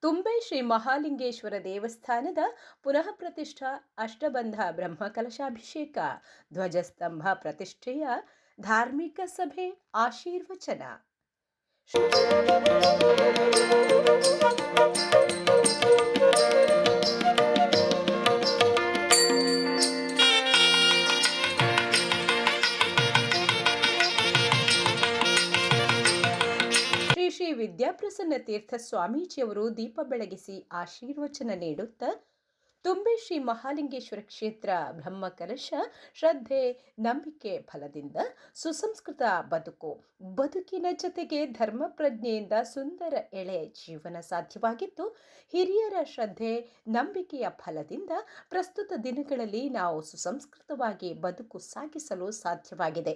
ತುಂಬೆ ಶ್ರೀ ಮಹಾಲಿಂಗೇಶ್ವರ ದೇವಸ್ಥಾನದ ಪುನಃ ಪ್ರತಿಷ್ಠಾ ಅಷ್ಟಬಂಧ ಬ್ರಹ್ಮಕಲಶಾಭಿಷೇಕ ಧ್ವಜಸ್ತಂಭ ಪ್ರತಿಷ್ಠೆಯ ಧಾರ್ಮಿಕ ಸಭೆ ಆಶೀರ್ವಚನ. ಶ್ರೀ ವಿದ್ಯಾಪ್ರಸನ್ನ ತೀರ್ಥ ಸ್ವಾಮೀಜಿಯವರು ದೀಪ ಬೆಳಗಿಸಿ ಆಶೀರ್ವಚನ ನೀಡುತ್ತಾ, ತುಂಬೆ ಶ್ರೀ ಮಹಾಲಿಂಗೇಶ್ವರ ಕ್ಷೇತ್ರ ಬ್ರಹ್ಮಕಲಶ ಶ್ರದ್ಧೆ, ನಂಬಿಕೆ ಫಲದಿಂದ ಸುಸಂಸ್ಕೃತ ಬದುಕಿನ ಜೊತೆಗೆ ಧರ್ಮ ಪ್ರಜ್ಞೆಯಿಂದ ಸುಂದರ ಎಳೆ ಜೀವನ ಸಾಧ್ಯವಾಗಿದ್ದು, ಹಿರಿಯರ ಶ್ರದ್ಧೆ, ನಂಬಿಕೆಯ ಫಲದಿಂದ ಪ್ರಸ್ತುತ ದಿನಗಳಲ್ಲಿ ನಾವು ಸುಸಂಸ್ಕೃತವಾಗಿ ಬದುಕು ಸಾಗಿಸಲು ಸಾಧ್ಯವಾಗಿದೆ.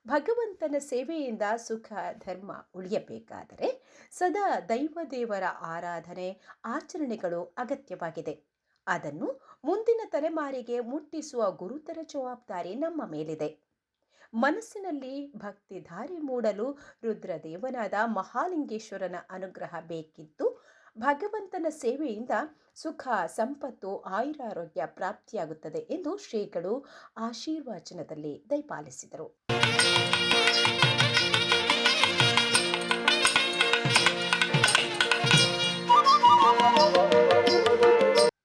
ಭಗವಂತನ ಸೇವೆಯಿಂದ ಸುಖ ಧರ್ಮ ಉಳಿಯಬೇಕಾದರೆ ಸದಾ ದೇವರ ಆರಾಧನೆ ಆಚರಣೆಗಳು ಅಗತ್ಯವಾಗಿದೆ. ಅದನ್ನು ಮುಂದಿನ ತಲೆಮಾರಿಗೆ ಮುಟ್ಟಿಸುವ ಗುರುತರ ಜವಾಬ್ದಾರಿ ನಮ್ಮ ಮೇಲಿದೆ. ಮನಸ್ಸಿನಲ್ಲಿ ಭಕ್ತಿ ಧಾರೆ ಮೂಡಲು ರುದ್ರದೇವನಾದ ಮಹಾಲಿಂಗೇಶ್ವರನ ಅನುಗ್ರಹ ಬೇಕಿದ್ದು, ಭಗವಂತನ ಸೇವೆಯಿಂದ ಸುಖ ಸಂಪತ್ತು ಆಯುರಾರೋಗ್ಯ ಪ್ರಾಪ್ತಿಯಾಗುತ್ತದೆ ಎಂದು ಶ್ರೀಗಳು ಆಶೀರ್ವಚನದಲ್ಲಿ ದಯಪಾಲಿಸಿದರು.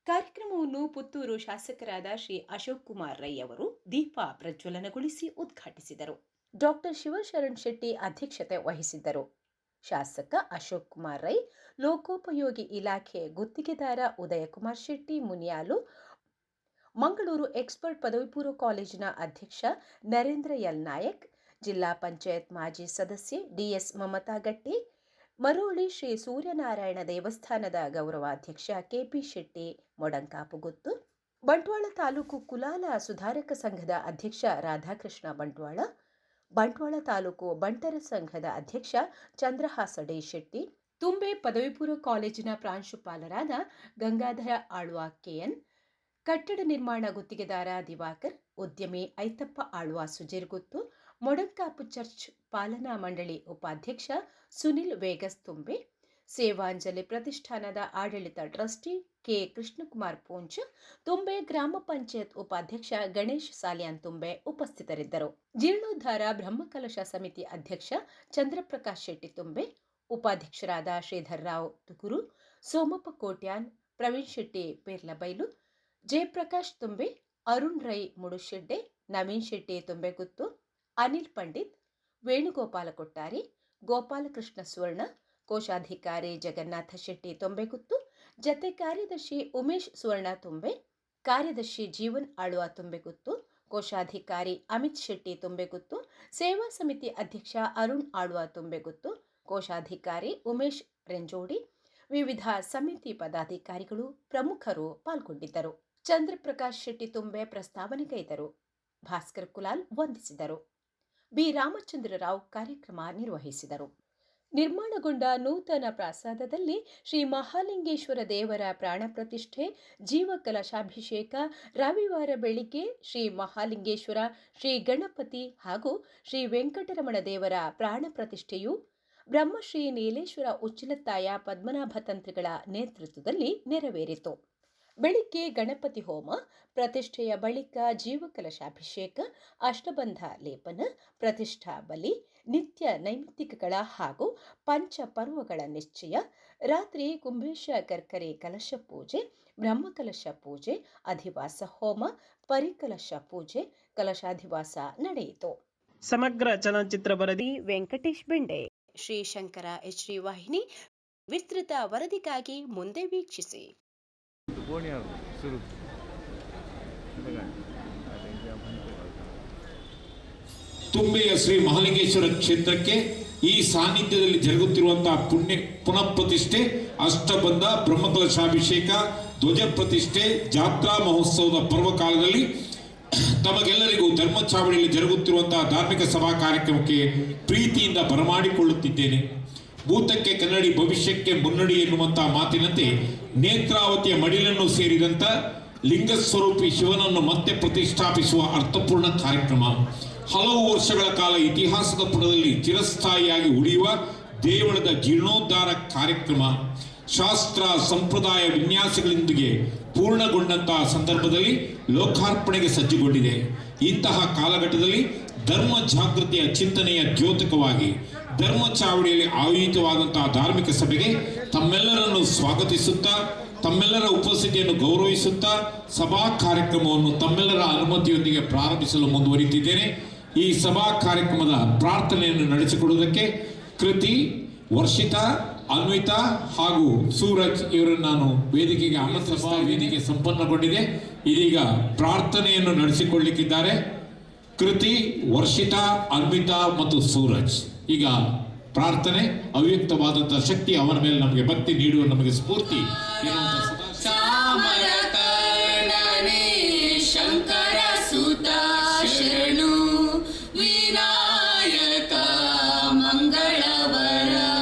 ಕಾರ್ಯಕ್ರಮವನ್ನು ಪುತ್ತೂರು ಶಾಸಕರಾದ ಶ್ರೀ ಅಶೋಕ್ ಕುಮಾರ್ ರೈ ಅವರು ದೀಪ ಪ್ರಜ್ವಲನಗೊಳಿಸಿ ಉದ್ಘಾಟಿಸಿದರು. ಡಾಕ್ಟರ್ ಶಿವಶರಣ್ ಶೆಟ್ಟಿ ಅಧ್ಯಕ್ಷತೆ ವಹಿಸಿದ್ದರು. ಶಾಸಕ ಅಶೋಕ್ ಕುಮಾರ್ ರೈ, ಲೋಕೋಪಯೋಗಿ ಇಲಾಖೆ ಗುತ್ತಿಗೆದಾರ ಉದಯಕುಮಾರ್ ಶೆಟ್ಟಿ ಮುನಿಯಾಲು, ಮಂಗಳೂರು ಎಕ್ಸ್ಪರ್ಟ್ ಪದವಿ ಪೂರ್ವ ಕಾಲೇಜಿನ ಅಧ್ಯಕ್ಷ ನರೇಂದ್ರ ಎಲ್ ನಾಯಕ್, ಜಿಲ್ಲಾ ಪಂಚಾಯತ್ ಮಾಜಿ ಸದಸ್ಯೆ ಡಿಎಸ್ ಮಮತಾ ಗಟ್ಟಿ, ಮರೋಳಿ ಶ್ರೀ ಸೂರ್ಯನಾರಾಯಣ ದೇವಸ್ಥಾನದ ಗೌರವಾಧ್ಯಕ್ಷ ಕೆಪಿ ಶೆಟ್ಟಿ ಮೊಡಂಕಾಪುಗುತ್ತು, ಬಂಟ್ವಾಳ ತಾಲೂಕು ಕುಲಾಲ ಸುಧಾರಕ ಸಂಘದ ಅಧ್ಯಕ್ಷ ರಾಧಾಕೃಷ್ಣ ಬಂಟ್ವಾಳ ತಾಲೂಕು ಬಂಟರ ಸಂಘದ ಅಧ್ಯಕ್ಷ ಚಂದ್ರಹಾಸ ಡಿ ಶೆಟ್ಟಿ, ತುಂಬೆ ಪದವಿ ಪೂರ್ವ ಕಾಲೇಜಿನ ಪ್ರಾಂಶುಪಾಲರಾದ ಗಂಗಾಧರ ಆಳ್ವ ಕೆಎನ್, ಕಟ್ಟಡ ನಿರ್ಮಾಣ ಗುತ್ತಿಗೆದಾರ ದಿವಾಕರ್, ಉದ್ಯಮಿ ಐತಪ್ಪ ಆಳ್ವ ಸುಜೀರ್ಗುತ್ತು, ಮೊಡಂಕಾಪು ಚರ್ಚ್ ಪಾಲನಾ ಮಂಡಳಿ ಉಪಾಧ್ಯಕ್ಷ ಸುನಿಲ್ ವೇಗಸ್ ತುಂಬೆ, ಸೇವಾಂಜಲಿ ಪ್ರತಿಷ್ಠಾನದ ಆಡಳಿತ ಟ್ರಸ್ಟಿ ಕೆ ಕೃಷ್ಣಕುಮಾರ್ ಪೂಂಚ್, ತುಂಬೆ ಗ್ರಾಮ ಪಂಚಾಯತ್ ಉಪಾಧ್ಯಕ್ಷ ಗಣೇಶ್ ಸಾಲಿಯಾನ್ ತುಂಬೆ ಉಪಸ್ಥಿತರಿದ್ದರು. ಜೀರ್ಣೋದ್ಧಾರ ಬ್ರಹ್ಮಕಲಶ ಸಮಿತಿ ಅಧ್ಯಕ್ಷ ಚಂದ್ರಪ್ರಕಾಶ್ ಶೆಟ್ಟಿ ತುಂಬೆ, ಉಪಾಧ್ಯಕ್ಷರಾದ ಶ್ರೀಧರ್ ರಾವ್ ತುಕೂರು, ಸೋಮಪ್ಪ ಕೋಟ್ಯಾನ್, ಪ್ರವೀಣ್ ಶೆಟ್ಟಿ ಪೇರ್ಲಬೈಲು, ಜಯಪ್ರಕಾಶ್ ತುಂಬೆ, ಅರುಣ್ ರೈ ಮುಡುಶೆಡ್ಡೆ, ನವೀನ್ ಶೆಟ್ಟಿ ತುಂಬೆಗುತ್ತು, ಅನಿಲ್ ಪಂಡಿತ್, ವೇಣುಗೋಪಾಲ ಕೊಟ್ಟಾರಿ, ಗೋಪಾಲಕೃಷ್ಣ ಸುವರ್ಣ, ಕೋಶಾಧಿಕಾರಿ ಜಗನ್ನಾಥ ಶೆಟ್ಟಿ ತುಂಬೆಗುತ್ತು, ಜತೆ ಕಾರ್ಯದರ್ಶಿ ಉಮೇಶ್ ಸುವರ್ಣ ತುಂಬೆ, ಕಾರ್ಯದರ್ಶಿ ಜೀವನ್ ಆಳ್ವ ತುಂಬೆಗುತ್ತು, ಕೋಶಾಧಿಕಾರಿ ಅಮಿತ್ ಶೆಟ್ಟಿ ತುಂಬೆಗುತ್ತು, ಸೇವಾ ಸಮಿತಿ ಅಧ್ಯಕ್ಷ ಅರುಣ್ ಆಳ್ವ ತುಂಬೆಗುತ್ತು, ಕೋಶಾಧಿಕಾರಿ ಉಮೇಶ್ ರೆಂಜೋಡಿ, ವಿವಿಧ ಸಮಿತಿ ಪದಾಧಿಕಾರಿಗಳು ಪ್ರಮುಖರು ಪಾಲ್ಗೊಂಡಿದ್ದರು. ಚಂದ್ರಪ್ರಕಾಶ್ ಶೆಟ್ಟಿ ತುಂಬೆ ಪ್ರಸ್ತಾವನೆಗೈದರು. ಭಾಸ್ಕರ್ ಕುಲಾಲ್ ವಂದಿಸಿದರು. ಬಿ ರಾಮಚಂದ್ರ ರಾವ್ ಕಾರ್ಯಕ್ರಮ ನಿರ್ವಹಿಸಿದರು. ನಿರ್ಮಾಣಗೊಂಡ ನೂತನ ಪ್ರಾಸಾದದಲ್ಲಿ ಶ್ರೀ ಮಹಾಲಿಂಗೇಶ್ವರ ದೇವರ ಪ್ರಾಣ ಪ್ರತಿಷ್ಠೆ, ಜೀವ ಕಲಶಾಭಿಷೇಕ ರವಿವಾರ ಬೆಳಿಗ್ಗೆ ಶ್ರೀ ಮಹಾಲಿಂಗೇಶ್ವರ, ಶ್ರೀ ಗಣಪತಿ ಹಾಗೂ ಶ್ರೀ ವೆಂಕಟರಮಣ ದೇವರ ಪ್ರಾಣ ಪ್ರತಿಷ್ಠೆಯು ಬ್ರಹ್ಮಶ್ರೀ ನೀಲೇಶ್ವರ ಉಚ್ಚಿಲತ್ತಾಯ ಪದ್ಮನಾಭ ತಂತ್ರಿಗಳ ನೇತೃತ್ವದಲ್ಲಿ ನೆರವೇರಿತು. ಬೆಳಿಗ್ಗೆ ಗಣಪತಿ ಹೋಮ, ಪ್ರತಿಷ್ಠೆಯ ಬಳಿಕ ಜೀವಕಲಶಾಭಿಷೇಕ, ಅಷ್ಟಬಂಧ ಲೇಪನ, ಪ್ರತಿಷ್ಠಾ ಬಲಿ, ನಿತ್ಯ ನೈಮಿತ್ತಿಕಗಳ ಹಾಗೂ ಪಂಚಪರ್ವಗಳ ನಿಶ್ಚಯ, ರಾತ್ರಿ ಕುಂಭೇಶ ಕರ್ಕರೆ ಕಲಶ ಪೂಜೆ, ಬ್ರಹ್ಮಕಲಶ ಪೂಜೆ, ಅಧಿವಾಸ ಹೋಮ, ಪರಿಕಲಶ ಪೂಜೆ, ಕಲಶಾಧಿವಾಸ ನಡೆಯಿತು. ಸಮಗ್ರ ಚಲನಚಿತ್ರ ವರದಿ ವೆಂಕಟೇಶ್ ಬೆಂಡೆ. ಶ್ರೀ ಶಂಕರ HD ವಾಹಿನಿ. ವಿಸ್ತೃತ ವರದಿಗಾಗಿ ಮುಂದೆ ವೀಕ್ಷಿಸಿ. ತುಂಬೆಯ ಶ್ರೀ ಮಹಾಲಿಂಗೇಶ್ವರ ಕ್ಷೇತ್ರಕ್ಕೆ ಈ ಸಾನ್ನಿಧ್ಯದಲ್ಲಿ ಜರುಗುತ್ತಿರುವಂತಹ ಪುನಃ ಪ್ರತಿಷ್ಠೆ, ಅಷ್ಟಬಂಧ, ಬ್ರಹ್ಮಕಲಶಾಭಿಷೇಕ, ಧ್ವಜ ಪ್ರತಿಷ್ಠೆ, ಜಾತ್ರಾ ಮಹೋತ್ಸವದ ಪರ್ವಕಾಲದಲ್ಲಿ ತಮಗೆಲ್ಲರಿಗೂ ಧರ್ಮಚಾವಡಿಯಲ್ಲಿ ಜರುಗುತ್ತಿರುವಂತಹ ಧಾರ್ಮಿಕ ಸಭಾ ಕಾರ್ಯಕ್ರಮಕ್ಕೆ ಪ್ರೀತಿಯಿಂದ ಬರಮಾಡಿಕೊಳ್ಳುತ್ತಿದ್ದೇನೆ. ಭೂತಕ್ಕೆ ಕನ್ನಡಿ, ಭವಿಷ್ಯಕ್ಕೆ ಮುನ್ನಡಿ ಎನ್ನುವಂತಹ ಮಾತಿನಂತೆ ನೇತ್ರಾವತಿಯ ಮಡಿಲನ್ನು ಸೇರಿದಂತ ಲಿಂಗಸ್ವರೂಪಿ ಶಿವನನ್ನು ಮತ್ತೆ ಪ್ರತಿಷ್ಠಾಪಿಸುವ ಅರ್ಥಪೂರ್ಣ ಕಾರ್ಯಕ್ರಮ. ಹಲವು ವರ್ಷಗಳ ಕಾಲ ಇತಿಹಾಸದ ಪುಟದಲ್ಲಿ ಚಿರಸ್ಥಾಯಿಯಾಗಿ ಉಳಿಯುವ ದೇವಳದ ಜೀರ್ಣೋದ್ಧಾರ ಕಾರ್ಯಕ್ರಮ. ಶಾಸ್ತ್ರ ಸಂಪ್ರದಾಯ ವಿನ್ಯಾಸಗಳೊಂದಿಗೆ ಪೂರ್ಣಗೊಂಡಂತಹ ಸಂದರ್ಭದಲ್ಲಿ ಲೋಕಾರ್ಪಣೆಗೆ ಸಜ್ಜುಗೊಂಡಿದೆ. ಇಂತಹ ಕಾಲಘಟ್ಟದಲ್ಲಿ ಧರ್ಮ ಜಾಗೃತಿಯ ಚಿಂತನೆಯ ದ್ಯೋತಕವಾಗಿ ಧರ್ಮ ಚಾವಡಿಯಲ್ಲಿ ಆಯೋಜಿತವಾದಂತಹ ಧಾರ್ಮಿಕ ಸಭೆಗೆ ತಮ್ಮೆಲ್ಲರನ್ನು ಸ್ವಾಗತಿಸುತ್ತಾ, ತಮ್ಮೆಲ್ಲರ ಉಪಸ್ಥಿತಿಯನ್ನು ಗೌರವಿಸುತ್ತಾ ಸಭಾ ಕಾರ್ಯಕ್ರಮವನ್ನು ತಮ್ಮೆಲ್ಲರ ಅನುಮತಿಯೊಂದಿಗೆ ಪ್ರಾರಂಭಿಸಲು ಮುಂದುವರಿತಿದ್ದೇನೆ. ಈ ಸಭಾ ಕಾರ್ಯಕ್ರಮದ ಪ್ರಾರ್ಥನೆಯನ್ನು ನಡೆಸಿಕೊಡುವುದಕ್ಕೆ ಕೃತಿ, ವರ್ಷಿತಾ, ಅನ್ವಿತಾ ಹಾಗೂ ಸೂರಜ್ ಇವರನ್ನು ನಾನು ವೇದಿಕೆಗೆ ಆಮಂತ್ರಿಸುತ್ತಾ ವೇದಿಕೆ ಸಂಪನ್ನಗೊಂಡಿದೆ. ಇದೀಗ ಪ್ರಾರ್ಥನೆಯನ್ನು ನಡೆಸಿಕೊಳ್ಳಲಿಕ್ಕಿದ್ದಾರೆ ಕೃತಿ, ವರ್ಷಿತಾ, ಅನ್ವಿತಾ ಮತ್ತು ಸೂರಜ್. ಈಗ ಪ್ರಾರ್ಥನೆ, ಅವ್ಯಕ್ತವಾದಂತಹ ಶಕ್ತಿ ಅವನ ಮೇಲೆ ನಮಗೆ ಭಕ್ತಿ ನೀಡುವ, ನಮಗೆ ಸ್ಫೂರ್ತಿ ಶಂಕರ ಸುತ ಶರಣು ವಿನಾಯಕ ಮಂಗಳವರ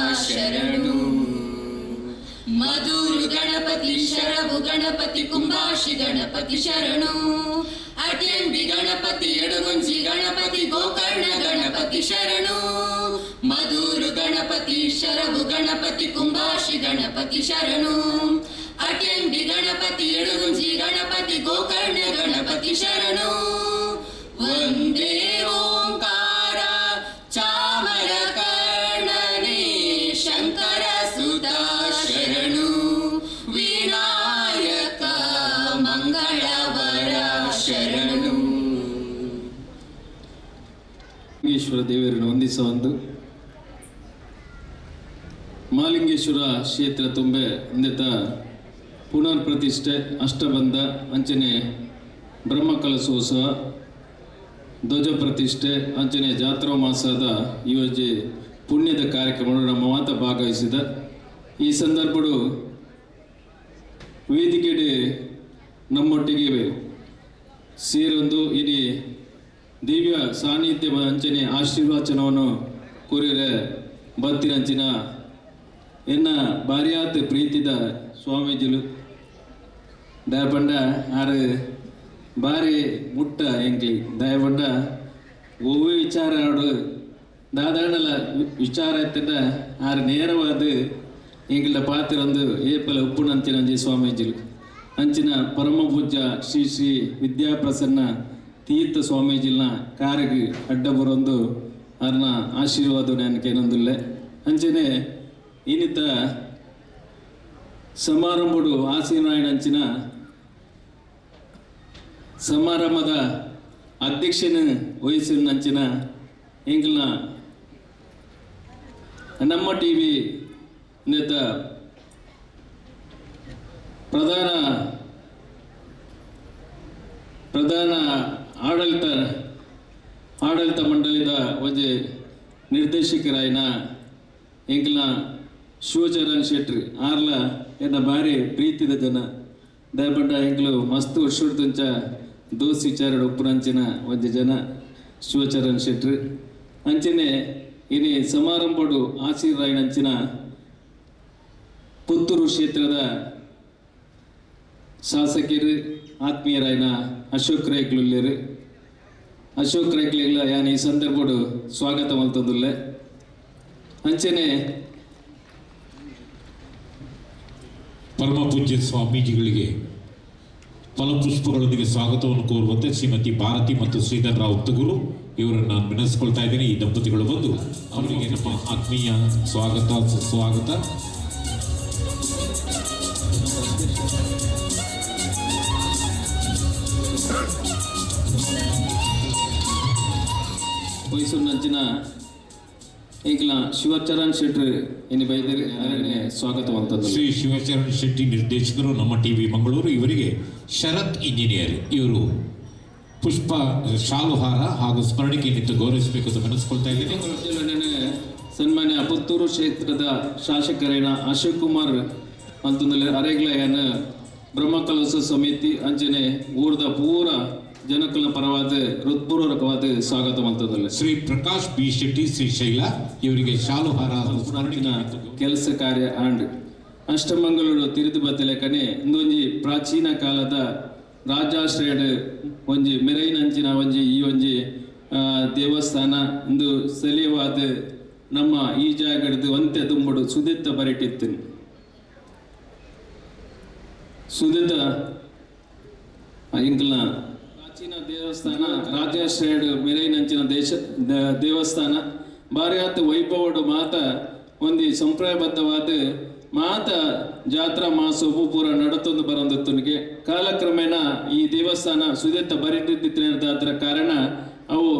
ಶರಣು ಮಧುರು ಗಣಪತಿ ಶರಭು ಗಣಪತಿ ಕುಂಭಾಷಿ ಗಣಪತಿ ಶರಣು ಅಟ್ಯಂಡಿ ಗಣಪತಿ ಎಡಗುಂಜಿ ಗಣಪತಿ ಗೋಕರ್ಣ ಗಣಪತಿ ಶರಣು ಮಧುರು ಗಣಪತಿ ಶರಭು ಗಣಪತಿ ಕುಂಭಾಷಿ ಗಣಪತಿ ಶರಣು ಅಟ್ಯಂಡಿ ಗಣಪತಿ ಎಡಗುಂಜಿ ಗಣಪತಿ ಗೋಕರ್ಣ ಗಣಪತಿ ಶರಣು ವಂದೇ ಓಂಕಾರ ಚಾಮರ ಕರ್ಣನೇ ಶಂಕರ ಸುತ ಶರಣು ವಿನಾಯಕ ಮಂಗಳವರ ಶರಣು. ಮಾಲಿಂಗೇಶ್ವರ ದೇವರನ್ನು ವಂದಿಸುವ ಒಂದು ಮಾಲಿಂಗೇಶ್ವರ ಕ್ಷೇತ್ರ ತುಂಬೆ ಇಂದೆತ ಪುನರ್ ಪ್ರತಿಷ್ಠೆ ಅಷ್ಟಬಂಧ ಅಂಚನೆ ಬ್ರಹ್ಮಕಲಶೋತ್ಸವ ಧ್ವಜ ಪ್ರತಿಷ್ಠೆ ಅಂಚನೆ ಜಾತ್ರಾ ಮಾಸದ ಯೋಜನೆ ಪುಣ್ಯದ ಕಾರ್ಯಕ್ರಮಗಳು ನಮ್ಮ ಮಾತ ಭಾಗವಹಿಸಿದ ಈ ಸಂದರ್ಭಗಳು ವೇದಿಕೆಡೆ ನಮ್ಮೊಟ್ಟಿಗೆ ಸೇರೊಂದು ಇಡೀ ದಿವ್ಯ ಸಾನ್ನಿಧ್ಯ ಅಂಚನೆ ಆಶೀರ್ವಚನವನ್ನು ಕೋರಿರೆ ಬತ್ತಿನಂಚಿನ ಎನ್ನ ಭಾರಿಯಾತ್ ಪ್ರೀತಿದ ಸ್ವಾಮೀಜಿಲು ದಯಪಂಡ ಆರು ಭಾರಿ ಮುಟ್ಟ ಎಂಕ್ಲಿ ದಯಪಂಡ ಒವ್ವೇ ವಿಚಾರ ಆಡು ದಾದಾಂಡಲ ವಿಚಾರ ಎತ್ತದ ಆರು ನೇರವಾದ ಎಂಕ್ಲ ಪಾತ್ರೊಂದು ಏಪಲ ಉಪ್ಪುನಂಚಿನಂಜಿ ಸ್ವಾಮೀಜಿಲು ಅಂಚಿನ ಪರಮ ಪೂಜ್ಯ ಶ್ರೀ ಶ್ರೀ ವಿದ್ಯಾಪ್ರಸನ್ನ ತೀರ್ಥ ಸ್ವಾಮೀಜಿಲ್ನ ಕಾರಿಗೆ ಅಡ್ಡ ಬರೊಂದು ಅವ್ರನ್ನ ಆಶೀರ್ವಾದ ನನಗೇನೊಂದಿಲ್ಲ ಅಂಚನೆ ಇನ್ನಿತ ಸಮಾರಂಭಡು ಆಸೀನಾಯಣಂಚಿನ ಸಮಾರಂಭದ ಅಧ್ಯಕ್ಷನ ವಹಿಸಿನಂಚಿನ ಎಂಗ್ಲನ ನಮ್ಮ ಟಿವಿ ನೇತ ಪ್ರಧಾನ ಆಡಳಿತ ಮಂಡಳಿದ ಒಂದು ನಿರ್ದೇಶಕರಾಯಿನ ಎಂಕ್ಲನ ಶಿವಚರಣ್ ಶೆಟ್ಟಿ ಆರ್ಲ ಎನ್ನ ಭಾರಿ ಪ್ರೀತಿದ ಜನ ದಯಪಂಡ ಎಂಕ್ಲು ಮಸ್ತ್ ವರ್ಷ ದೋಸ್ತಿ ವಿಚಾರ ಉಪ್ಪುನಂಚಿನ ಒಂದು ಜನ ಶಿವಚರಣ್ ಶೆಟ್ಟಿ ಅಂಚನೆ ಇನಿ ಸಮಾರಂಭಡು ಆಶೀರ್ವಾಯಿನಂಚಿನ ಪುತ್ತೂರು ಕ್ಷೇತ್ರದ ಶಾಸಕರು ಆತ್ಮೀಯರಾಯಿನ ಅಶೋಕ್ ರೈಕ್ಲುಲ್ಲೇರು ಅಶೋಕ್ ರೈಕ್ಲಿಲ್ಲ ಯಾನ್ ಈ ಸಂದರ್ಭಡು ಸ್ವಾಗತ ಮಲ್ತಂದುಲ್ಲೆ ಅಂಚನೆ ಪರಮ ಪೂಜ್ಯ ಸ್ವಾಮೀಜಿಗಳಿಗೆ ಫಲಪುಷ್ಪಗಳೊಂದಿಗೆ ಸ್ವಾಗತವನ್ನು ಕೋರುವಂತೆ ಶ್ರೀಮತಿ ಭಾರತಿ ಮತ್ತು ಶ್ರೀಧರ್ ರಾವ್ ಉತ್ತಗೂರು ಇವರನ್ನು ನಾನು ವಿನಂತಿಸ್ಕೊಳ್ತಾ ಇದ್ದೇನೆ. ಈ ದಂಪತಿಗಳು ಬಂದು ಅವರಿಗೆ ನಮ್ಮ ಆತ್ಮೀಯ ಸ್ವಾಗತ ಸುಸ್ವಾಗತ. ಮೈಸೂರು ನಂಚಿನ ಈಗಲ ಶಿವಚರಣ್ ಶೆಟ್ಟಿ ಇನ್ನು ಬೈದರೆ ಸ್ವಾಗತವಂತದ್ದು. ಶ್ರೀ ಶಿವಚರಣ್ ಶೆಟ್ಟಿ ನಿರ್ದೇಶಕರು, ನಮ್ಮ ಟಿವಿ ಮಂಗಳೂರು. ಇವರಿಗೆ ಶರತ್ ಇಂಜಿನಿಯರ್ ಇವರು ಪುಷ್ಪ ಶಾಲುಹಾರ ಹಾಗೂ ಸ್ಮರಣಿಕೆ ನಿಂತು ಗೌರವಿಸಬೇಕು ಅಂತ ನೆನೆಸ್ಕೊಳ್ತಾ ಇದ್ದೇನೆ. ಸನ್ಮಾನ್ಯ ಪುತ್ತೂರು ಕ್ಷೇತ್ರದ ಶಾಸಕರಾದ ಅಶೋಕ್ ಕುಮಾರ್ ಅಂತಂದ್ರೆ ಅರೆಗ್ಲಯನ ಬ್ರಹ್ಮಕಲಶ ಸಮಿತಿ ಅಂಚನೆ ಊರದ ಪೂರ ಜನಕುಲ ಪರವಾದ ಹೃತ್ಪೂರ್ವಕವಾದ ಸ್ವಾಗತ ಅಂತಂದ್ರೆ ಶ್ರೀ ಪ್ರಕಾಶ್ ಬಿ ಶೆಟ್ಟಿ ಶ್ರೀಶೈಲ ಇವರಿಗೆ ಶಾಲುಹಾರ ಸ್ಮರಣಿನ ಕೆಲಸ ಕಾರ್ಯ ಆಂಡ್ ಅಷ್ಟಮಂಗಳೂರು ತಿರುದು ಬತ್ತಲೆಕನೆ ಇಂದೊಂಜಿ ಪ್ರಾಚೀನ ಕಾಲದ ರಾಜಾಶ್ರಯಡ್ ಒಂಜಿ ಮೆರೈನಂಚಿನ ಒಂಜಿ ಈ ಒಂಜಿ ದೇವಸ್ಥಾನ ಇಂದು ಸ್ಥಳೀಯವಾದ ನಮ್ಮ ಈ ಜಾಗದ ಒಂತೆ ತುಂಬಡು ಸುದಿತ್ತ ಬರಿಟಿತ್ತು. ಸುದಿತ ಇಂಕಲ್ನ ಪ್ರಾಚೀನ ದೇವಸ್ಥಾನ ರಾಜಾಶ್ರಯಡ್ ಮೆರೈನಂಚಿನ ದೇವಸ್ಥಾನ ಬಾರಿ ಆತ ವೈಭವಡು ಮಾತ ಒಂದು ಸಂಪ್ರದಾಯಬದ್ಧವಾದ ಮಾತ ಜಾತ್ರಾ ಮಹೋತ್ಸವ ಪೂರ ನಡತೊಂದು ಬರೋದಕ್ಕೆ ಕಾಲಕ್ರಮೇಣ ಈ ದೇವಸ್ಥಾನ ಸುದೆತ್ತ ಬರಿದಿದ್ದರ ಕಾರಣ ಅವು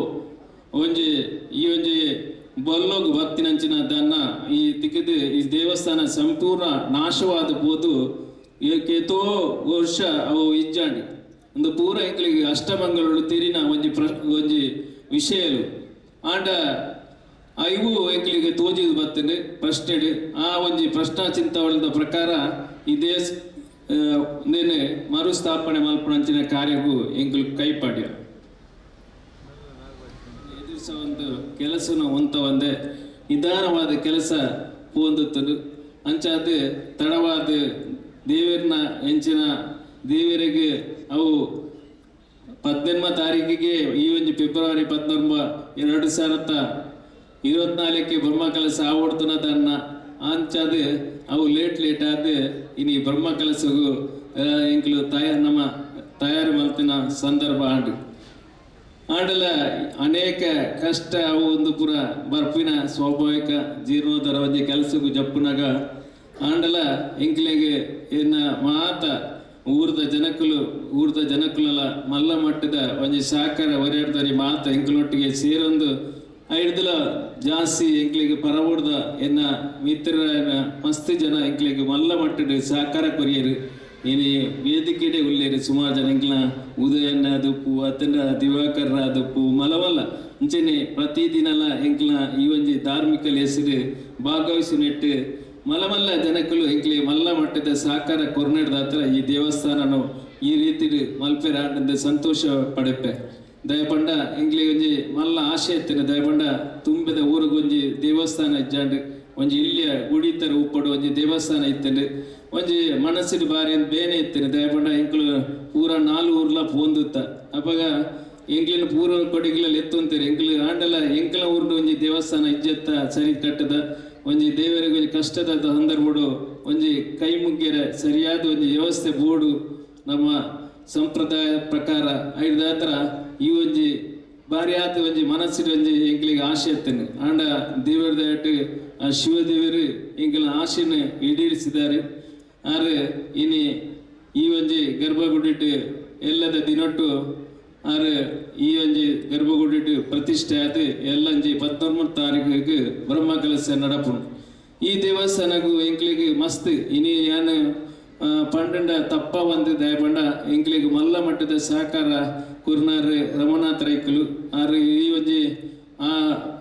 ಒಂಜಿ ಈ ಒಂಜಿ ಬಲ್ಲೋಗು ಭಕ್ತಿನಂಚಿನ ದನ್ನ ಈ ತಿಕ್ಕಿದು ಈ ದೇವಸ್ಥಾನ ಸಂಪೂರ್ಣ ನಾಶವಾದ ಬೋದು ಏತೋ ವರ್ಷ ಅವು ಇಜ್ಜಾಂಡಿ ಒಂದು ಪೂರ ಎಂಕ್ಲಿಗೆ ಅಷ್ಟಮಂಗಲಗಳು ತಿರಿನ ಒಂಜಿ ವಿಷಯಲು ಆಂಡ ಇವು ಎಂಕ್ಲಿಗೆ ತೋಜಿದು ಬರ್ತದೆ ಪ್ರಶ್ನೆಡು ಆ ಒಂಜಿ ಪ್ರಶ್ನಾ ಚಿಂತಾವಳದ ಪ್ರಕಾರ ಈ ದೇಶ ಮರುಸ್ಥಾಪನೆ ಮಲ್ಪಣಂಚಿನ ಕಾರ್ಯಕ್ಕೂ ಎಂಕ್ಲು ಕೈಪಾಡ್ಯ ಎದುರಿಸ ಒಂದು ಕೆಲಸನ ಒಂದೇ ನಿಧಾನವಾದ ಕೆಲಸ ಪೋಂದುತ್ತದು ಅಂಚಾದ ತಡವಾದ ದೇವರನ್ನ ಹೆಂಚಿನ ದೇವರಿಗೆ ಅವು 18 ತಾರೀಕಿಗೆ ಈ ಒಂದು ಫೆಬ್ರವರಿ 14, 2024 ಬ್ರಹ್ಮ ಕೆಲಸ ಆವಡ್ತುನದನ್ನ ಅಂಚಾದ ಅವು ಲೇಟ್ ಆದ ಇನಿ ಬ್ರಹ್ಮ ಕೆಲಸಗೂ ಇಂಕ್ಲು ನಮ್ಮ ತಯಾರಿ ಮಲ್ತಿನ ಸಂದರ್ಭ ಆಡಲ ಅನೇಕ ಕಷ್ಟ ಅವು ಒಂದು ಪುರ ಬರ್ಪಿನ ಸ್ವಾಭಾವಿಕ ಜೀರ್ಣೋದ್ಧಾರ ಒಂಜಿ ಕೆಲಸಕ್ಕೂ ಜಪ್ಪುನಾಗ ಆಂಡಲ ಇಂಕ್ಲೆಗೆ ಏನ ಮಾತ ಊರ್ದ ಜನಕ್ಕುಲ ಮಲ್ಲ ಮಟ್ಟದ ಒಂಜಿ ಸಹಕಾರ ಒರೆಯಾಡ್ದಾರಿ ಮಾತ ಇಂಕ್ಲೊಟ್ಟಿಗೆ ಸೇರೊಂದು ಐಡ್ದಲ ಜಾಸ್ತಿ ಎಂಕ್ಲಿಗೆ ಪರವಡ್ದ ಎನ್ನ ಮಿತ್ರ ಮಸ್ತ್ ಜನ ಎಂಕ್ಲಿಗೆ ಮಲ್ಲ ಮಟ್ಟದ ಸಹಕಾರ ಕೊರಿಯರು ಇನಿ ವೇದಿಕೆಡೆ ಉಳ್ಳೇರು ಸುಮಾರು ಜನ ಎಂಕ್ಲ ಉದಯನ ದಪ್ಪು ಅತನ ದಿವಾಕರ ದಪ್ಪು ಮಲವಲ್ಲ ಅಂಚೆನೆ ಪ್ರತಿದಿನಲ ಎಂಕ್ಲ ಈ ಒಂಜಿ ಧಾರ್ಮಿಕ ಹೆಸರು ಭಾಗವಹಿಸಿ ನೆಟ್ಟು ಮಲಮಲ್ಲ ಜನಕ್ಕಲು ಎಂಕ್ಲಿ ಮಲ್ಲ ಮಟ್ಟದ ಸಹಕಾರ ಕೊರ್ನೆಡ್ದ ಹತ್ರ ಈ ದೇವಸ್ಥಾನನು ಈ ರೀತಿ ಮಲ್ಪೆರ ಆಂಡ ಸಂತೋಷ ಪಡೆಪೆ ದಯಪಂಡ ಎಂಕ್ಲಿ ಒಂಜಿ ಮಲ್ಲ ಆಶೆ ಎತ್ತೇನೆ ದಯಪಂಡ ತುಂಬಿದ ಊರಿಗೊಂಜಿ ದೇವಸ್ಥಾನ ಇಜ್ಜಾಂಡು ಒಂಜಿ ಇಲ್ಲಿಯ ಗುಡಿತರ ಉಪ್ಪಡು ಒಂಜಿ ದೇವಸ್ಥಾನ ಇತ್ತಂಡು ಒಂಜಿ ಮನಸ್ಸಿನ ಬಾರಿ ಬೇನೆ ಇತ್ತೇನೆ ದಯಪಂಡ ಎಂಕ್ಲು ಪೂರ 4 ಊರ್ಲ ಪೋಂದುತ್ತ ಅಪಗ ಎಂಕ್ಲಿನ ಪೂರ್ವ ಕೊಡಿಗ್ಲಲ್ಲಿ ಎತ್ತುಂತೀರಿ ಎಂಕ್ಲು ಆಂಡಲ ಎಂಕ್ಲ ಊರ್ಡು ಒಂಜಿ ದೇವಸ್ಥಾನ ಇಜ್ಜತ್ತ ಸರಿ ಕಟ್ಟದ ಒಂಜಿ ದೇವರಿಗೆ ಒಂಜಿ ಕಷ್ಟದ ಸಂದರ್ಭಡು ಒಂಜಿ ಕೈ ಮುಗ್ಗೆರ ಸರಿಯಾದ ಒಂಜಿ ವ್ಯವಸ್ಥೆ ಬೋಡು ನಮ್ಮ ಸಂಪ್ರದಾಯ ಪ್ರಕಾರ ಐದು ಹತ್ರ ಈ ಒಂಜಿ ಬಾರಿ ಆತ ಒಂಜಿ ಮನಸ್ಸಿನ ಒಂಜಿ ಎಂಕ್ಲಿಗೆ ಆಶೆ ಎತ್ತೇನೆ ಆಂಡ ದೇವರ ದಯಟ್ಟು ಆ ಶಿವದೇವರು ಎಂಕ್ಲ ಆಶೆನ ಈಡೇರಿಸಿದ್ದಾರೆ ಆದ್ರೆ ಇನಿ ಈ ಒಂಜಿ ಗರ್ಭಗುಡಿಟ್ಟು ಎಲ್ಲದ ದಿನೊಟ್ಟು ಆದ್ರೆ ಈ ಒಂಜಿ ಗರ್ಭಗುಡಿಟ್ಟು ಪ್ರತಿಷ್ಠೆ ಆದ ಎಲ್ಲಂಜಿ 19 ತಾರೀಕಿಗೆ ಬ್ರಹ್ಮ ಕೆಲಸ ನಡಪುಂಡು ಈ ದೇವಸ್ಥಾನಗೂ ಎಂಕ್ಲಿಗೆ ಮಸ್ತ್ ಇನಿ ಯಾನು ಪಂಡ ತಪ್ಪ ಒಂದು ದಯಪಂಡ ಎಂಕ್ಲಿಗೆ ಮಲ್ಲ ಮಟ್ಟದ ಸಹಕಾರ ಕುರ್ನಾರ್ ರಮನಾಥ್ ರೈಕಲು ಆರು ಈ ಒಂಜಿ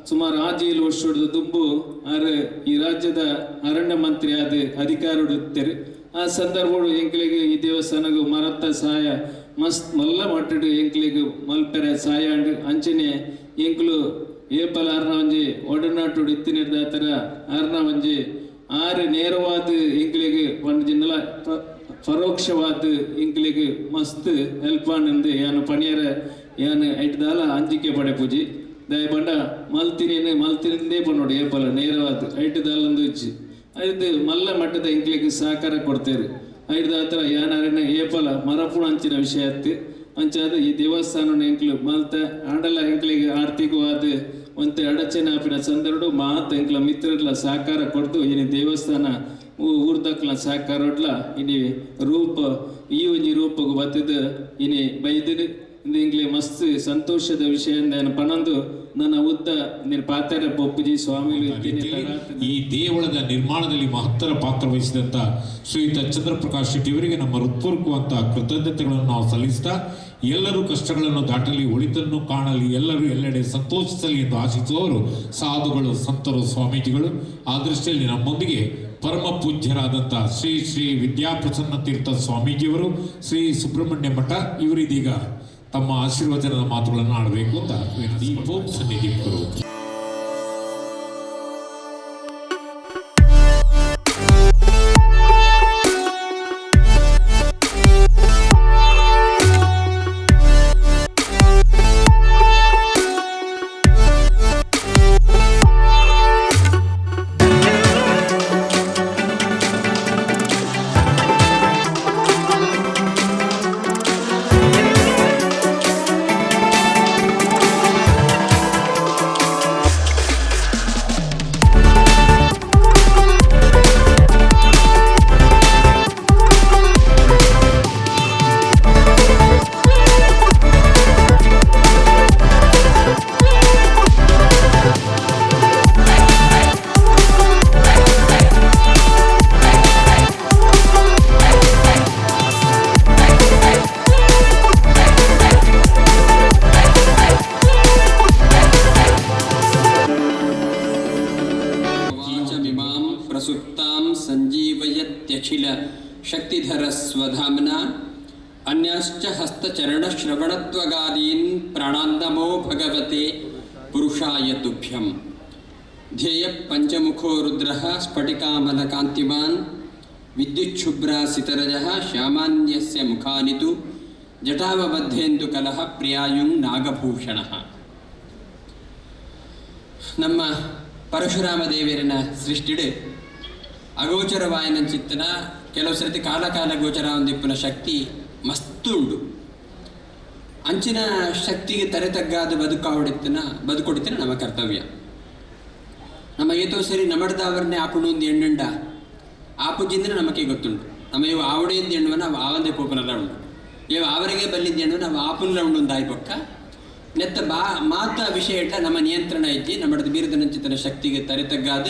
ಸುಮಾರು 6 ವರ್ಷದ ದುಂಬು ಆರು ಈ ರಾಜ್ಯದ ಅರಣ್ಯ ಮಂತ್ರಿ ಆದ ಅಧಿಕಾರ ಉಡುತ್ತಾರೆ ಆ ಸಂದರ್ಭಗಳು ಎಂಕ್ಲಿಗೆ ಈ ದೇವಸ್ಥಾನಗೂ ಮರತ್ತ ಸಹಾಯ ಮಸ್ತ್ ಮಲ್ಲ ಮಟ್ಟಡು ಎಂಕ್ಲಿಗೆ ಮಲ್ಪೆರ ಸಹಾಯ ಅಂಚನೆ ಎಂಕ್ಲು ಏಪಲ್ ಆರ್ನ ಒಂಜಿ ಒಡನಾಟು ಇತ್ತಿನಿರ್ದ ಥರ ಆರ್ನ ಒಂಜಿ ಆರು ನೇರವಾದ ಎಂಕ್ಲಿಗೆ ಒಂದು ಜಿನ್ನಲ ಪರೋಕ್ಷವಾದ ಎಂಕ್ಲಿಗೆ ಮಸ್ತ್ ಹೆಲ್ಪ್ ಆನಂದು ಯಾನು ಪಣಿಯರ ಯಾನು ಐಟ್ದಾಲ ಅಂಜಿಕೆ ಪಡೆ ಪೂಜಿ ದಯಪಂಡ ಮಲ್ತಿನಿಂದೇ ಪನ್ನೋಡು ಏಪಲ ನೇರವಾದ ಐಟ್ದಾಲಂದು ಇಚ್ಚಿ ಐದು ಮಲ್ಲ ಮಟ್ಟದ ಎಂಕ್ಲಿಗೆ ಸಹಕಾರ ಕೊಡ್ತೇವೆ ಐದು ಹತ್ರ ಯಾನ ಏಪಲ ಮರಪುಣ ಅಂಚಿನ ವಿಷಯ ಅತ್ತಿ ಅಂಚಾದ ಈ ದೇವಸ್ಥಾನ ಎಂಕ್ಲು ಮಲ್ತ ಆಂಡಲ ಎಂಕ್ಲಿಗೆ ಆರ್ಥಿಕವಾದ ಒಂತೆ ಅಡಚಣೆ ಆಪಿನ ಸಂದರ್ಭ ಮಾತ ಎಂಕ್ಲ ಮಿತ್ರರ್ಲ ಸಹಕಾರ ಕೊಡ್ತು ಇನಿ ದೇವಸ್ಥಾನ ಊರ್ದಕ್ಲ ಸಹಕಾರ ಇನಿ ರೂಪ ಈ ಒಂಜಿ ರೂಪಗೂ ಬತ್ತದ ಇನಿ ಬೈದಿರು ಇಂಗ್ಲಿ ಮಸ್ತ್ ಸಂತೋಷದ ವಿಷಯ ಪಣಂದು ನನ್ನ ಉದ್ದ ನೀನು ಪಾತ್ರ ಬೊಪ್ಪುಜಿ ಸ್ವಾಮಿಗಳು ಈ ದೇವಳದ ನಿರ್ಮಾಣದಲ್ಲಿ ಮಹತ್ತರ ಪಾತ್ರ ವಹಿಸಿದಂತ ಶ್ರೀಯುತ ಚಂದ್ರಪ್ರಕಾಶ್ ಶೆಟ್ಟಿ ಅವರಿಗೆ ನಮ್ಮ ಹೃತ್ಪೂರ್ವಕವಂತ ಕೃತಜ್ಞತೆಗಳನ್ನು ನಾವು ಸಲ್ಲಿಸ್ತಾ ಎಲ್ಲರೂ ಕಷ್ಟಗಳನ್ನು ದಾಟಲಿ ಒಳಿತನ್ನು ಕಾಣಲಿ ಎಲ್ಲರೂ ಎಲ್ಲೆಡೆ ಸಂತೋಷಿಸಲಿ ಎಂದು ಆಶಿಸುವವರು ಸಾಧುಗಳು ಸಂತರು ಸ್ವಾಮೀಜಿಗಳು ಆ ದೃಷ್ಟಿಯಲ್ಲಿ ನಮ್ಮೊಂದಿಗೆ ಪರಮ ಪೂಜ್ಯರಾದಂಥ ಶ್ರೀ ಶ್ರೀ ವಿದ್ಯಾಪ್ರಸನ್ನ ತೀರ್ಥ ಸ್ವಾಮೀಜಿಯವರು ಶ್ರೀ ಸುಬ್ರಹ್ಮಣ್ಯ ಮಠ ಇವರಿದೀಗ ತಮ್ಮ ಆಶೀರ್ವಚನದ ಮಾತುಗಳನ್ನು ಆಡಬೇಕು ಅಂತ ದೀಪೋಪ್ ಸನ್ನಿಧಿಕರು. ಪ್ರಸುಪ್ತಾಂ ಸಂಜೀವಯತ್ಯಖಿಲ ಶಕ್ತಿಧರ ಸ್ವಧಾಮ್ನಾ ಅನ್ಯಾಶ್ಚ ಹಸ್ತಚರಣಶ್ರವಣತ್ವಗಾದೀನ್ ಪ್ರಾಣಾನ್ನಮೋ ಭಗವತೆ ಪುರುಷಾಯ ತುಭ್ಯಂ. ಧ್ಯೇಯ ಪಂಚಮುಖೋ ರುದ್ರಃ ಸ್ಫಟಿಕಾಮಲಕಾಂತಿಮಾನ್ ವಿದ್ಯುಚ್ಛುಭ್ರಾಸಿತರಜಃ ಶ್ಯಾಮಾನ್ಯಸ್ಯ ಮುಖಾನಿತು ಜಟಾವಬದ್ಧೇಂದು ಕಲಹ ಪ್ರಿಯಾಯುಂ ನಾಗಭೂಷಣಃ. ನಮ್ಮ ಪರಶುರಾಮ ದೇವರಿನ ಸೃಷ್ಟಿಡು ಅಗೋಚರವಾಯಿನ ಚಿತ್ತನ ಕೆಲವು ಸರ್ತಿ ಕಾಲ ಕಾಲ ಗೋಚರ ಒಂದಿಪ್ಪನ ಶಕ್ತಿ ಮಸ್ತು ಉಂಡು. ಅಂಚಿನ ಶಕ್ತಿಗೆ ತರೆತಗ್ಗಾದ ಬದುಕೊಡಿತನ ನಮ್ಮ ಕರ್ತವ್ಯ. ನಮ್ಮ ಏತೋ ಸರಿ ನಮಡ್ದವರನ್ನೇ ಆಪುಂಡು ಒಂದು ಎಣ್ಣುಂಡ ಆಪುಜಿಂದ್ರೆ ನಮಗೆ ಗೊತ್ತುಂಟು. ನಮ್ಮ ಇವು ಆವಡೆಯಿಂದ ಎಣ್ಣುವನ ಆವಂದೇ ಪೋಪನೆಲ್ಲ ಉಂಟು. ಇವು ಅವರಿಗೆ ಬಲ್ಲಿದ್ದ ಎಣ್ಣುವ ನಾವು ಆಪುಲ್ಲ ಉಂಡು ಒಂದು ಆಯ್ಪಕ್ಕ ನೆತ್ತ ಮಾತ ವಿಷಯ ಇಟ್ಟ ನಮ್ಮ ನಿಯಂತ್ರಣ ಐತಿ. ನಮ್ಮದು ಬೀರದ ನಂಚಿತನ ಶಕ್ತಿಗೆ ತರೆತಗ್ಗಾದ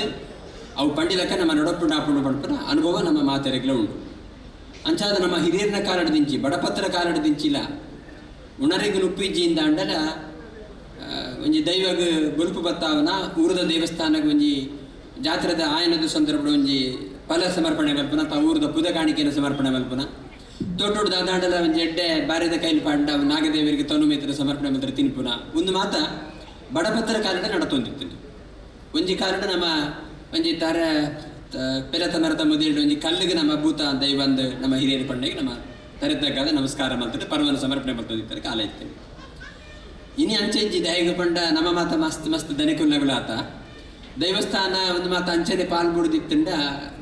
ಅವು ಪಂಡಿಲಕ್ಕ ನಮ್ಮ ನಡಪುಂಡು ಆಪುಂಡು ಪಡ್ಪನ ಅನುಭವ ನಮ್ಮ ಮಾತೆರೆಗ್ಲ ಉಂಟು. ಅಂಚಾದ ನಮ್ಮ ಹಿರಿಯರ್ನ ಕಾಲಡದಿಂಚಿ ಬಡಪತ್ರ ಕಾಲಡದಿಂಚಿಲ್ಲ ಉಣರಿಗೆ ನುಪ್ಪಿಜ್ಜಿಯಿಂದ ಅಂಡಲ ಒಂಜಿ ದೈವಗ ಬುಲ್ಪು ಬತ್ತಾವನ ಊರದ ದೇವಸ್ಥಾನಕ್ಕೆ ಒಂಜಿ ಜಾತ್ರೆದ ಆಯನದ ಸಂದರ್ಭ ಒಂಜಿ ಫಲ ಸಮರ್ಪಣೆ ಮಲ್ಪನ ತಾ ಊರದ ಪುದ ಕಾಣಿಕೆಯನ್ನು ಸಮರ್ಪಣೆ ಮಲ್ಪನ ತೋಟೋಡು ದಾದಾಂಡಲ ಒಂಜಿ ಎಡ್ಡೆ ಬಾರ್ಯದ ಕೈಲಿ ಪಾಂಡ ನಾಗದೇವರಿಗೆ ತನುಮೇತರ ಸಮರ್ಪಣೆ ಮಾತ್ರ ತಿನ್ಪುನ ಒಂದು ಮಾತ ಬಡಪತ್ರ ಕಾಲಡ ನಡತೊಂದಿತ್ತು. ಒಂಜಿ ಕಾಲಡ ನಮ್ಮ ಒಂಜಿ ತರ ಪೆರತ ಮರತ ಮುದೇಳು ಒಂಜಿ ಕಲ್ಲಿಗೆ ನಮ್ಮ ಭೂತ ದೈವ ಅಂದು ನಮ್ಮ ಹಿರಿಯರ ಪಂಡೆಗೆ ನಮ್ಮ ತರೆತಕ್ಕಾದ ನಮಸ್ಕಾರ ಮಾಡ್ತಾರೆ ಪರ್ವನ ಸಮರ್ಪಣೆ ಮಾಡ್ತಿರ್ತಾರೆ ಕಾಲ ಇರ್ತೇವೆ. ಇನಿ ಅಂಚೆಂಚಿ ದೈವ ಪಂಡ ನಮ್ಮ ಮಾತ ಮಸ್ತ್ ಮಸ್ತ್ ದನಿಕುಲ್ಲಗಳು ಆತ ದೈವಸ್ಥಾನ ಒಂದು ಮಾತ ಅಂಚನೆ ಪಾಲ್ಬಿಡುದಿತ್ತಂಡ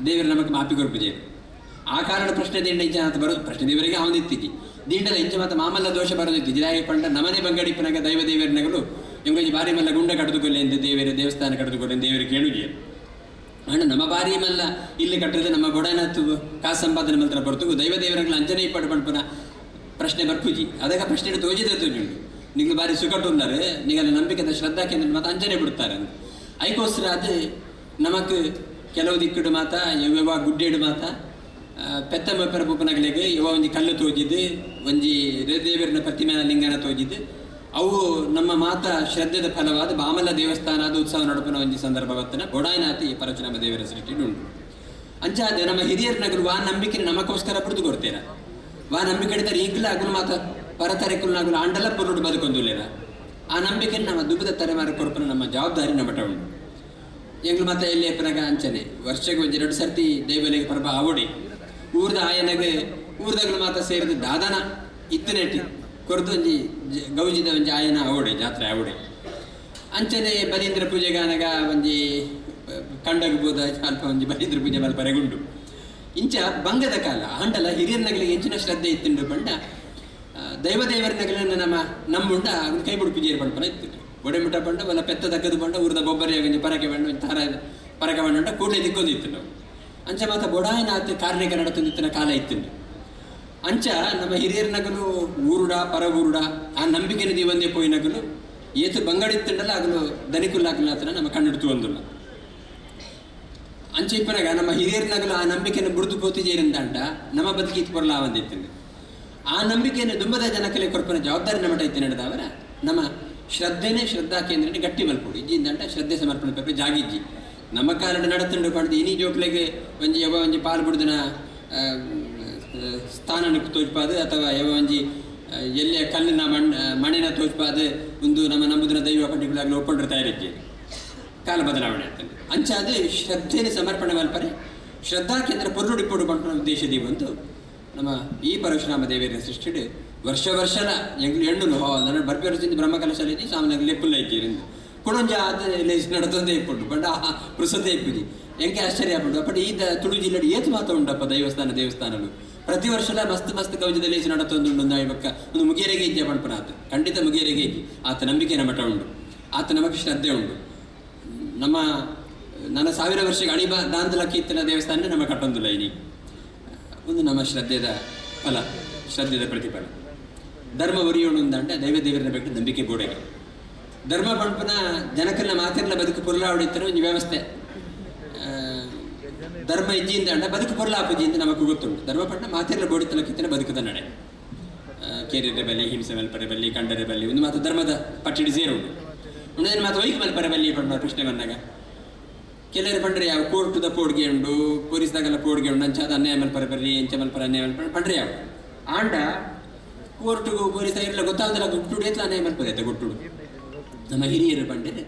ದೇವರು ನಮಗೆ ಮಾಪಿ ಕೊರ್ಪುಜೆ ಆ ಕಾರಣ ಪ್ರಶ್ನೆ ದಿಂಡ ಇಂಚ ಮಾತ ಬರೋದು ಪ್ರಶ್ನೆ ದೇವರಿಗೆ ಅವನಿತ್ತಿಜಿ ದಿಂಡಲ ಇಂಚ ಮಾತ ಮಾಮಲ್ಲ ದೋಷ ಬರೋದಿತ್ತಿಜಿ ದೈವ ಪಂಡ ನಮನೆ ಬಂಗಡಿಪ್ಪನಾಗ ದೈವ ದೇವರನಗಳು ಎಂಗೊಂಜಿ ಬಾರಿ ಮಲ್ಲ ಗುಂಡ ಕಡ್ದುಕೊಲ್ಲೆ ಎಂದು ದೇವಸ್ಥಾನ ಕಡ್ದುಕೊಲ್ಲೆ ದೇವರಿಗೆ ಕೇಳುಜೆ ಅಣ್ಣ ನಮ್ಮ ಬಾರಿ ಮಲ್ಲ ಇಲ್ಲಿ ಕಟ್ಟಿದ್ರೆ ನಮ್ಮ ಬೊಡನತ್ತು ಕಾಸು ಸಂಪಾದನೆ ಮಾತ್ರ ಬರ್ತು ದೈವ ದೇವರಗಳ ಅಂಜನೆ ಪಡ್ ಪಂಪನ ಪ್ರಶ್ನೆ ಬರ್ಪುಜಿ ಅದಕ್ಕೆ ಪ್ರಶ್ನೆ ತೋಜಿದ ತೋಜುಂಡು ನಿಗ್ಲು ಬಾರಿ ಸುಕಟ್ಟು ಉಂಡಾರೆ ನಿಗಲ್ಲ ನಂಬಿಕೆ ಶ್ರದ್ಧಾ ಕೇಂದ್ರ ಮಾತ ಅಂಜನೆ ಬಿಡ್ತಾರೆ ಅಂತ ಐಕೋಸ್ಕರ ಅದು ನಮಕ್ ಕೆಲವು ದಿಕ್ಕುಡು ಮಾತ ಯವ ಗುಡ್ಡೇಡು ಮಾತ ಪೆತ್ತಮ್ಮ ಪರಪುಪನಗಳಿಗೆ ಯವ ಒಂಜಿ ಕಲ್ಲು ತೋಜಿದ್ದು ಒಂಜಿ ದೇವರನ ಪ್ರತಿಮೆ ಲಿಂಗನ ತೋಜಿದ್ದು ಅವು ನಮ್ಮ ಮಾತ ಶ್ರದ್ಧೆದ ಫಲವಾದ ಬಾಮಲ ದೇವಸ್ಥಾನದ ಉತ್ಸವ ನಡುಪನ ಒಂಜಿ ಸಂದರ್ಭ ಬರ್ತನ ಬೊಡಾಯಿನಾತಿ ಪರಶುರಾಮ ದೇವರ ಸೃಷ್ಟಿಡು ಉಂಟು. ಅಂಚಾದ ನಮ್ಮ ಹಿರಿಯರ ನಗರು ವಾ ನಂಬಿಕೆ ನಮಗೋಸ್ಕರ ಬಿಡ್ದು ಕೊಡ್ತೀರ ವಾ ನಂಬಿಕೆ ಹಿಡಿತಾರೆ ಈಗಲೇ ಅಗುಲು ಮಾತ ಪರತರೆಕುಲ್ ನಗುಲು ಆಂಡಲ ಪುರುಡು ಬದುಕೊಂದುಲ್ಲೇರ ಆ ನಂಬಿಕೆ ನಮ್ಮ ದುಬ್ಬದ ತಲೆಮಾರು ಕೊಡ್ಪನ ನಮ್ಮ ಜವಾಬ್ದಾರಿ ನಮಟ ಉಂಟು. ಎಂಗ್ಲು ಮಾತ ಎಲ್ಲಿ ಎಪ್ಪನಾಗ ಅಂಚನೆ ವರ್ಷಕ್ಕೆ ಒಂಜಿ 2 ಸರ್ತಿ ದೈವಲಿಗೆ ಪರಬ ಆವಡಿ ಊರ್ದ ಆಯನಗೆ ಊರ್ದಗಳು ಮಾತ ಸೇರಿದ ದಾದನ ಇತ್ತನೇಟಿ ಕೊರತು ಒಂಜಿ ಗೌಜಿದ ಒಂಜಿ ಆಯನ ಅವಡೆ ಜಾತ್ರೆ ಅವಡೆ ಅಂಚನೆ ಬಲೀಂದ್ರ ಪೂಜೆಗಾನಗ ಒಂಜಿ ಕಂಡಗಬೋದ ಅಲ್ಪ ಒಂಜಿ ಬಲೀಂದ್ರ ಪೂಜೆ ಮಲ್ಪ ಪರೆಗುಂಡು ಇಂಚ ಬಂಗದ ಕಾಲ ಆಂಡಲ ಹಿರಿಯರ ನಗಲಿಗೆ ಹೆಚ್ಚಿನ ಶ್ರದ್ಧೆ ಇತ್ತುಂಡು ಪಂಡ ದೈವ ದೇವರ ನಗಲನ್ನು ನಮ್ಮುಂಡ ಅದನ್ನು ಕೈ ಬಿಡು ಪೂಜೆ ಪಂಪನ ಇತ್ತು ಒಡೆಮುಟ ಪಂಡ ಬಲ್ಲ ಪೆತ್ತ ದಕ್ಕದು ಪಂಡ ಊರದ ಬೊಬ್ಬರಿ ಒಂಜಿ ಪರಕೆ ಬಣ್ಣ ತಾರ ಪರಕೆ ಬಣ್ಣ ಕೂಡಲೇ ದಿಕ್ಕೊಂದಿತ್ತು ನಾವು ಅಂಚ ಮಾತ ಬೊಡಾಯಿನ ಆತ ಕಾರ್ಣಿಕ ನಡತೊಂದಿತ್ತಿನ ಕಾಲ ಇತ್ತುಂಡು. ಅಂಚ ನಮ್ಮ ಹಿರಿಯರ ನಗಲು ಊರುಡ ಪರ ಊರುಡ ಆ ನಂಬಿಕೆನ ದೀವಂದೇ ಪೋಯಿ ನಗಲು ಏತು ಬಂಗಡಿತ್ತುಂಡಲ್ಲ ಆಗಲು ದನಿಕುಲ್ಲಾಕಲಾತನ ನಮ್ಮ ಕಣ್ಣಿಡ್ತು ಒಂದುಲ್ಲ ಅಂಚ ಇಪ್ಪನಾಗ ನಮ್ಮ ಹಿರಿಯರ ನಗಲು ಆ ನಂಬಿಕೆಯನ್ನು ಬುಡ್ದು ಪೋತಿಜೇರಿಂದಂಡ ನಮ್ಮ ಬದುಕಿತ್ತು ಬರಲ ಒಂದಿತ್ತು ಆ ನಂಬಿಕೆಯನ್ನು ದುಂಬದ ಜನಕಲೆ ಕೊರ್ಪನ ಜವಾಬ್ದಾರಿ ನಮಟ ಇತ್ತು ನಡೆದವರ ನಮ್ಮ ಶ್ರದ್ಧೆನೇ ಶ್ರದ್ಧಾ ಕೇಂದ್ರ ಗಟ್ಟಿ ಮಲ್ಪುಡು ಇಜ್ಜಿಂದಂಟ ಶ್ರದ್ಧೆ ಸಮರ್ಪಣೆ ಪೇಪರ್ ಜಾಗಿಜ್ಜಿ ನಮ್ಮ ಕಾಲದ ನಡತುಂಡು ಪಡೆದು ಇನಿ ಜೋಕ್ಲೆಗೆ ಒಂಜಿ ಯಾವ ಒಂಜಿ ಪಾಲು ಬಿಡುದಿನ ಸ್ಥಾನಕ್ಕೆ ತೋಚ್ಪಾದು ಅಥವಾ ಯಾವ ಒಂಜಿ ಎಲ್ಲಿಯ ಕಲ್ಲಿನ ಮಣ್ಣಿನ ತೋಚ್ಪಾದು ಒಂದು ನಮ್ಮ ನಂಬುದಿನ ದೈವ ಪಂಡಿಗಳಾಗಲಿ ಒಪ್ಕೊಂಡ್ರೆ ತಯಾರಿದ್ದೆ ಕಾಲ ಬದಲಾವಣೆ ಆಗ್ತದೆ ಅಂಚಾದ ಶ್ರದ್ಧೆನ ಸಮರ್ಪಣೆ ಮಲ್ಪರೆ ಶ್ರದ್ಧಾ ಕೇಂದ್ರ ಪೊರ್ರುಡಿ ಪೊಡು ಪಂಪನ ಉದ್ದೇಶದಿ ಬಂದು ನಮ್ಮ ಈ ಪರಶುರಾಮ ದೇವರ ಸೃಷ್ಟಿಡು ವರ್ಷಲ ಎಂಗ್ಲು ಹೆಣ್ಣು ನನ್ನ ಬರ್ಪೇರಿಸಿಂದ ಬ್ರಹ್ಮಕಲಶಾಲೆ ಇದ್ದು ಸಾಮಾನ್ಯ ಲೆಪ್ಪುಲ್ಲ ಇದ್ದೀರಿಂದ ಕೊಡೊಂಜ ಅದು ಲೇಸ್ ನಡತೊಂದೇ ಇಪ್ಪುಂಡು ಬಟ್ ಆ ಪುರುಸತೆ ಇಪ್ಪುಜಿ ಎಂಕೆ ಆಶ್ಚರ್ಯ ಆಗ್ಬಿಟ್ಟು ಬಟ್ ಈ ತುಳು ಜಿಲ್ಲೆಡು ಏತು ಮಾತ ಉಂಟಪ್ಪ ದೇವಸ್ಥಾನಗಳು ಪ್ರತಿ ವರ್ಷಲ ಮಸ್ತ್ ಗೌಜದ ಲೇಸ್ ನಡತೊಂದು ಇವಾಗ ಒಂದು ಮುಗಿಯರೆಗೆ ಇದ್ದೆ ಪಂಪನ ಆತ ಖಂಡಿತ ಮುಗಿಯರೆಗೆ ಇದ್ದಿ ಆತ ನಂಬಿಕೆನ ಮಠ ಉಂಟು ಆತ ನಮಗೆ ಶ್ರದ್ಧೆ ಉಂಟು ನಮ್ಮ ನನ್ನ 1000 ವರ್ಷಕ್ಕೆ ಅಣಿಬ ದಾಂತಲಕ್ಕಿ ಇತ್ತಿನ ದೇವಸ್ಥಾನ ನಮ್ಮ ಕಟ್ಟೊಂದಿಲ್ಲ ಇನಿ ಒಂದು ನಮ್ಮ ಶ್ರದ್ಧೆದ ಫಲ ಶ್ರದ್ಧೆದ ಪ್ರತಿಫಲ ಧರ್ಮ ಒರಿಯೋಣುಂದಂಡ ದೈವ ದೇವರನ್ನ ಬೇಕು ನಂಬಿಕೆ ಗೋಡೆಗೆ ಧರ್ಮ ಪಂಪನ ಜನಕಲ್ನ ಮಾತೆಲ್ಲ ಬದುಕು ಪುರ್ಲ ಹೊಡಿತಾರೆ ಒಂದು ವ್ಯವಸ್ಥೆ ಧರ್ಮ ಇಜ್ಜಿಯಿಂದ ಅಂಡ ಬದುಕು ಪುರ್ಲ ಆಪುಜಿಯಿಂದ ನಮಗೆ ಗೊತ್ತುಂಟು ಧರ್ಮ ಪಂಡ ಮಾತೆಲ್ಲ ಬೋಡಿತಲಕ್ಕಿತ್ತನ ಬದುಕದ ನಡೆ ಕೇರಿರೆ ಬಲ್ಲಿ ಹಿಂಸೆ ಮಲ್ಪರೆ ಬಲ್ಲಿ ಕಂಡರೆ ಬಲ್ಲಿ ಒಂದು ಮಾತು ಧರ್ಮದ ಪಟ್ಟಿಡಿ ಸೇರುಂಟು ಉಂಡೇನು ಮಾತು ವೈಕ್ ಮಲ್ಪರೆ ಬಲ್ಲಿ ಪಂಡ ಪ್ರಶ್ನೆ ಬಂದಾಗ ಕೆಲವರು ಪಂಡ್ರೆ ಯಾವ ಕೋರ್ಟದ ಪೋಡ್ಗೆ ಉಂಡು ಪೊಲೀಸ್ದಾಗೆಲ್ಲ ಪೋಡ್ಗೆ ಉಂಡು ಅಂಚಾದ ಅನ್ಯಾಯ ಮಲ್ಪರ ಬರ್ರಿ ಎಂಚ ಮಲ್ಪರ ಅನ್ಯಾಯ ಮಲ್ಪರ ಪಂಡ್ರೆ ಯಾವ ಆಂಡ ಕೋರ್ಟ್ಗೂ ಪೊಲೀಸ್ದಾಗೆಲ್ಲ ಗೊತ್ತಾಗದಲ್ಲ ಗುಟ್ಟುಡು ಎತ್ಲ ಅನ್ಯಾಯ ಮಲ್ಪದೈತೆ ಗುಟ್ಟುಡು ನಮ್ಮ ಹಿರಿಯರು ಪಂಡಿರೆ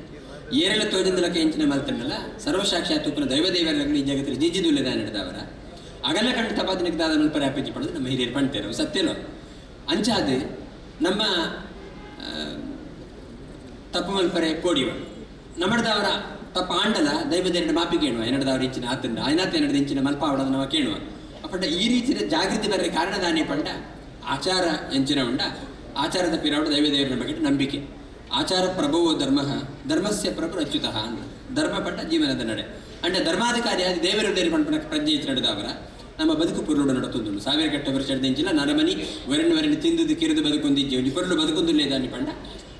ಏರೆಲ್ಲ ತೋಜಂದಲಕ್ಕೆ ಎಂಚಿನ ಮಲ್ತಂಡಲ್ಲ ಸರ್ವಸಾಕ್ಷಾತ್ ಉಪ್ಪನ ದೈವದೇವರಲ್ಲಿ ಈ ಜಗತ್ತಲ್ಲಿ ಜಿಜ್ಜಿದುಲ್ಲೆದ ನಡೆದವರ ಅಗಲ ಕಂಡು ತಪಾದನೆಗೆ ದಾದ ಮಲ್ಪರ ಅಪ್ಪಜ್ಜಿ ಪಡೆದು ನಮ್ಮ ಹಿರಿಯರು ಪಂಡ್ತೇವೆ ಸತ್ಯಲೋ ಅಂಚಾದು ನಮ್ಮ ತಪ್ಪು ಮಲ್ಪರೆ ಕೋಡಿವ ನಮ್ಮಡದವರ ತಪ್ಪ ಆಂಡಲ ದೈವದೇರನ ಮಾಪಿ ಕೇಳುವ ಏನಡದವ್ರ ಇಂಚಿನ ಆತಂಡ ಆಯ್ನಾತ ಏನಡದ ಇಂಚಿನ ಮಲ್ಪ ಅವಡದ ನಾವು ಕೇಳುವ ಅಪ್ಪಂಡ ಈ ರೀತಿಯ ಜಾಗೃತಿ ಬರ್ರೆ ಕಾರಣದಾನೆ ಪಂಡ ಆಚಾರ ಎಂಚಿನ ಉಂಡ ಆಚಾರದ ಪಿರಾವಡ ದೈವದೇವರನ ಬಗ್ಗೆ ನಂಬಿಕೆ ಆಚಾರ ಪ್ರಭುವೋ ಧರ್ಮ ಧರ್ಮಸ್ಯ ಪ್ರಭು ಅಚ್ಯುತಃ ಅಂದ್ರೆ ಧರ್ಮ ಪಟ್ಟ ಜೀವನದ ನಡೆ ಅಂಡ ಧರ್ಮಾಧಿಕಾರಿಯಾಗಿ ದೇವರ ಪಂಪನ ಪ್ರಜ್ಞೆ ನಡೆದವರ ನಮ್ಮ ಬದುಕು ಪುರುಡು ನಡುತ್ತೊಂದು ಸಾವಿರ ಕಟ್ಟ ವರ್ಷ ನಡೆದಿಂಚಿಲ್ಲ ನರಮನಿ ವರಣ ತಿಂದು ಕಿರಿದು ಬದುಕೊಂದಿಜ್ಜೆ ಪುರುಡು ಬದುಕೊಂದಿಲ್ಲೇದಾನಿ ಪಂಡ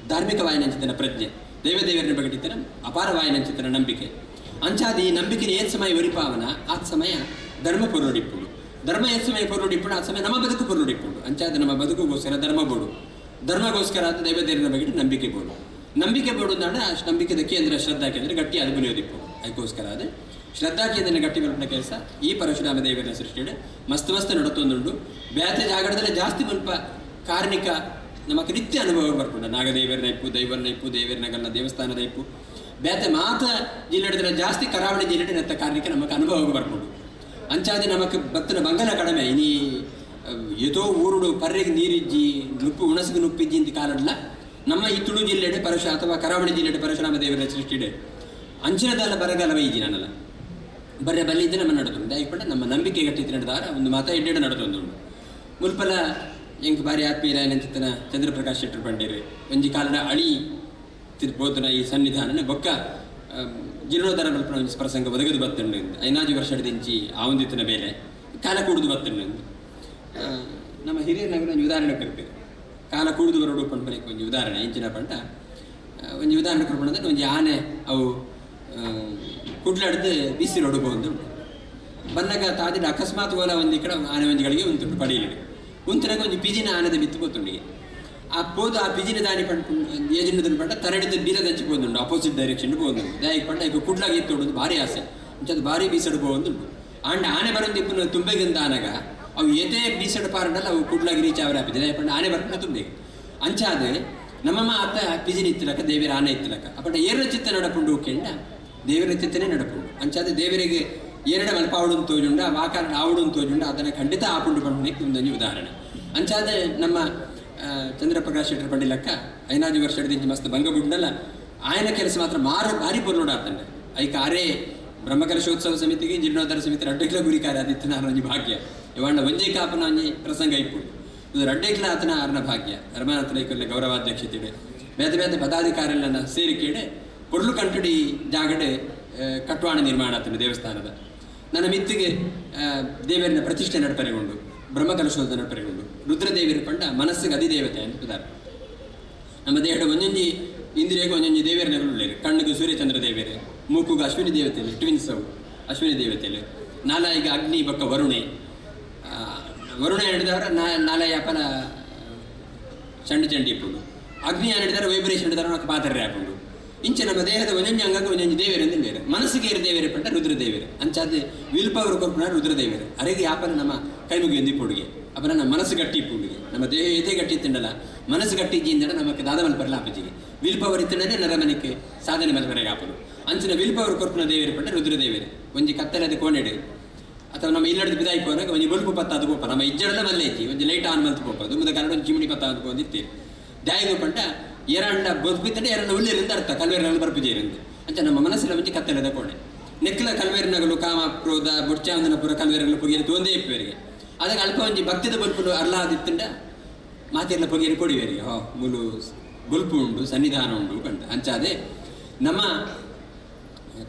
ಧಾರ್ಮಿಕ ವಾಯನಂಚಿತನ ಪ್ರಜ್ಞೆ ದೈವದೇವರನ್ನ ಬಗೆಟಿತನ ಅಪಾರ ವಾಯನಂಚಿತನ ನಂಬಿಕೆ ಅಂಚಾದ ಈ ನಂಬಿಕೆನ ಏನ್ ಸಮಯ ಒರಿಪಾವನ ಆ ಸಮಯ ಧರ್ಮ ಪೊರುಡಿಪ್ಪುಡು ಧರ್ಮ ಏನ್ ಸಮಯ ಪೊರುಡಿಪ್ಪುಡು ಆ ಸಮಯ ನಮ್ಮ ಬದುಕು ಪೊರುಡಿಪ್ಪುಡು ಅಂಚಾದ ನಮ್ಮ ಬದುಕುಗೋಸ್ಕರ ಧರ್ಮ ಬೋಡು ಧರ್ಮಗೋಸ್ಕರ ಅಂತ ದೈವದೇವರನ್ನ ಬಗೆಟ್ ನಂಬಿಕೆ ಬೋಡು ನಂಬಿಕೆ ಬೋಡು ಅಂದಾಡ ನಂಬಿಕೆದ ಕೇಂದ್ರ ಶ್ರದ್ಧಾ ಕೇಂದ್ರ ಗಟ್ಟಿ ಅದು ಬಲಿಯೋದಿಪ್ಪು ಅದಕ್ಕೋಸ್ಕರ ಅದು ಶ್ರದ್ಧಾ ಕೇಂದ್ರ ಗಟ್ಟಿ ಮಲ್ಪನ ಕೆಲಸ ಈ ಪರಶುರಾಮ ದೇವರನ್ನ ಸೃಷ್ಟಿಡೆ ಮಸ್ತ್ ನಡುತ್ತೊಂದುಂಡು ಬ್ಯಾತೆ ಜಾಗಡದಲ್ಲೇ ಜಾಸ್ತಿ ಮಲ್ಪ ಕಾರ್ಣಿಕ ನಮಗೆ ನಿತ್ಯ ಅನುಭವ ಬರ್ಕೊಂಡು ನಾಗದೇವರನ ಇಪ್ಪು ದೈವರನ ಇಪ್ಪು ದೇವರನಗಲ್ಲ ದೇವಸ್ಥಾನದ ಇಪ್ಪು ಬ್ಯಾತೆ ಮಾತ ಜಿಲ್ಲೆಡಿದ್ರೆ ಜಾಸ್ತಿ ಕರಾವಳಿ ಜಿಲ್ಲೆಡೆ ನೆತ್ತ ಕಾರ್ಣಿಕ ನಮಗೆ ಅನುಭವ ಬರ್ಕೊಂಡು ಅಂಚಾದಿ ನಮಕ್ ಭಕ್ತನ ಮಂಗಲ ಕಡಿಮೆ ಇನಿ ಏತೋ ಊರುಡು ಪರ್ರೆಗೆ ನೀರಿಜ್ಜಿ ನುಪ್ಪು ಉಣಸಿಗೆ ನುಪ್ಪಿಜ್ಜಿ ಅಂತ ಕಾಲಲ್ಲ ನಮ್ಮ ಈ ತುಳು ಜಿಲ್ಲೆಡೆ ಅಥವಾ ಕರಾವಳಿ ಜಿಲ್ಲೆಡೆ ಪರಶುರಾಮ ದೇವರ ಸೃಷ್ಟಿಡೆ ಅಂಚಿನದಲ್ಲ ಬರಗಾಲವ ಈಜಿ ನಾನಲ್ಲ ಬರ್ರೆ ಬಲ್ಲಿದ್ದೆ ನಮ್ಮ ನಡೆದುಂಡು ದಯಪಟ್ಟ ನಮ್ಮ ನಂಬಿಕೆ ಗಟ್ಟಿತ್ತು ನಡೆದಾರ ಒಂದು ಮಾತ ಎಡ್ಡೆಡೆ ನಡೆದೊಂದುಂಡು ಮುಲ್ಪಲ ಎಂಕ್ ಬಾರಿ ಆತ್ಮೀಯರಾಯನಂಚಿತ್ತನ ಚಂದ್ರಪ್ರಕಾಶ್ ಶೆಟ್ಟರು ಪಂಡೇರು ಒಂಜಿ ಕಾಲದ ಅಳಿ ತಿರ್ಬೋತನ ಈ ಸನ್ನಿಧಾನ ಬೊಕ್ಕ ಜೀರ್ಣೋದ್ಧಾರ ಮಲ್ಪನ ಒಂಜಿ ಪ್ರಸಂಗ ಒದಗದು ಬತ್ತಂಡು ಐನಾಜು ವರ್ಷ ದಿಂಚಿ ಆ ಒಂದಿತ್ತಿನ ಬೇಲೆ ಕಾಲ ಕೂಡುದು ಬತ್ತಂಡು ನಮ್ಮ ಹಿರಿಯರ ನಗರ ಒಂದು ಉದಾಹರಣೆ ಕರಿಪೇರು ಕಾಲ ಕೂಡುದು ಬರೋಡು ಪಂಪನಕ್ಕೆ ಒಂದು ಉದಾಹರಣೆ ಇಂಚಿನ ಪಂಟ ಒಂದು ಉದಾಹರಣೆ ಕರ್ಕೊಂಡ್ರೆ ಒಂಜಿ ಆನೆ ಅವು ಕುಡ್ಲಾಡ್ದು ಬಿಸಿ ರೊಡುಗು ಒಂದು ಬಂದಾಗ ತಾದಿನ ಅಕಸ್ಮಾತ್ ಓಲ ಒಂದು ಕಡೆ ಆನೆ ಒಂಜಿಗಳಿಗೆ ಉಂಟುಂಟು ಪಡೀಲಿಗೆ ಉಂತನಾಗ ಒಂದು ಪಿಜಿನ ಆನದ ಬಿತ್ತು ಪೋತುಂಡಿಗೆ ಆ ಪೋದು ಆ ಪಿಜಿನ ದಾನಿ ಪಂಡು ಏಜೆಂಡದನ್ನು ಪಂಡ ತರಡಿದ ಬೀರದ ಹಂಚಿ ಹೋದುಂಡು ಅಪೋಸಿಟ್ ಡೈರೆಕ್ಷನ್ ಹೋಗುಂಡು ದಯಕ್ಕೆ ಪಂಡ ಈಗ ಕುಡ್ಲಾಗಿ ಎತ್ತೋಡು ಭಾರಿ ಆಸೆ ಅದು ಭಾರಿ ಬೀಸಡು ಹೋಗುಂಡು ಆಂಡ ಆನೆ ಬರೋದು ಇಪ್ಪು ತುಂಬೆಗಿಂದ ಆನಾಗ ಅವು ಏತೇ ಬೀಸಡು ಪಾರಂಡಲ್ಲ ಅವು ಕುಡ್ಲಾಗಿ ರೀಚ್ ಅವರ ಹಾಪಿದೆ ದಯ ಪಂಡ ಆನೆ ಬರ್ಕೊಂಡು ತುಂಬೆಗೆ ಅಂಚಾದ ನಮ್ಮಮ್ಮ ಅತ್ತ ಪಿಜಿನ ಇತ್ತಲಕ ದೇವರ ಆನೆ ಇತ್ತಲಕ ಅಪ್ಪಂಡ ಏರ ಚಿತ್ತ ನಡಪುಂಡು ಕೆಂಡ ದೇವರ ಚಿತ್ತನೇ ನಡಪುಂಡು ಅಂಚಾದ ದೇವರಿಗೆ ಏರಡ ಮಲ್ಪ ಆವಡನ್ನು ತೋಜುಂಡ ಆ ವಾಕಾರ ಆವಡನ್ನು ತೋಜುಂಡ ಅದನ್ನು ಖಂಡಿತ ಆಪುಂಡು ಪಂಡಕ್ಕೆ ಒಂದೊಂದು ಉದಾಹರಣೆ ಅಂಚಾದ ನಮ್ಮ ಚಂದ್ರಪ್ರಕಾಶ್ ಶೆಟ್ಟರು ಪಂಡಿಲಕ್ಕ ಐನಾಜು ವರ್ಷ ಹಿಡಿದು ಮಸ್ತ್ ಭಂಗಬುಂಡಲ್ಲ ಆಯನ ಕೆಲಸ ಮಾತ್ರ ಭಾರಿ ಪೊರ್ಲೋಡಾತಂಡೆ ಐಕ ಆರೇ ಬ್ರಹ್ಮಕಲಶೋತ್ಸವ ಸಮಿತಿಗೆ ಜೀರ್ಣೋದ್ಧಾರ ಸಮಿತಿ ರಡ್ಡೆಕ್ಲ ಗುರಿಕಾರ್ಯ ಆದಿತ್ಯನ ಒಂಜಿ ಭಾಗ್ಯ ಇವಾಂಡ ಒಂಜೇ ಕಾಪನ ಒಂಜಿ ಪ್ರಸಂಗ ಇಪ್ಪುಡು ಇದು ರಡ್ಡೆಕ್ಲ ಆತನ ಅರ್ನ ಭಾಗ್ಯ ಧರ್ಮನಾಥನ ಗೌರವಾಧ್ಯಕ್ಷತೆ ಬೇತೆ ಬೇತೆ ಪದಾಧಿಕಾರಿಗಳನ್ನ ಸೇರಿಕೆಡೆ ಪೊರ್ಲು ಕಂಟಡಿ ಜಾಗಡೆ ಕಟ್ವಾಣ ನಿರ್ಮಾಣ ಆತನ ದೇವಸ್ಥಾನದ ನನ್ನ ಮಿತ್ತಿಗೆ ದೇವರನ್ನ ಪ್ರತಿಷ್ಠೆ ನಡ್ಪರೆಗೊಂಡು ಬ್ರಹ್ಮಕಲಶೋಧ ನಡ್ಪರೆಗೊಂಡು ರುದ್ರದೇವಿರ ಪಂಡ ಮನಸ್ಸಿಗೆ ಅಧಿದೇವತೆ ಅನ್ಪುತ್ತಾರೆ ನಮ್ಮ ದೇಹದ ಒಂದೊಂಜಿ ಇಂದ್ರಿಯಗೆ ಒಂದೊಂಜಿ ದೇವರ ನೆರಳುಳ್ಳೇರು ಕಣ್ಣಿಗೆ ಸೂರ್ಯಚಂದ್ರ ದೇವರೇ ಮೂಕುಗೆ ಅಶ್ವಿನಿ ದೇವತೆಯಲ್ಲಿ ಟ್ವಿನ್ಸ್ ಅವು ಅಶ್ವಿನಿ ದೇವತೆಯಲ್ಲಿ ನಾಲಾಯಿಗೆ ಅಗ್ನಿ ಬಕ್ಕ ವರುಣೆ ಹಿಡಿದವರ ನಾಲಾಯಿ ಅಪ್ಪನ ಚಂಡಿ ಇಪ್ಪುಂಡು ಅಗ್ನಿ ಹಿಡಿದಾರೆ ವೈಬ್ರೇಷನ್ ಹಿಡಿದಾರೆ ನಾವು ಪಾತ್ರೆ ಹಾಕೊಂಡು ಇಂಚೆ ನಮ್ಮ ದೇಹದ ಒಂದೊಂಜಿ ಅಂಗಕ್ಕೆ ಒಂದೊಂಜಿ ದೇವರಿಂದ ಬೇರೆ ಮನಸ್ಸಿಗೆ ಏರು ದೇವರೇ ಪಂಡ ರುದ್ರದೇವರೇ ಅಂಚಾದ ವಿಲ್ಪವರು ಕೊರ್ಪುನ ರುದ್ರದೇವರೇ ಅರೆಗೆ ಯಾಪನ ನಮ್ಮ ಕೈ ಮುಗಿ ಒಂದಿಪ್ಪುಡುಗೆ ಅಪ್ಪನ ನಮ್ಮ ಮನಸ್ಸು ಗಟ್ಟಿ ಇಪ್ಪುಡುಗೆ ನಮ್ಮ ದೇಹ ಏತೇ ಗಟ್ಟಿ ಇತ್ತಂಡಲ್ಲ ಮನಸ್ಸು ಗಟ್ಟಿ ಇದ್ದಿಂದ ನಮಗೆ ದಾದ ಮಲ್ಪರಲ್ಲ ಅಪ್ಪಜಿಗೆ ವಿಲ್ಪವರು ಇತ್ತಂಡೇ ನರಮನಿಕೆ ಸಾಧನೆ ಮಲ್ಪರೆಗೆ ಆಪದು ಅಂಚಿನ ವಿಲ್ಪವರು ಕೊರ್ಪುನ ದೇವರೇ ಪಂಡ ರುದ್ರದೇವರೇ ಒಂಜಿ ಕತ್ತಲದ ಕೋಣೆಡೆ ಅಥವಾ ನಮ್ಮ ಇಲ್ಲಡದ ಬಿದಾಯಿ ಹೋದಾಗ ಒಂಜಿ ಬಲ್ಪು ಪತ್ತ ಅದು ಪೋಪ ನಮ್ಮ ಇಜ್ಜಡದ ಮಲ್ಲೆ ಐತಿ ಒಂಜಿ ಲೈಟ್ ಆನ್ ಮಲ್ತು ಪೋಪದು ಮುಂದೆ ಕನ್ನಡ ಒಂದು ಚಿಮಣಿ ಪತ್ತ ಅಂದ್ಕೊಂಡಿರ್ತೀರಿ ದಾಯಿಗೂ ಪಂಡ ಎರಣ್ಣ ಬದುಕಿತ್ತಂಡೆ ಎರಣ್ಣ ಉಳ್ಳಿರಿಂದ ಅರ್ಥ ಕಲ್ವೇರಿನಲ್ಲಿ ಬರ್ಪುಜೇರಿಂದ ಅಂಚ ನಮ್ಮ ಮನಸ್ಸಿನ ಮುಂಚೆ ಕತ್ತಲದ ಕೋಣೆ ನೆಕ್ಕಲ ಕಲ್ವೇರಿನಗಲು ಕಾಮ ಕ್ರೋಧ ಬುಡ್ಚಾವಂದನಪುರ ಕಲ್ವೇರಿನಗಲು ಪೊಗೇರಿ ತೊಂದೇ ಇಪ್ಪೇರಿಗೆ ಅದಕ್ಕೆ ಅಲ್ಪ ಒಂಜಿ ಭಕ್ತಿದ ಬಲ್ಪುಲು ಅರ್ಲಾದಿತ್ತಂಡ ಮಾತಿರ್ಲ ಪೊಗೇರಿ ಕೊಡಿವೇರಿಗೆ ಮುಲು ಬಲ್ಪು ಉಂಡು ಸನ್ನಿಧಾನ ಉಂಡು ಕಂಡ ಅಂಚಾದೆ ನಮ್ಮ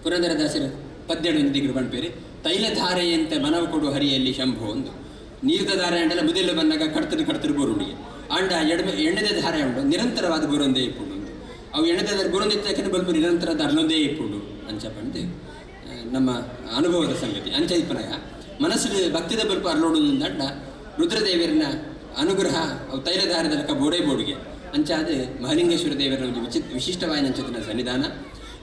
ಪುರಂದರದಾಸರ ಪದ್ಯಡು ದಿಗ್ರು ಪಂಪೇರಿ ತೈಲಧಾರೆಯಂತೆ ಮನವ ಕೊಡು ಹರಿಯಲ್ಲಿ ಶಂಭು ಒಂದು ನೀರ್ದ ಧಾರೆ ಅಂಡೆಲ್ಲ ಮುದೆಲ್ಲ ಬಂದಾಗ ಕಡ್ತರು ಬೋರುಂಡಿಗೆ ಅಂಡ ಎಣ್ಣೆದ ಧಾರೆ ಉಂಡು ನಿರಂತರವಾದ ಬೋರೊಂದೇ ಇಪ್ಪುಂಡು ಅವು ಎಣ್ಣೆದ ಬೋರೊಂದಿತ್ತಕ್ಕೆ ಬಲ್ಪು ನಿರಂತರದ ಅರ್ಲೊಂದೇ ಇಪ್ಪುಂಡು ಅಂಚ ಪಂಡೆ ನಮ್ಮ ಅನುಭವದ ಸಂಗತಿ ಅಂಚ ಇಪ್ಪನಾಗ ಮನಸ್ಸು ಭಕ್ತಿದ ಬಲ್ಪು ಅರ್ಲೋಡುದಂಡ ರುದ್ರದೇವರನ್ನ ಅನುಗ್ರಹ ಅವು ತೈಲಧಾರದಲಕ ಬೋಡೆ ಬೋಡಿಗೆ ಅಂಚಾದ ಮಹಲಿಂಗೇಶ್ವರ ದೇವರ ಒಂದು ವಿಶಿಷ್ಟವಾದ ಅಂಚತಿನ ಸನ್ನಿಧಾನ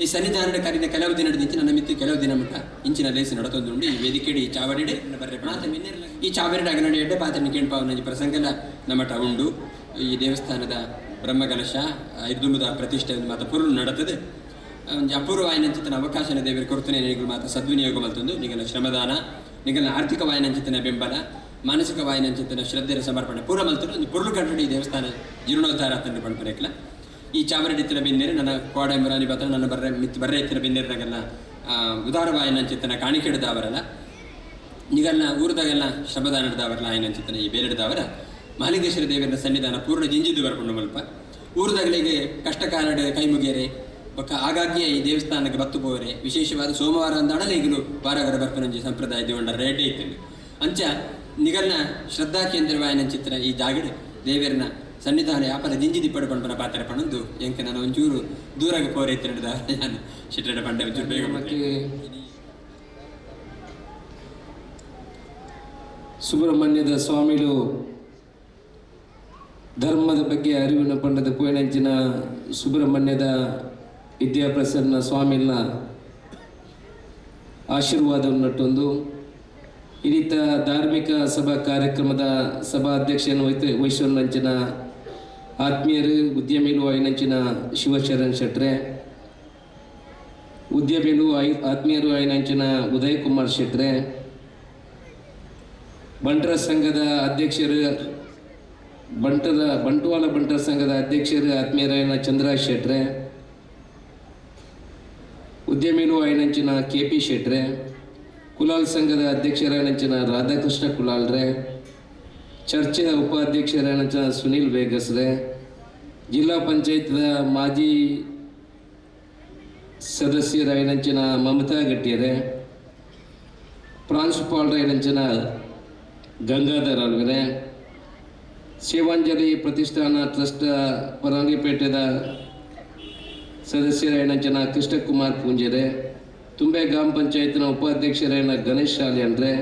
ಈ ಸನ್ನಿಧಾನದ ಕರಿನ ಕೆಲವು ದಿನ ನಿಂತು ನನ್ನ ಮಿತ್ತು ಕೆಲವು ದಿನ ಮಟ್ಟ ಇಂಚಿನ ಲೇಸಿ ನಡತೊಂದುಂಡು ಈ ವೇದಿಕೆಡಿ ಚಾವಡಿಡೆ ಬರ್ರೆ ಮಾತ ಈ ಚಾವಡಿಡೆ ಅಗನಡಿ ಎಡ್ಡೆ ಪಾತ್ರ ಕೇಳ್ಪಾವನ ಪ್ರಸಂಗಲ ನಮ್ಮಟ ಉಂಡು ಈ ದೇವಸ್ಥಾನದ ಬ್ರಹ್ಮಕಲಶ ಇರ್ದುಂಬುದ ಪ್ರತಿಷ್ಠೆ ಮಾತ ಪುರುಳು ನಡತದೆ ಒಂದು ಅಪೂರ್ವವಾಯಿನಂಚಿತನ ಅವಕಾಶನ ದೇವರು ಕೊಡ್ತಾನೆ ನಿಗಳು ಮಾತ್ರ ಸದ್ವಿನಿಯೋಗ ಮಲ್ತೊಂದು ನಿಗಲ ಶ್ರಮದಾನ ನಿಗಲ ಆರ್ಥಿಕವಾಯಿನಂಚಿತನ ಬೆಂಬಲ ಮಾನಸಿಕವಾಯಿನಂಚಿತನ ಶ್ರದ್ಧೆಯ ಸಮರ್ಪಣೆ ಪೂರ ಮಲ್ತರು ಒಂದು ಪುರುಳು ಕಂಡು ಈ ದೇವಸ್ಥಾನ ಜೀರ್ಣೋದ್ಧಾರ ತಂದು ಪಡ್ಪರೇಕ್ಲ ಈ ಚಾವರಡಿ ಎತ್ತಿನ ಬೆನ್ನೇರು ನನ್ನ ಕೋಡಂಬರಾನಿ ಬತ್ತ ನನ್ನ ಬರ್ರೆ ಎತ್ತಿನ ಬೆನ್ನೇರಿನಾಗೆಲ್ಲ ಉದಾರವಾಯಿನಂಚಿತನ ಕಾಣಿಕೆಡ್ದವರಲ್ಲ ನಿಗಲ್ನ ಊರದಾಗೆಲ್ಲ ಶ್ರಮದಾನ ಹಿಡ್ದವರಲ್ಲ ಆಯ್ನಂಚಿತನ ಈ ಬೇರೆಡ್ದವರ ಮಹಾಲಿಂಗೇಶ್ವರ ದೇವರ ಸನ್ನಿಧಾನ ಪೂರ್ಣ ಜಿಂಜಿದ್ದು ಬರ್ಕೊಂಡು ಮಲ್ಪ ಊರದಾಗಲಿಗೆ ಕಷ್ಟ ಕಾಲಡೆ ಕೈ ಮುಗಿಯರೆ ಆಗಾಗ್ಗೆ ಈ ದೇವಸ್ಥಾನಕ್ಕೆ ಬತ್ತು ಪೋರೆ ವಿಶೇಷವಾದ ಸೋಮವಾರ ಅಂದಾಡಲೇ ಈಗಲೂ ವಾರಗರ ಬರ್ಪನಂಜಿ ಸಂಪ್ರದಾಯ ದೇವಂಡ ರೇಟೇ ಇತ್ತು ಅಂಚ ನಿಗಲ್ನ ಶ್ರದ್ಧಾ ಕೇಂದ್ರವಾಯಿನಂಚಿತನ ಈ ಜಾಗಡೆ ದೇವರನ್ನ ಸನ್ನಿಧಾನ ವ್ಯಾಪಾರ ದಿಂಜಿದಿ ಪಡ್ಕೊಂಡು ಪಾತ್ರ ಪಣಂದು ಎಂಕ ನಾನು ಒಂಚೂರು ದೂರಾಗಿ ಪೋರೆ ಎತ್ತಿನದ ನಾನು ಶಿಟ್ರಡ ಪಂಡ ಒಂಚೂರು ಬೇಗ ಸುಬ್ರಹ್ಮಣ್ಯದ ಸ್ವಾಮಿಗಳು ಧರ್ಮದ ಬಗ್ಗೆ ಅರಿವಿನ ಪಂಡದ ಪೋಯನಂಚಿನ ಸುಬ್ರಹ್ಮಣ್ಯದ ವಿದ್ಯಾಪ್ರಸನ್ನ ಸ್ವಾಮಿನ ಆಶೀರ್ವಾದವನ್ನಟ್ಟೊಂದು ಇರಿತ ಧಾರ್ಮಿಕ ಸಭಾ ಕಾರ್ಯಕ್ರಮದ ಸಭಾ ಅಧ್ಯಕ್ಷನ ವಹಿಸುವಂಚಿನ ಆತ್ಮೀಯರು ಉದ್ಯಮಿಗಳು ಐನಂಚಿನ ಶಿವಶರಣ್ ಶೆಟ್ರೆ ಉದ್ಯಮಿಗಳು ಆತ್ಮೀಯರು ಐನಂಚಿನ ಉದಯ್ ಕುಮಾರ್ ಶೆಟ್ರೆ ಬಂಟರ ಸಂಘದ ಅಧ್ಯಕ್ಷರು ಬಂಟ್ವಾಳ ಬಂಟರ ಸಂಘದ ಅಧ್ಯಕ್ಷರು ಆತ್ಮೀಯರಾಯನ ಚಂದ್ರರಾಜ್ ಶೆಟ್ರೆ ಉದ್ಯಮಿಗಳು ಐನಂಚಿನ KP ಶೆಟ್ರೆ ಕುಲಾಲ್ ಸಂಘದ ಅಧ್ಯಕ್ಷರಾಯನಂಚಿನ ರಾಧಾಕೃಷ್ಣ ಕುಲಾಲ್ರೆ ಚರ್ಚೆಯ ಉಪಾಧ್ಯಕ್ಷರಾಯನಂಚಿನ ಸುನೀಲ್ ಬೇಗಸ್ರೆ ಜಿಲ್ಲಾ ಪಂಚಾಯತ್ದ ಮಾಜಿ ಸದಸ್ಯರಾಯನಂಚಿನ ಮಮತಾ ಗಟ್ಟಿಯರೆ ಪ್ರಾಂಶುಪಾಲರಾಯನಂಚಿನ ಗಂಗಾಧರ್ ಅಲ್ವರೆ ಸೇವಾಂಜಲಿ ಪ್ರತಿಷ್ಠಾನ ಟ್ರಸ್ಟ್ ಪರಂಗಿಪೇಟೆದ ಸದಸ್ಯರಾಯನಂಚಿನ ಕೃಷ್ಣಕುಮಾರ್ ಪೂಂಜರೆ ತುಂಬೆ ಗ್ರಾಮ ಪಂಚಾಯತ್ನ ಉಪಾಧ್ಯಕ್ಷರಾಯನ ಗಣೇಶ್ ಶಾಲೆಯನ್ರೆ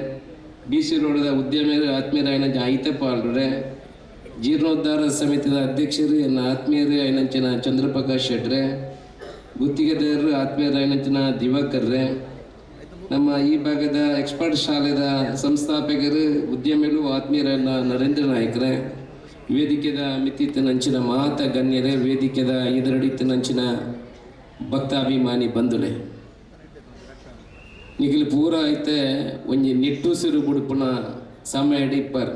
BC ರೋಡದ ಉದ್ಯಮಿಯರು ಆತ್ಮೀಯರಾಯನ ಐತಪ್ಪ ಅಲ್ರೆ ಜೀರ್ಣೋದ್ಧಾರ ಸಮಿತಿಯ ಅಧ್ಯಕ್ಷರು ಎನ್ನ ಆತ್ಮೀಯರು ಐನಂಚಿನ ಚಂದ್ರಪ್ರಕಾಶ್ ಶೆಟ್ರೆ ಗುತ್ತಿಗೆದಾರರು ಆತ್ಮೀಯರಾಯನಂಚಿನ ದಿವಾಕರ್ರೆ ನಮ್ಮ ಈ ಭಾಗದ ಎಕ್ಸ್ಪರ್ಟ್ ಶಾಲೆದ ಸಂಸ್ಥಾಪಕರು ಉದ್ಯಮಿಗಳು ಆತ್ಮೀಯರನ್ನ ನರೇಂದ್ರ ನಾಯ್ಕರೇ ವೇದಿಕೆದ ಮಿತ್ತಿತ್ತನಂಚಿನ ಮಾತ ಗಣ್ಯರೇ ವೇದಿಕೆದ ಇದರಡಿತ್ತನಂಚಿನ ಭಕ್ತಾಭಿಮಾನಿ ಬಂಧುಲೆ ನಿಖಿಲ್ ಪೂರ ಐತೆ ಒಂಜಿ ನಿಟ್ಟುಸಿರು ಬುಡುಪುನ ಸಮಯ ಡಿಪ್ಪರ್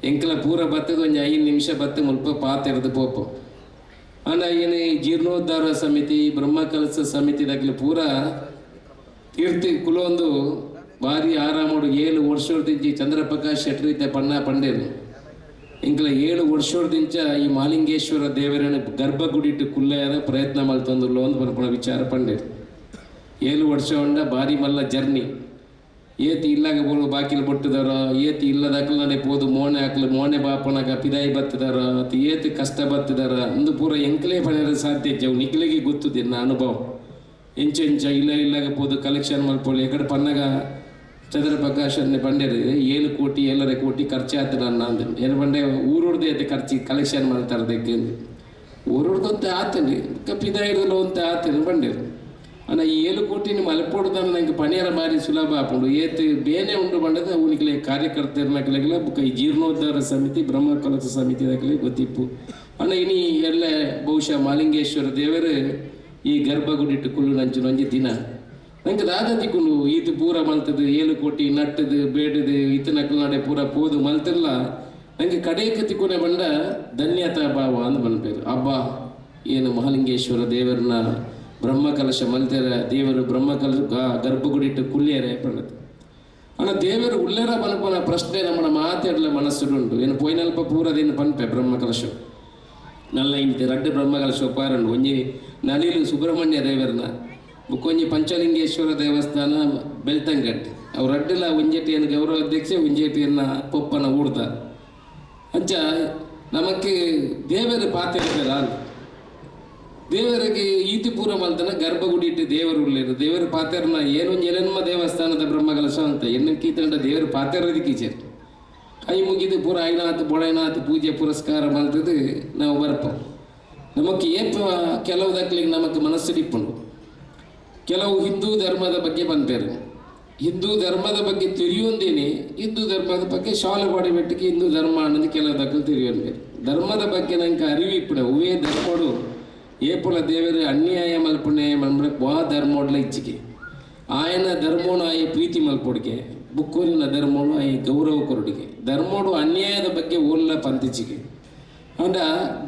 ಎಂಕಲ ಪೂರ ಬತ್ತದ ಒಂಜಿ 5 ನಿಮಿಷ ಬತ್ತ ಮುಲ್ಪ ಪಾತೆರೆದು ಪೋಪು ಅಣ್ಣ ಏನು ಜೀರ್ಣೋದ್ಧಾರ ಸಮಿತಿ ಬ್ರಹ್ಮಕಲಶ ಸಮಿತಿದಾಗಲಿ ಪೂರ ತೀರ್ಥಿ ಕುಲೊಂದು ಭಾರಿ ಆರಾಮೋಡು 7 ವರ್ಷದಿಂದ ಚಂದ್ರಪ್ರಕಾಶ್ ಶೆಟ್ಟಿ ಪಣ್ಣ ಪಂಡೇರು ಇಂಕಲ 7 ವರ್ಷದಿಂದ ಈ ಮಹಾಲಿಂಗೇಶ್ವರ ದೇವರನ್ನು ಗರ್ಭಗುಡಿಟ್ಟು ಕುಲ್ಲೆಯದ ಪ್ರಯತ್ನ ಮಲ್ತೊಂದು ಒಂದು ಬರ್ಪಣ ವಿಚಾರ ಪಂಡೇರು 7 ವರ್ಷ ಉಂಡ ಭಾರಿ ಮಲ್ಲ ಜರ್ನಿ ಏತಿ ಇಲ್ಲಾಗ ಬೋಲು ಬಾಕಿಲು ಬೊಟ್ಟದಾರ ಏತಿ ಇಲ್ಲದಾಕಲನೆ ಪೋದು ಮೋನೆ ಹಾಕಲು ಮೋನೆ ಬಾಪನಾಗ ಪಿದಾಯಿ ಬತ್ತದಾರ ಅತಿ ಏತಿ ಕಷ್ಟ ಬತ್ತದಾರ ಒಂದು ಪೂರ ಎಂಕಲೇ ಪಡೆಯಲು ಸಾಧ್ಯ ಜವು ನಿಖಿಲಿಗೆ ಗೊತ್ತುದಿಲ್ಲ ನನ್ನ ಅನುಭವ ಎಂಚ ಇಲ್ಲಾಗ ಪೋದು ಕಲೆಕ್ಷನ್ ಮಲ್ಪೋಳು ಎಕಡೆ ಪನ್ನಗ ಚಂದ್ರಪ್ರಕಾಶನ್ನೇ ಪಂಡೇರು 7 ಕೋಟಿ 7.5 ಕೋಟಿ ಖರ್ಚು ಆಗ್ತದೆ ಅನ್ನ ಅಂದ ಏನು ಪಂಡೆ ಊರೊಡ್ದೆ ಐತೆ ಖರ್ಚು ಕಲೆಕ್ಷನ್ ಮಾಡ್ತಾರದಕ್ಕೆ ಊರೊಡ್ದಂತೆ ಆತೇನೆ ಪಿದಾಯಿರಲು ಅಂತ ಆತೇನೆ ಪಂಡೇರು ಅಣ್ಣ ಈ 7 ಕೋಟಿ ಮಲ್ಪೋಡ್ದನ್ನ ನಂಗೆ ಪಣಿಯರ ಬಾರಿ ಸುಲಭ ಹಾಕೊಂಡು ಏತು ಬೇನೆ ಉಂಡು ಬಂಡದ ಅವನಿಗೆ ಕಾರ್ಯಕರ್ತರನ್ನಾಗಲಿಲ್ಲ ಬುಕ್ಕ ಈ ಜೀರ್ಣೋದ್ಧಾರ ಸಮಿತಿ ಬ್ರಹ್ಮಕಲಶ ಸಮಿತಿದಾಗಲಿ ಗೊತ್ತಿಪ್ಪು ಅಣ್ಣ ಇನಿ ಎಲ್ಲ ಬಹುಶಃ ಮಹಾಲಿಂಗೇಶ್ವರ ದೇವರು ಈ ಗರ್ಭಗುಡಿಟ್ಟು ಕುಳ್ಳು ನಂಚಿನ ಒಂಜಿ ದಿನ ನಂಗೆ ದಾದಂತಿಕೊಂಡು ಈತು ಪೂರ ಮಲ್ತದು 7 ಕೋಟಿ ನಟ್ಟದು ಬೇಡದು ಈತ ನಕಲು ನಡೆ ಪೂರ ಪೋದು ಮಲ್ತಿಲ್ಲ ನಂಗೆ ಕಡೆ ಕತ್ತಿಕೊನೆ ಬಂಡ ಧನ್ಯತಾ ಭಾವ ಅಂದ್ ಬಂದ್ಪೇರು ಹಬ್ಬ ಏನು ಮಹಾಲಿಂಗೇಶ್ವರ ದೇವರನ್ನ ಬ್ರಹ್ಮಕಲಶ ಮಲ್ತೆರ ದೇವರು ಬ್ರಹ್ಮಕಲಶ ಗರ್ಭಗುಡಿಟ್ಟು ಕುಲ್ಲೇರೆ ಪಂಡದು ಅಣ್ಣ ದೇವರು ಉಲ್ಲೇರ ಬನಪನ ಪ್ರಶ್ನೆ ನಮ್ಮನ ಮಾತಾಡಲ ಮನಸ್ಸುಡುಂಟು ಏನು ಪೋಯ್ನಲ್ಪ ಪೂರದೇನು ಪನ್ಪೆ ಬ್ರಹ್ಮಕಲಶ ನಲ್ಲ ಇಂತೆ ರಡ್ಡು ಬ್ರಹ್ಮಕಲಶ ಉಪಾರಂಡು ಒಂಜಿ ನಲಿಲು ಸುಬ್ರಹ್ಮಣ್ಯ ದೇವರನ್ನ ಬುಕ್ಕೊಂಜಿ ಪಂಚಲಿಂಗೇಶ್ವರ ದೇವಸ್ಥಾನ ಬೆಳ್ತಂಗಟ್ ಅವ್ರು ಅಡ್ಡಿಲ್ಲ ಒಂಜೇಟಿಯನ್ನು ಗೌರವ ಅಧ್ಯಕ್ಷ ಒಂಜೇಟಿಯನ್ನ ಪೊಪ್ಪನ ಊಡ್ದ ಅಂಚ ನಮಕ್ಕೆ ದೇವರ ಪಾತ್ರ ದೇವರಿಗೆ ಈತಿ ಪೂರ ಮಲ್ತನ ಗರ್ಭಗುಡಿ ಇಟ್ಟು ದೇವರು ಉಳ್ಳೇರು ದೇವರ ಪಾತ್ರನ ಏನೊಂದು ಎಲೆನ್ಮ ದೇವಸ್ಥಾನದ ಬ್ರಹ್ಮಕಲಶ ಅಂತ ಎನ್ನ ಕೀತಂಡ ದೇವರ ಪಾತ್ರದಿ ಕೀಚರ್ ಕೈ ಮುಗಿದು ಪೂರ ಐನಾಥ್ ಬೊಳೆನಾಥ್ ಪೂಜೆ ಪುರಸ್ಕಾರ ಮಲ್ತದು ನಾವು ಬರ್ಪ ನಮಕ್ಕೆ ಏಪ ಕೆಲವುದಕ್ಲಿಗೆ ನಮಕ್ಕೆ ಮನಸ್ಸು ಡಿಪ್ಪುಂಡು ಕೆಲವು ಹಿಂದೂ ಧರ್ಮದ ಬಗ್ಗೆ ಬಂದರು. ಹಿಂದೂ ಧರ್ಮದ ಬಗ್ಗೆ ತಿಳಿಯೊಂದೇನೆ ಹಿಂದೂ ಧರ್ಮದ ಬಗ್ಗೆ ಶಾಲೆ ಮಾಡಿಬಿಟ್ಟಿಗೆ ಹಿಂದೂ ಧರ್ಮ ಅನ್ನೋದು ಕೆಲವು ದಕ್ಕಲು ತಿಳಿಯೊಂದೇನೆ. ಧರ್ಮದ ಬಗ್ಗೆ ನಂಗೆ ಅರಿವು ಇಪ್ಪಣ ಉವೇ ಧರ್ಮಡು ಏಪುಲ ದೇವರು ಅನ್ಯಾಯ ಮಲ್ಪಣೆ ಮನ್ಬಳಕ್ ವಾ ಧರ್ಮೋಡ್ಲ ಇಚ್ಚಿಗೆ ಆಯನ ಧರ್ಮೋನು ಆಯ ಪ್ರೀತಿ ಮಲ್ಪೊಡಿಗೆ ಬುಕ್ಕೋರಿನ ಧರ್ಮೋನು ಆಯ ಗೌರವ ಕೊರಡಿಗೆ ಧರ್ಮೋಡು ಅನ್ಯಾಯದ ಬಗ್ಗೆ ಓಲ್ಲ ಪಂತಿಚಿಗೆ ಅಂಡ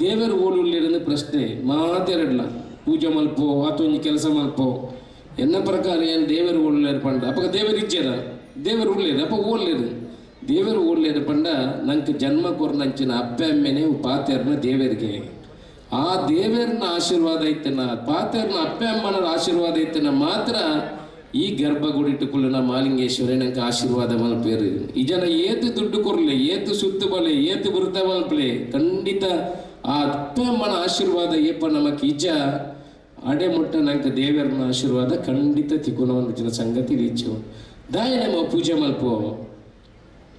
ದೇವರು ಓಲುಳ್ಳಿರೋದು ಪ್ರಶ್ನೆ ಮಾತೆರಡ್ಲ ಪೂಜೆ ಮಲ್ಪೋ ಆತೊಂದು ಕೆಲಸ ಮಲ್ಪೋ ಎನ್ನ ಪ್ರಕಾರ ಏನು ದೇವರು ಒಳ್ಳೆಯರು ಪಂಡ ಅಪ್ಪ ದೇವರು ಇಜ್ಜರ ದೇವರು ಒಳ್ಳೆಯರು ಅಪ್ಪ ಓಲ್ಲೇರು ದೇವರು ಒಳ್ಳೆಯರು ಪಂಡ ನಂಗೆ ಜನ್ಮ ಕೊರ್ನಂಚಿನ ಅಪ್ಪ ಅಮ್ಮೆನೇ ಪಾತೆರ್ನ ದೇವರಿಗೆ ಆ ದೇವರನ್ನ ಆಶೀರ್ವಾದ ಐತನ ಪಾತೆರ್ನ ಅಪ್ಪ ಅಮ್ಮನ ಆಶೀರ್ವಾದ ಐತನ ಮಾತ್ರ ಈ ಗರ್ಭಗುಡಿಟ್ಟುಕೊಳ್ಳಿನ ಮಾಲಿಂಗೇಶ್ವರಿ ನಂಗೆ ಆಶೀರ್ವಾದ ಮಲ್ಪೇರು ಈ ಜನ ಏತು ದುಡ್ಡು ಕೊರ್ಲೆ ಏತು ಸುತ್ತು ಬಲೆ ಏತು ಬೃತ ಮಲ್ಪಲೆ ಖಂಡಿತ ಆ ಅಪ್ಪ ಅಮ್ಮನ ಆಶೀರ್ವಾದ ಏಪ ನಮಕ್ ಇಜ್ಜ ಅಡೆ ಮುಟ್ಟ ನಂಗೆ ದೇವರನ್ನ ಆಶೀರ್ವಾದ ಖಂಡಿತ ತಿಕ್ಕೋನ ಸಂಗತಿ ರೀಚು ದಾಯ ನಮ್ಮ ಪೂಜೆ ಮಲ್ಪೋ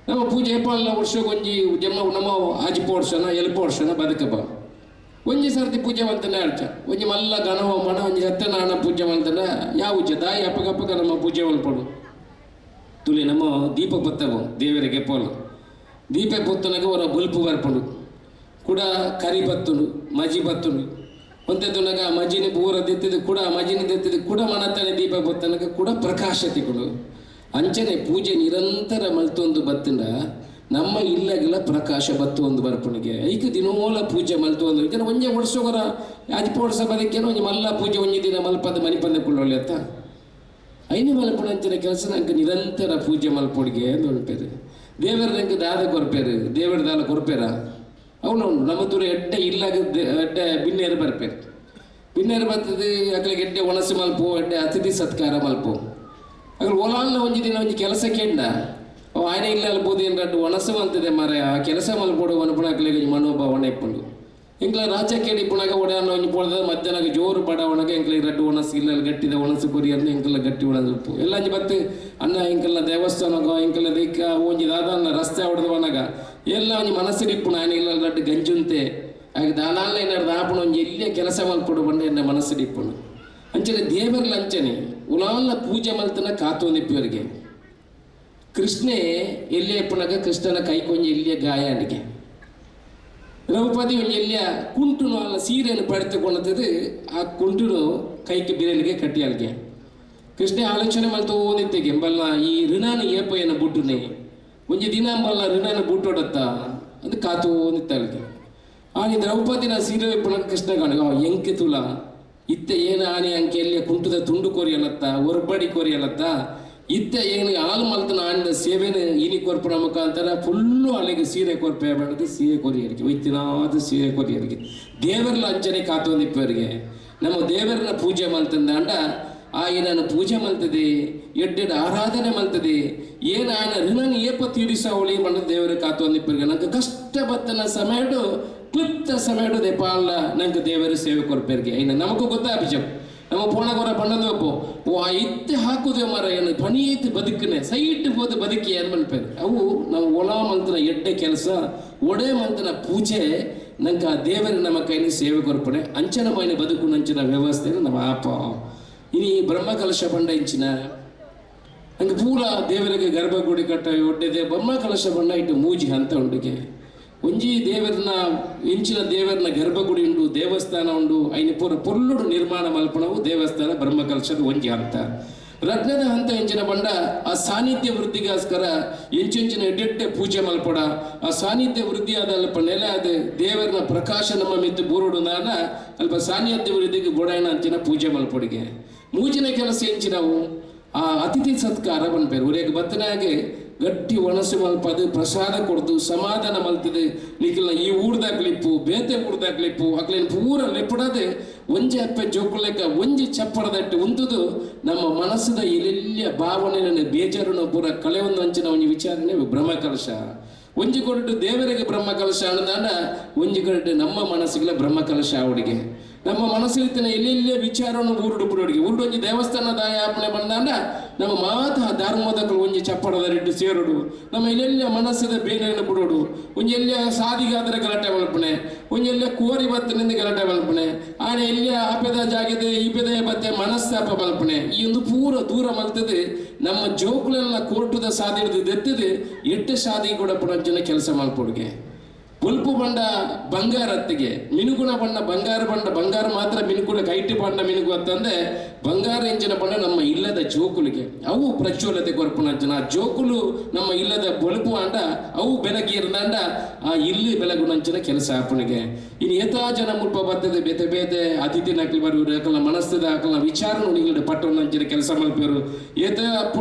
ನಮ್ಮ ಪೂಜೆ ಏಪಲ್ಲ ವರ್ಷಗೊಂಜಿ ಜಮ್ಮ ನಮ್ಮ ಆಜಿಪ ವರ್ಷನ ಎಲ್ಪ ವರ್ಷನ ಬದುಕಬ ಒಂಜಿ ಸರ್ತಿ ಪೂಜೆ ಮಂತನ ಹೇಳ್ತ ಒಂಜಿ ಮಲ್ಲ ಗಣವ ಮಣ ಒಂಜಿ ಸತ್ಯನಾರಾಯಣ ಪೂಜೆ ಮಂತನ ಯಾವ ದಾಯಿ ಅಪ್ಪಗಪ್ಪಗ ನಮ್ಮ ಪೂಜೆ ಮಲ್ಪಡು ತುಳಿ ನಮ್ಮ ದೀಪ ಬತ್ತವು ದೇವರಿಗೆ ಪೋಲು ದೀಪ ಪೊತ್ತನಗೆ ಅವರ ಬಲ್ಪು ಬರ್ಪಡು ಕೂಡ ಕರಿ ಬತ್ತುಂಡು ಮಜಿ ಬತ್ತುಂಡು ಒಂತೆದುನಗ ಮಜಿನಿ ಪೂರ ದೆತ್ತಿದ್ದು ಕೂಡ ಮಜಿನಿ ದೆತ್ತಿದ್ದು ಕೂಡ ಮನತನೆ ದೀಪ ಬತ್ತನಗ ಕೂಡ ಪ್ರಕಾಶ ತಿಕೊಂಡು ಅಂಚನೆ ಪೂಜೆ ನಿರಂತರ ಮಲ್ತೊಂದು ಬತ್ತಿಂದ ನಮ್ಮ ಇಲ್ಲಗೆಲ್ಲ ಪ್ರಕಾಶ ಬತ್ತು ಒಂದು ಬರ್ಪಣಿಗೆ ಐಕ ದಿನೋಲ ಪೂಜೆ ಮಲ್ತು ಒಂದು ಜನ ಒಂಜೆ ಒಡ್ಸೋಗರ ಆಜಿಪ ಒಡ್ಸ ಬದಕ್ಕೇನೋ ಒಂಜಿ ಮಲ್ಲ ಪೂಜೆ ಒಂಜಿ ದಿನ ಮಲ್ಪದ ಮನಿಪಂದ ಕೊಳ್ಳೊಳ್ಳೆ ಅತ್ತ ಐನೇ ಮಲ್ಪಣ ಅಂಚಿನ ಕೆಲಸ ನಂಗೆ ನಿರಂತರ ಪೂಜೆ ಮಲ್ಪೊಡಿಗೆ ಅಂತ ಹೊಲ್ಪೇರು ದೇವರ ನಂಗೆ ದಾದ ಕೊರ್ಪೇರು ದೇವರ ದಾಲ ಕೊರ್ಪೇರ ಅವನು ನಮ್ಮ ದೂರ ಎಡ್ಡೆ ಇಲ್ಲಾಗ ಎಡ್ಡೆ ಬಿನ್ನೇರು ಬರ್ಪೇರು ಬಿನ್ನೇರು ಬರ್ತದೆ ಅಕ್ಲಿಗೆ ಎಡ್ಡೆ ಒಣಸು ಮಲ್ಪು ಎಡ್ಡೆ ಅತಿಥಿ ಸತ್ಕಾರ ಮಲ್ಪು ಅದ್ರ ಒಲಾಲ್ನ ಒಂಜಿ ದಿನ ಒಂಜಿ ಕೆಲಸ ಕೇಂಡ ಅವು ಆಯ್ನೆ ಇಲ್ಲ ಅಲ್ಬೋದು ಏನು ಒಣಸು ಅಂತದೆ ಮರ ಆ ಕೆಲಸ ಮಲ್ಪೋಡು ಒಣಪುಣ ಅಕ್ಲಿಗೆ ಮನೋಭಾವನೆ ಇಪ್ಪುಂಡು ಇಂಕ್ಲ ರಾಜ್ಯ ಕೇಳಿ ಪುಣಗ ಒಡೆಯನ್ನ ಒಂಜಿ ಪೋಳ್ದ ಮಧ್ಯಾಹ್ನ ಜೋರು ಬಡ ಒಣಗ ಇಂಕ್ಲಿಗೆ ರಡ್ಡು ಒಣಸು ಇಲ್ಲ ಗಟ್ಟಿದ ಒಣಸು ಕೊರಿಯರ್ನ ಇಂಕಲ್ಲ ಗಟ್ಟಿ ಒಣಸು ಎಲ್ಲ ಅಂಜಿ ಬತ್ತು ಅನ್ನ ಇಂಕಲ್ಲ ದೇವಸ್ಥಾನಗ ಇಂಕಲ್ಲ ದಿಕ್ಕ ಒಂಜಿ ದಾದನ್ನ ರಸ್ತೆ ಹೊಡೆದ ಒಣಗ ಎಲ್ಲ ಒಂಜಿ ಮನಸ್ಸಿಗೆ ಇಪ್ಪುಣ ಆಯ್ನೆ ಇಲ್ಲ ರಡ್ಡು ಗಂಜುಂತೆ ಹಾಗೆ ದಾನಾಲ ಏನಾರು ದಾಪುಣ ಒಂಜಿ ಎಲ್ಲಿಯ ಕೆಲಸ ಮಲ್ಪೊಡು ಬಂಡ ಎನ್ನ ಮನಸ್ಸಿಗೆ ಇಪ್ಪುಣ ಅಂಚನೆ ದೇವರ ಅಂಚನೆ ಉಲಾಲ್ನ ಪೂಜೆ ಮಲ್ತನ ಕಾತೊಂದಿಪ್ಪವರಿಗೆ ಕೃಷ್ಣೆ ಎಲ್ಲಿಯ ಇಪ್ಪುಣಗ ಕೃಷ್ಣನ ಕೈಕೊಂಜಿ ಎಲ್ಲಿಯ ಗಾಯ ಅಡಿಗೆ ದ್ರೌಪದಿ ಒಂಜಿ ಎಲ್ಲಿಯ ಕುಂಟುನು ಅಲ್ಲ ಸೀರೆಯನ್ನು ಪಡೆದುಕೊಂಡದ್ದು ಆ ಕುಂಟುನು ಕೈಗೆ ಬಿರಲಿಗೆ ಕಟ್ಟಿಯಾಳಿಗೆ ಕೃಷ್ಣ ಆಲೋಚನೆ ಮಲ್ತು ಓದಿತ್ತೆಗೆ ಎಂಬಲ್ಲ ಈ ಋಣನ ಏಪಯ್ಯನ ಬುಟ್ಟುನೆ ಒಂಜಿ ದಿನ ಎಂಬಲ್ಲ ಋಣನ ಬುಟ್ಟೋಡತ್ತ ಅದು ಕಾತು ಓದಿತ್ತಾಳಿಗೆ ಆನಿ ದ್ರೌಪದಿನ ಸೀರೆ ಇಪ್ಪುಣಗ ಕೃಷ್ಣ ಕಾಣ ಎಂಕೆ ತುಲ ಇತ್ತೆ ಏನು ಆನೆ ಅಂಕೆ ಎಲ್ಲಿಯ ಕುಂಟದ ತುಂಡು ಕೊರಿಯಲತ್ತ ಒರ್ಬಡಿ ಕೊರಿಯಲತ್ತ ಇತ್ತೆ ಏನು ಹಾಲು ಮಲ್ತನ ಆನಿದ ಸೇವೆನ ಇನಿ ಕೊರ್ಪಣ ಮುಖಾಂತರ ಫುಲ್ಲು ಅಲ್ಲಿಗೆ ಸೀರೆ ಕೊರ್ಪೆ ಮಾಡೋದು ಸೀರೆ ಕೊರಿಯರಿಗೆ ಒಯ್ತಿನಾದ ಸೀರೆ ಕೊರಿಯರಿಗೆ ದೇವರಲ್ಲ ಅಂಚನೆ ಕಾತೊಂದಿಪ್ಪವರಿಗೆ ನಮ್ಮ ದೇವರನ್ನ ಪೂಜೆ ಮಲ್ತಂದ ಅಂಡ ಆಯ್ನನ್ನು ಪೂಜೆ ಮಲ್ತದೆ ಎಡ್ಡೆಡ್ ಆರಾಧನೆ ಮಲ್ತದೆ ಏನು ಆಯನ ಋಣನ ಏಪ ತೀರಿಸವಳಿ ಮಣ್ಣ ದೇವರ ಕಾತೊಂದಿಪ್ಪರಿಗೆ ನಂಗೆ ಕಷ್ಟ ಬತ್ತನ ಸಮಯಡು ಕ್ಲಿಪ್ತ ಸಮಯಡು ದೇಪಾಲ ನಂಗೆ ದೇವರ ಸೇವೆ ಕೊರ್ಪೇರಿಗೆ ಐನ ನಮಗೂ ಗೊತ್ತಾಭಿಜ ನಮ್ಮ ಪೋಣಗೊರ ಪಂಡದಪ್ಪು ಓ ಆ ಇತ್ತೆ ಹಾಕುದೇ ಮರ ಏನು ಪಣೀತಿ ಬದುಕನೆ ಸೈಟ್ ಹೋದ ಬದುಕಿ ಏನು ಮಲ್ಪೇರು ಅವು ನಾವು ಒಳ ಮಂತ್ರ ಎಡ್ಡೆ ಕೆಲಸ ಒಡೆ ಮಂತ್ರನ ಪೂಜೆ ನಂಗೆ ಆ ದೇವರ ನಮ್ಮ ಕೈಲಿ ಸೇವೆ ಕೊರ್ಪಣೆ ಅಂಚನ ಮೈನ ಬದುಕು ನಂಚಿನ ವ್ಯವಸ್ಥೆ ನಮ್ಮ ಆಪ ಇನಿ ಬ್ರಹ್ಮಕಲಶ ಬಂಡ ಇಂಚಿನ ನಂಗೆ ಪೂರ ದೇವರಿಗೆ ಗರ್ಭಗುಡಿ ಕಟ್ಟ ಒಡ್ಡೆದೆ ಬ್ರಹ್ಮಕಲಶ ಬಂಡ ಇಟ್ಟು ಮೂಜಿ ಅಂತ ಉಂಡಿಗೆ ಒಂಜಿ ದೇವರನ್ನ ಇಂಚಿನ ದೇವರನ್ನ ಗರ್ಭಗುಡಿ ಉಂಡು ದೇವಸ್ಥಾನ ಉಂಡು ಐನ ಪೂರ ಪೊರ್ಲುಡು ನಿರ್ಮಾಣ ಮಲ್ಪಣವು ದೇವಸ್ಥಾನ ಬ್ರಹ್ಮಕಲಶದ ಒಂಜಿ ಹಂತ ರತ್ನದ ಹಂತ ಇಂಚಿನ ಬಂಡ ಆ ಸಾನ್ನಿಧ್ಯ ವೃದ್ಧಿಗೋಸ್ಕರ ಇಂಚಿನ ಎಡ್ಡೆಡ್ಡೆ ಪೂಜೆ ಮಲ್ಪಡ ಆ ಸಾನ್ನಿಧ್ಯ ವೃದ್ಧಿ ಆದ ಅಲ್ಪ ನೆಲೆ ಅದ ದೇವರನ್ನ ಪ್ರಕಾಶ ನಮ್ಮ ಮಿತ್ತು ಬೂರುಡು ನಾನ ಅಲ್ಪ ಸಾನ್ನಿಧ್ಯ ವೃದ್ಧಿಗೆ ಗೋಡಾಯನ ಅಂಚಿನ ಪೂಜೆ ಮಲ್ಪೊಡಿಗೆ ಮೂಜಿನ ಕೆಲಸ ಇಂಚಿನವು ಆ ಅತಿಥಿ ಸತ್ಕಾರ ಬಂದ್ಪೇರು ಊರಿಗೆ ಬತ್ತನಾಗೆ ಗಟ್ಟಿ ಒಣಸು ಮಲ್ಪದು ಪ್ರಸಾದ ಕೊಡ್ದು ಸಮಾಧಾನ ಮಲ್ತದೆ ನಿಖಿಲ್ನ ಈ ಊರ್ದಾಗ್ಲಿಪ್ಪು ಬೇತೆ ಊರ್ದಾಗ್ಲಿಪ್ಪು ಅಕ್ಲೇನು ಪೂರ ಲೆಪ್ಪಡದೆ ಒಂಜಿ ಅಪ್ಪೆ ಜೋಕುಲೆಕ್ಕ ಒಂಜಿ ಚಪ್ಪಡದಟ್ಟು ಉಂತುದು ನಮ್ಮ ಮನಸ್ಸದ ಇಲ್ಲೆಲ್ಲ ಭಾವನೆ ಬೇಜಾರನ್ನು ಪೂರ ಕಳೆ ಒಂದು ಅಂಚಿನ ಒಂಜಿ ವಿಚಾರಣೆ ಬ್ರಹ್ಮಕಲಶ ಒಂಜಿ ಕೊರಟು ದೇವರಿಗೆ ಬ್ರಹ್ಮಕಲಶ ಅನ್ನದಾಂಡ ಒಂಜಿ ಕೊರಟು ನಮ್ಮ ಮನಸ್ಸಿಗೆ ಬ್ರಹ್ಮಕಲಶ ಅವಡಿಗೆ ನಮ್ಮ ಮನಸ್ಸಿನ ಎಲ್ಲೆಲ್ಲೇ ವಿಚಾರವನ್ನು ಊರುಡು ಬಿಡೋಡಿಗೆ ಊರುಡೊಂಜಿ ದೇವಸ್ಥಾನದ ಆಪಣೆ ಬಂದಾಂಡ ನಮ್ಮ ಮಾತ ಧರ್ಮದಗಳು ಒಂಜಿ ಚಪ್ಪಡದ ರೆಡ್ಡು ಸೇರುಡು ನಮ್ಮ ಎಲ್ಲೆಲ್ಲ ಮನಸ್ಸಿದ ಬೇನೆಯನ್ನು ಬಿಡೋಡು ಒಂಜೆಲ್ಲ ಸಾದಿಗಾದ್ರೆ ಗಲಾಟೆ ಮಲ್ಪಣೆ ಒಂಜೆಲ್ಲ ಕೋರಿ ಬತ್ತನಿಂದ ಗಲಾಟೆ ಮಲ್ಪಣೆ ಆನೆ ಎಲ್ಲಿ ಆಪೆದ ಜಾಗದೆ ಈ ಪೆದ ಬತ್ತೆ ಮನಸ್ತಾಪ ಮಲ್ಪಣೆ ಈ ಒಂದು ಪೂರ ದೂರ ಮಲ್ತದೆ ನಮ್ಮ ಜೋಕುಲೆಲ್ಲ ಕೋರ್ಟದ ಸಾದಿ ದೆತ್ತದೆ ಎಟ್ಟು ಸಾದಿ ಕೂಡ ಪುನರ್ಜನ ಕೆಲಸ ಮಲ್ಪೊಡ್ಗೆ ಪುಲ್ಪು ಬಂಡ ಬಂಗಾರ ಅತ್ತಿಗೆ ಮಿನುಗುಣ ಬಣ್ಣ ಬಂಗಾರ ಮಾತ್ರ ಮಿನುಕುಳ ಕೈಟಿ ಬಣ್ಣ ಮಿನುಗು ಅಂತಂದ್ರೆ ಬಂಗಾರ ಎಂಚಿನ ಬಣ್ಣ ನಮ್ಮ ಇಲ್ಲದ ಜೋಕುಲಿಗೆ ಅವು ಪ್ರಜ್ವಲತೆ ಕೊರ್ಪುನಂಚನ ಆ ಜೋಕುಲು ನಮ್ಮ ಇಲ್ಲದ ಬೊಳುಪು ಅಂಡ ಅವು ಬೆಳಗಿರ್ದಂಡ ಆ ಇಲ್ಲಿ ಬೆಳಗುನಂಚಿನ ಕೆಲಸ ಆಪಣಿಗೆ ಇನ್ನು ಏತಾ ಜನ ಮುಲ್ಪ ಬರ್ತದೆ ಬೇತೆ ಬೇತೆ ಅತಿಥಿ ನಕಲಿ ಬರುವರು ಯಾಕಲ್ಲ ಮನಸ್ಸದ ಹಾಕಲ್ಲ ವಿಚಾರ ನಿಗಡೆ ಪಟ್ಟವನಂಚಿನ ಕೆಲಸ ಮಲ್ಪೇರು ಏತ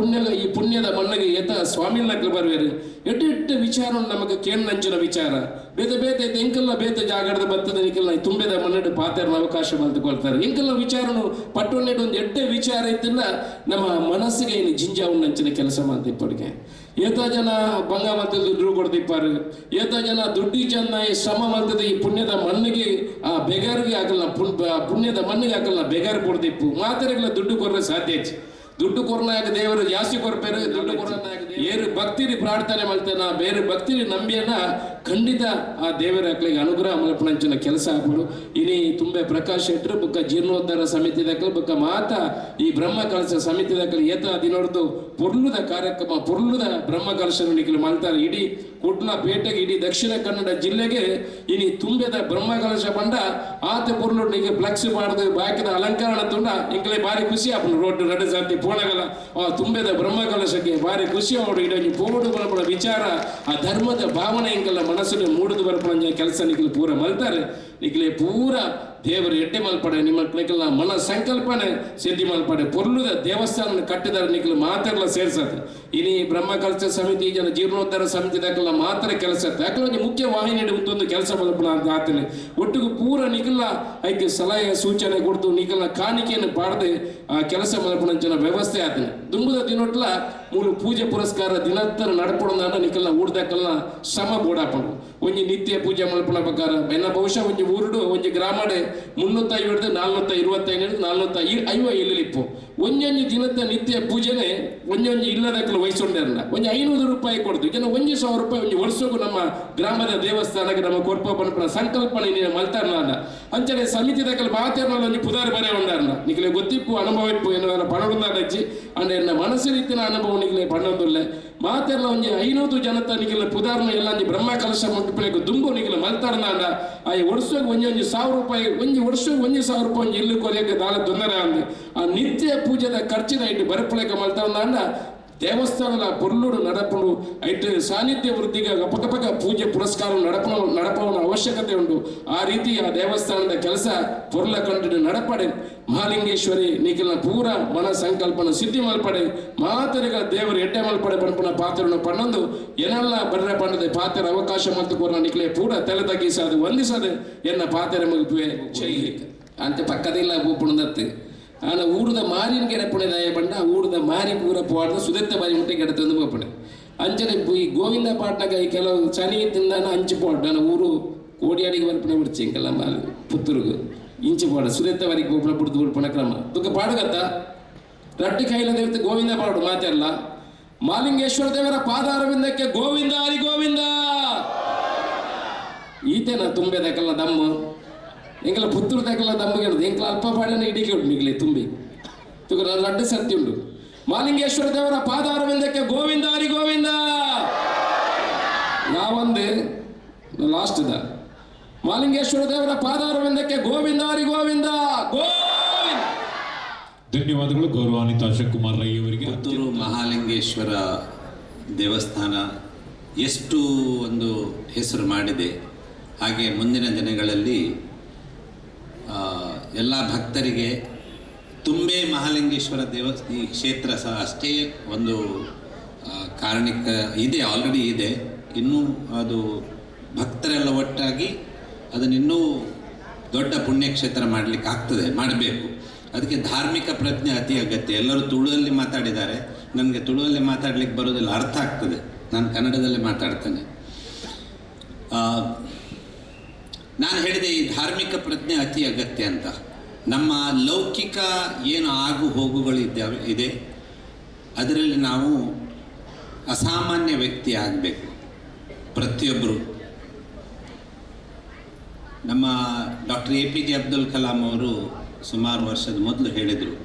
ಈ ಪುಣ್ಯದ ಮಣ್ಣಿಗೆ ಏತ ಸ್ವಾಮಿ ನಕಲಿ ಬರುವರು ಎಟ್ಟು ವಿಚಾರ ನಮಗೆ ಕೇಳಿನಂಚಿನ ವಿಚಾರ ಬೇತೆ ಬೇತೆ ಎಂಕಲ್ಲ ಬೇತೆ ಜಾಗರದ ಬರ್ತದೆ ನಿಕಲ್ಲ ತುಂಬೆದ ಮನ್ನಡೆ ಪಾತ್ರ ಅವಕಾಶ ಬಂದುಕೊಳ್ತಾರೆ ಎಂಕಲ್ಲ ವಿಚಾರನು ಪಟ್ಟೊನ್ನೆಡು ಒಂದು ಎಡ್ಡೆ ವಿಚಾರ ಇತ್ತಿಲ್ಲ ನಮ್ಮ ಮನಸ್ಸಿಗೆ ಏನು ಜಿಂಜ ಉನ್ನಂಚಿನ ಕೆಲಸ ಮಾಡ್ತಿಪ್ಪಡಿಗೆ ಏತ ಜನ ಬಂಗ ಮತ್ತದ ದುಡ್ಡು ಕೊಡ್ತಿಪ್ಪಾರು ಏತ ಜನ ದುಡ್ಡಿ ಜನ ಈ ಶ್ರಮ ಮಾಡ್ತದೆ ಈ ಪುಣ್ಯದ ಮಣ್ಣಿಗೆ ಆ ಬೆಗಾರಿಗೆ ಆಗಲ್ಲ ಪುಣ್ಯದ ಮಣ್ಣಿಗೆ ಆಗಲ್ಲ ಬೆಗಾರ್ ಕೊಡ್ತಿಪ್ಪು ಮಾತರೆಗಳ ದುಡ್ಡು ಕೊರ್ರೆ ಸಾಧ್ಯ ದುಡ್ಡು ಕೊರನಾಗ ದೇವರು ಜಾಸ್ತಿ ಕೊರ್ಪೇರು ದುಡ್ಡು ಕೊರನಾಗ ಏರು ಭಕ್ತಿರಿ ಪ್ರಾರ್ಥನೆ ಮಾಡ್ತೇನೆ ಬೇರೆ ಭಕ್ತಿರಿ ನಂಬಿಯನ್ನ ಖಂಡಿತ ಆ ದೇವರ ಅಕ್ಳಿಗೆ ಅನುಗ್ರಹ ಮಲ್ಪಣಂಚಿನ ಕೆಲಸ ಆಗ್ಬಿಡು ಇನಿ ತುಂಬೆ ಪ್ರಕಾಶ್ ಶೆಟ್ರು ಬುಕ್ಕ ಜೀರ್ಣೋದ್ಧಾರ ಸಮಿತಿ ದಕ್ಕಲು ಬುಕ್ಕ ಮಾತ ಈ ಬ್ರಹ್ಮ ಕಲಶ ಸಮಿತಿ ದಕ್ಕಲು ಏತ ಅದಿನೋಡ್ದು ಪೊರ್ಲುದ ಕಾರ್ಯಕ್ರಮ ಪೊರ್ಲುದ ಬ್ರಹ್ಮ ಕಲಶ ನಿಖಲು ಮಾಡ್ತಾರೆ ಇಡೀ ಕುಡ್ಲ ಪೇಟೆಗೆ ಇಡೀ ದಕ್ಷಿಣ ಕನ್ನಡ ಜಿಲ್ಲೆಗೆ ಇನಿ ತುಂಬೆದ ಬ್ರಹ್ಮ ಕಲಶ ಬಂಡ ಆತ ಪೊರ್ಲು ನಿಗೆ ಫ್ಲೆಕ್ಸ್ ಮಾಡಿದ ಬಾಕಿದ ಅಲಂಕರಣ ತುಂಡ ಇಂಕಲೆ ಬಾರಿ ಖುಷಿ ಆಪನು ರೋಡ್ ರಡ್ಡ ಜಾತಿ ಪೋಣಗಲ ಆ ತುಂಬೆದ ಬ್ರಹ್ಮ ಕಲಶಕ್ಕೆ ಬಾರಿ ಖುಷಿ ಅವಡು ಇಡೀ ಪೋಡು ಬರಪಡ ವಿಚಾರ ಆ ಧರ್ಮದ ಭಾವನೆ ಇಂಕಲ್ಲ ಮನಸ್ಸನ್ನು ಮೂಡಿದು ಬರಪಡ ಕೆಲಸ ನಿಖಲು ಪೂರ ಮಲ್ತಾರೆ ನಿಖಲೆ ಪೂರ ದೇವರು ಎಡ್ಡೆ ಮಲ್ಪಡೆ ನಿಮ್ಮ ನಿಖಲ ಮನ ಸಂಕಲ್ಪನೆ ಸಿದ್ಧಿ ಮಲ್ಪಡೆ ಪೊರ್ಲುದ ದೇವಸ್ಥಾನ ಕಟ್ಟಿದಾರೆ ನಿಖಲು ಮಾತೆಲ್ಲ ಸೇರ್ಸತ್ತೆ ಇನಿ ಬ್ರಹ್ಮ ಕಲಶ ಸಮಿತಿ ಜನ ಜೀರ್ಣೋದ್ಧಾರ ಸಮಿತಿ ದಾಖಲ ಮಾತ್ರ ಕೆಲಸ ಯಾಕಂದ್ರೆ ಮುಖ್ಯ ವಾಹಿನಿ ಒಂದು ಕೆಲಸ ಮಲ್ಪಣ ಅಂತ ಆತನೆ ಒಟ್ಟಿಗೆ ಪೂರ ನಿಖಲ ಐಕೆ ಸಲಹೆ ಸೂಚನೆ ಕೊಡ್ತು ನಿಖಲ ಕಾಣಿಕೆಯನ್ನು ಪಾಡದೆ ಆ ಕೆಲಸ ಮಲ್ಪಣ ಜನ ವ್ಯವಸ್ಥೆ ಆತನೆ ದುಂಬುದ ದಿನೊಟ್ಲ ಮೂರು ಪೂಜೆ ಪುರಸ್ಕಾರ ದಿನತ್ತರ ನಡ್ಪೊಂದ ನಿಖಲ ಊರ್ದಕ್ಕಲ್ಲ ಶ್ರಮ ಬೋಡಾಪಣು ಒಂಜಿ ನಿತ್ಯ ಪೂಜೆ ಮಲ್ಪಣ ಪ್ರಕಾರ ಬೆನ್ನ ಬಹುಶಃ ಒಂಜಿ ಊರುಡು ಒಂಜಿ ಗ್ರಾಮಡೆ 350 425 450 ಇಲ್ಲಿಪ್ಪು ಒಂಜೊಂಜಿ ದಿನದ ನಿತ್ಯ ಪೂಜೆನೆ ಒಂಜೊಂಜಿ ಇಲ್ಲದಕ್ಕಲು ವಹಿಸೊಂಡಲ್ಲ ಒಂಜಿ 500 ರೂಪಾಯಿ ಕೊಡ್ತು ಜನ 1,000 ರೂಪಾಯಿ ಒಂಜಿ ವರ್ಷಕ್ಕೂ ನಮ್ಮ ಗ್ರಾಮದ ದೇವಸ್ಥಾನಕ್ಕೆ ನಮ್ಮ ಕೊರ್ಪ ಪಣಪಣ ಸಂಕಲ್ಪನೆ ನೀನು ಮಲ್ತಾರಲ್ಲ ಅಂಚನೆ ಸಮಿತಿ ದಕ್ಕಲು ಮಾತಾಡಲ್ಲ ಒಂಜಿ ಪುದಾರ್ ಬರೆ ಉಂಡಾರಲ್ಲ ನಿಖಲೆ ಗೊತ್ತಿಪ್ಪು ಅನುಭವ ಇಪ್ಪು ಏನಾರ ಪಣಡುಂದಾಡಜ್ಜಿ ಅಂದ್ರೆ ನನ್ನ ಮನಸ್ಸು ರೀತಿಯ ಅನುಭವ ನಿಖಲೆ ಪಣ್ಣೊಂದುಲ್ಲೆ ಮಾತೆಲ್ಲ ಒಂಜಿ 500 ಜನತ ನಿಖಲೆ ಪುದಾರ್ನ ಎಲ್ಲ ಬ್ರಹ್ಮ ಕಲಶ ಮುಟ್ಟಿಪಳೆಗೆ ದುಂಬು ನಿಖಲೆ ಮಲ್ತಾರಲ್ಲ ಆ ವರ್ಷಕ್ಕೆ ಒಂಜಿ 1,000 ರೂಪಾಯಿ ಒಂಜಿ ವರ್ಷಕ್ಕೆ 1,000 ರೂಪಾಯಿ ಒಂಜಿ ಇಲ್ಲು ಕೊರೆಯಕ್ಕೆ ದಾಳ ತೊಂದರೆ ಅಂದು ಆ ನಿತ್ಯ ಪೂಜೆದ ಖರ್ಚಿನ ಇಟ್ಟು ಬರಪಳೆಗೆ ಮಲ್ತಾರಲ್ಲ ದೇವಸ್ಥಾನದ ಪೊರ್ಲುಡು ನಡಪುಡು ಐಟು ಸಾನ್ನಿಧ್ಯ ವೃದ್ಧಿಗೆ ಅಪಕಪಕ ಪೂಜೆ ಪುರಸ್ಕಾರ ನಡಪವನ ಅವಶ್ಯಕತೆ ಉಂಟು ಆ ರೀತಿ ಆ ದೇವಸ್ಥಾನದ ಕೆಲಸ ಪೊರ್ಲ ಕಂಡು ನಡಪಡೆ ಮಹಾಲಿಂಗೇಶ್ವರಿ ನಿಖಿಲ ಪೂರ ಮನ ಸಂಕಲ್ಪನ ಸಿದ್ಧಿ ಮಲ್ಪಡೆ ಮಾತರಿಗ ದೇವರು ಎಡ್ಡೆ ಮಲ್ಪಡೆ ಪಣಪನ ಪಾತ್ರವನ್ನು ಪಣ್ಣೊಂದು ಏನೆಲ್ಲ ಬರ್ರೆ ಪಣ್ಣದೆ ಪಾತ್ರ ಅವಕಾಶ ಮತ್ತು ಕೋರ ನಿಖಲೆ ಪೂರ ತಲೆ ತಗ್ಗಿಸದು ವಂದಿಸದೆ ಎನ್ನ ಪಾತ್ರ ಮುಗಿಪುವೆ ಚೈಲಿಕ ಅಂತೆ ಪಕ್ಕದಿಲ್ಲ ಪೂಪುಣದತ್ತೆ ಆನ ಊರದ ಮಾರಿನ ಗೆಡಪುಣೆ ದಯ ಬಂಡ ಊರದ ಮಾರಿ ಪೂರ ಪೋಡ್ದ ಸುದತ್ತ ಬಾರಿ ಮುಟ್ಟೆ ಗೆಡತಂದು ಪೋಪಣೆ ಅಂಚನೆ ಈ ಗೋವಿಂದ ಪಾಟ್ನಾಗ ಈ ಕೆಲವು ಚನಿ ತಿಂದಾನ ಅಂಚು ಪೋಡ್ ನಾನು ಊರು ಕೋಡಿಯಾಡಿಗೆ ಬರ್ಪಣೆ ಬಿಡ್ಚಿ ಇಂಕಲ್ಲ ಮಾಲಿ ಪುತ್ತೂರುಗು ಇಂಚು ಪೋಡ ಸುದತ್ತ ಬಾರಿಗೆ ಪೋಪಣ ಪುಡ್ದು ಬಿಡ್ಪಣ ಕ್ರಮ ತುಕ ಪಾಡುಗತ್ತ ರಟ್ಟಿ ಕೈಲ ದೇವತೆ ಗೋವಿಂದ ಪಾಡು ಮಾತೆಲ್ಲ ಮಾಲಿಂಗೇಶ್ವರ ದೇವರ ಪಾದಾರವಿಂದಕ್ಕೆ ಗೋವಿಂದ ಹರಿ ಗೋವಿಂದ ಈತೇನ ತುಂಬೆದಕ್ಕಲ್ಲ ದಮ್ಮ ಎಂಕಲ ಪುತ್ತೂರು ತಕ್ಕಲ್ಲ ದಮ್ಮಗೆ ಎಂಕಲ ಅಲ್ಪ ಪಾಡನ ಇಡಿಗೆ ಉಂಟು ನಿಗಲೆ ತುಂಬಿ ತುಕ ನಾನು ರಡ್ಡ ಸತ್ಯ ಉಂಟು ಮಾಲಿಂಗೇಶ್ವರ ದೇವರ ಪಾದಾರವಿಂದಕ್ಕೆ ಗೋವಿಂದ ಹರಿ ಗೋವಿಂದ ಯಾವಂದೆ ಲಾಸ್ಟ್ ದ ಮಾಲಿಂಗೇಶ್ವರ ದೇವರ ಪಾದಾರವಿಂದಕ್ಕೆ ಗೋವಿಂದ ಹರಿ ಗೋವಿಂದ ಗೋವಿಂದ. ಧನ್ಯವಾದಗಳು ಗೌರವಾನ್ವಿತ ಅಶೋಕ್ ಕುಮಾರ್ ರೈ ಅವರಿಗೆ. ಪುತ್ತೂರು ಮಹಾಲಿಂಗೇಶ್ವರ ದೇವಸ್ಥಾನ ಎಷ್ಟು ಒಂದು ಹೆಸರು ಮಾಡಿದೆ, ಹಾಗೆ ಮುಂದಿನ ದಿನಗಳಲ್ಲಿ ಎಲ್ಲ ಭಕ್ತರಿಗೆ ತುಂಬೆ ಮಹಾಲಿಂಗೇಶ್ವರ ಈ ಕ್ಷೇತ್ರ ಸಹ ಅಷ್ಟೇ ಒಂದು ಕಾರಣಿಕ ಇದೆ, ಆಲ್ರೆಡಿ ಇದೆ. ಇನ್ನೂ ಅದು ಭಕ್ತರೆಲ್ಲ ಒಟ್ಟಾಗಿ ಅದನ್ನಿನ್ನೂ ದೊಡ್ಡ ಪುಣ್ಯಕ್ಷೇತ್ರ ಮಾಡಲಿಕ್ಕೆ ಆಗ್ತದೆ, ಮಾಡಬೇಕು. ಅದಕ್ಕೆ ಧಾರ್ಮಿಕ ಪ್ರಜ್ಞೆ ಅತಿ ಅಗತ್ಯ. ಎಲ್ಲರೂ ತುಳುವಲ್ಲಿ ಮಾತಾಡಿದ್ದಾರೆ, ನನಗೆ ತುಳುವಲ್ಲಿ ಮಾತಾಡಲಿಕ್ಕೆ ಬರೋದಿಲ್ಲ, ಅರ್ಥ ಆಗ್ತದೆ, ನಾನು ಕನ್ನಡದಲ್ಲೇ ಮಾತಾಡ್ತೇನೆ. ನಾನು ಹೇಳಿದೆ ಈ ಧಾರ್ಮಿಕ ಪ್ರಜ್ಞೆ ಅತಿ ಅಗತ್ಯ ಅಂತ. ನಮ್ಮ ಲೌಕಿಕ ಏನು ಆಗು ಹೋಗುಗಳು ಇದೆ, ಅದರಲ್ಲಿ ನಾವು ಅಸಾಮಾನ್ಯ ವ್ಯಕ್ತಿ ಆಗಬೇಕು ಪ್ರತಿಯೊಬ್ಬರು. ನಮ್ಮ ಡಾಕ್ಟರ್ APJ ಅಬ್ದುಲ್ ಕಲಾಂ ಅವರು ಸುಮಾರು ವರ್ಷದ ಮೊದಲು ಹೇಳಿದರು,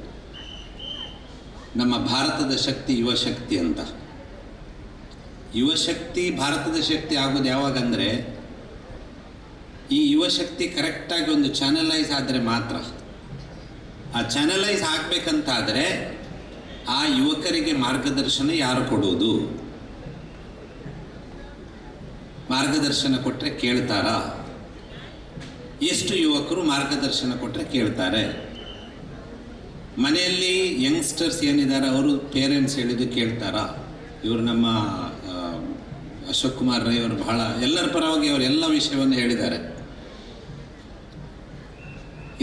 ನಮ್ಮ ಭಾರತದ ಶಕ್ತಿ ಯುವ ಶಕ್ತಿ ಅಂತ. ಯುವ ಶಕ್ತಿ ಭಾರತದ ಶಕ್ತಿ ಆಗೋದು ಯಾವಾಗಂದರೆ, ಈ ಯುವ ಶಕ್ತಿ ಕರೆಕ್ಟಾಗಿ ಒಂದು ಚಾನಲೈಸ್ ಆದರೆ ಮಾತ್ರ. ಆ ಚಾನಲೈಸ್ ಆಗಬೇಕಂತಾದರೆ ಆ ಯುವಕರಿಗೆ ಮಾರ್ಗದರ್ಶನ ಯಾರು ಕೊಡೋದು? ಮಾರ್ಗದರ್ಶನ ಕೊಟ್ಟರೆ ಕೇಳ್ತಾರಾ? ಎಷ್ಟು ಯುವಕರು ಮಾರ್ಗದರ್ಶನ ಕೊಟ್ಟರೆ ಕೇಳ್ತಾರೆ? ಮನೆಯಲ್ಲಿ ಯಂಗ್ಸ್ಟರ್ಸ್ ಏನಿದ್ದಾರೆ ಅವರು ಪೇರೆಂಟ್ಸ್ ಹೇಳಿದ್ದು ಕೇಳ್ತಾರಾ? ಇವರು ನಮ್ಮ ಅಶೋಕ್ ಕುಮಾರ್ ರೈ ಅವರು ಬಹಳ ಎಲ್ಲರ ಪರವಾಗಿ ಅವರು ಎಲ್ಲ ವಿಷಯವನ್ನು ಹೇಳಿದ್ದಾರೆ.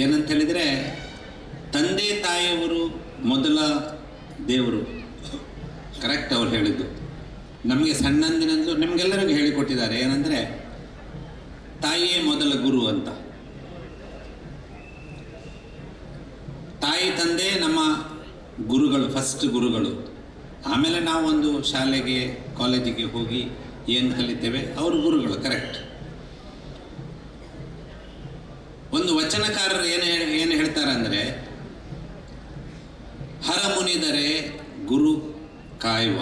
ಏನಂತ ಹೇಳಿದರೆ, ತಂದೆ ತಾಯಿಯವರು ಮೊದಲ ದೇವರು. ಕರೆಕ್ಟ್ ಅವ್ರು ಹೇಳಿದ್ದು. ನಮಗೆ ಸಣ್ಣಂದಿನಂದು ನಿಮಗೆಲ್ಲರಿಗೂ ಹೇಳಿಕೊಟ್ಟಿದ್ದಾರೆ ಏನಂದರೆ, ತಾಯಿಯೇ ಮೊದಲ ಗುರು ಅಂತ. ತಾಯಿ ತಂದೆ ನಮ್ಮ ಗುರುಗಳು, ಫಸ್ಟ್ ಗುರುಗಳು. ಆಮೇಲೆ ನಾವು ಒಂದು ಶಾಲೆಗೆ ಕಾಲೇಜಿಗೆ ಹೋಗಿ ಏನು ಕಲಿತೇವೆ ಅವರು ಗುರುಗಳು. ಕರೆಕ್ಟ್. ಒಂದು ವಚನಕಾರರು ಏನು ಹೇಳ್ತಾರೆ ಅಂದರೆ, ಹರ ಮುನಿದರೆ ಗುರು ಕಾಯುವ.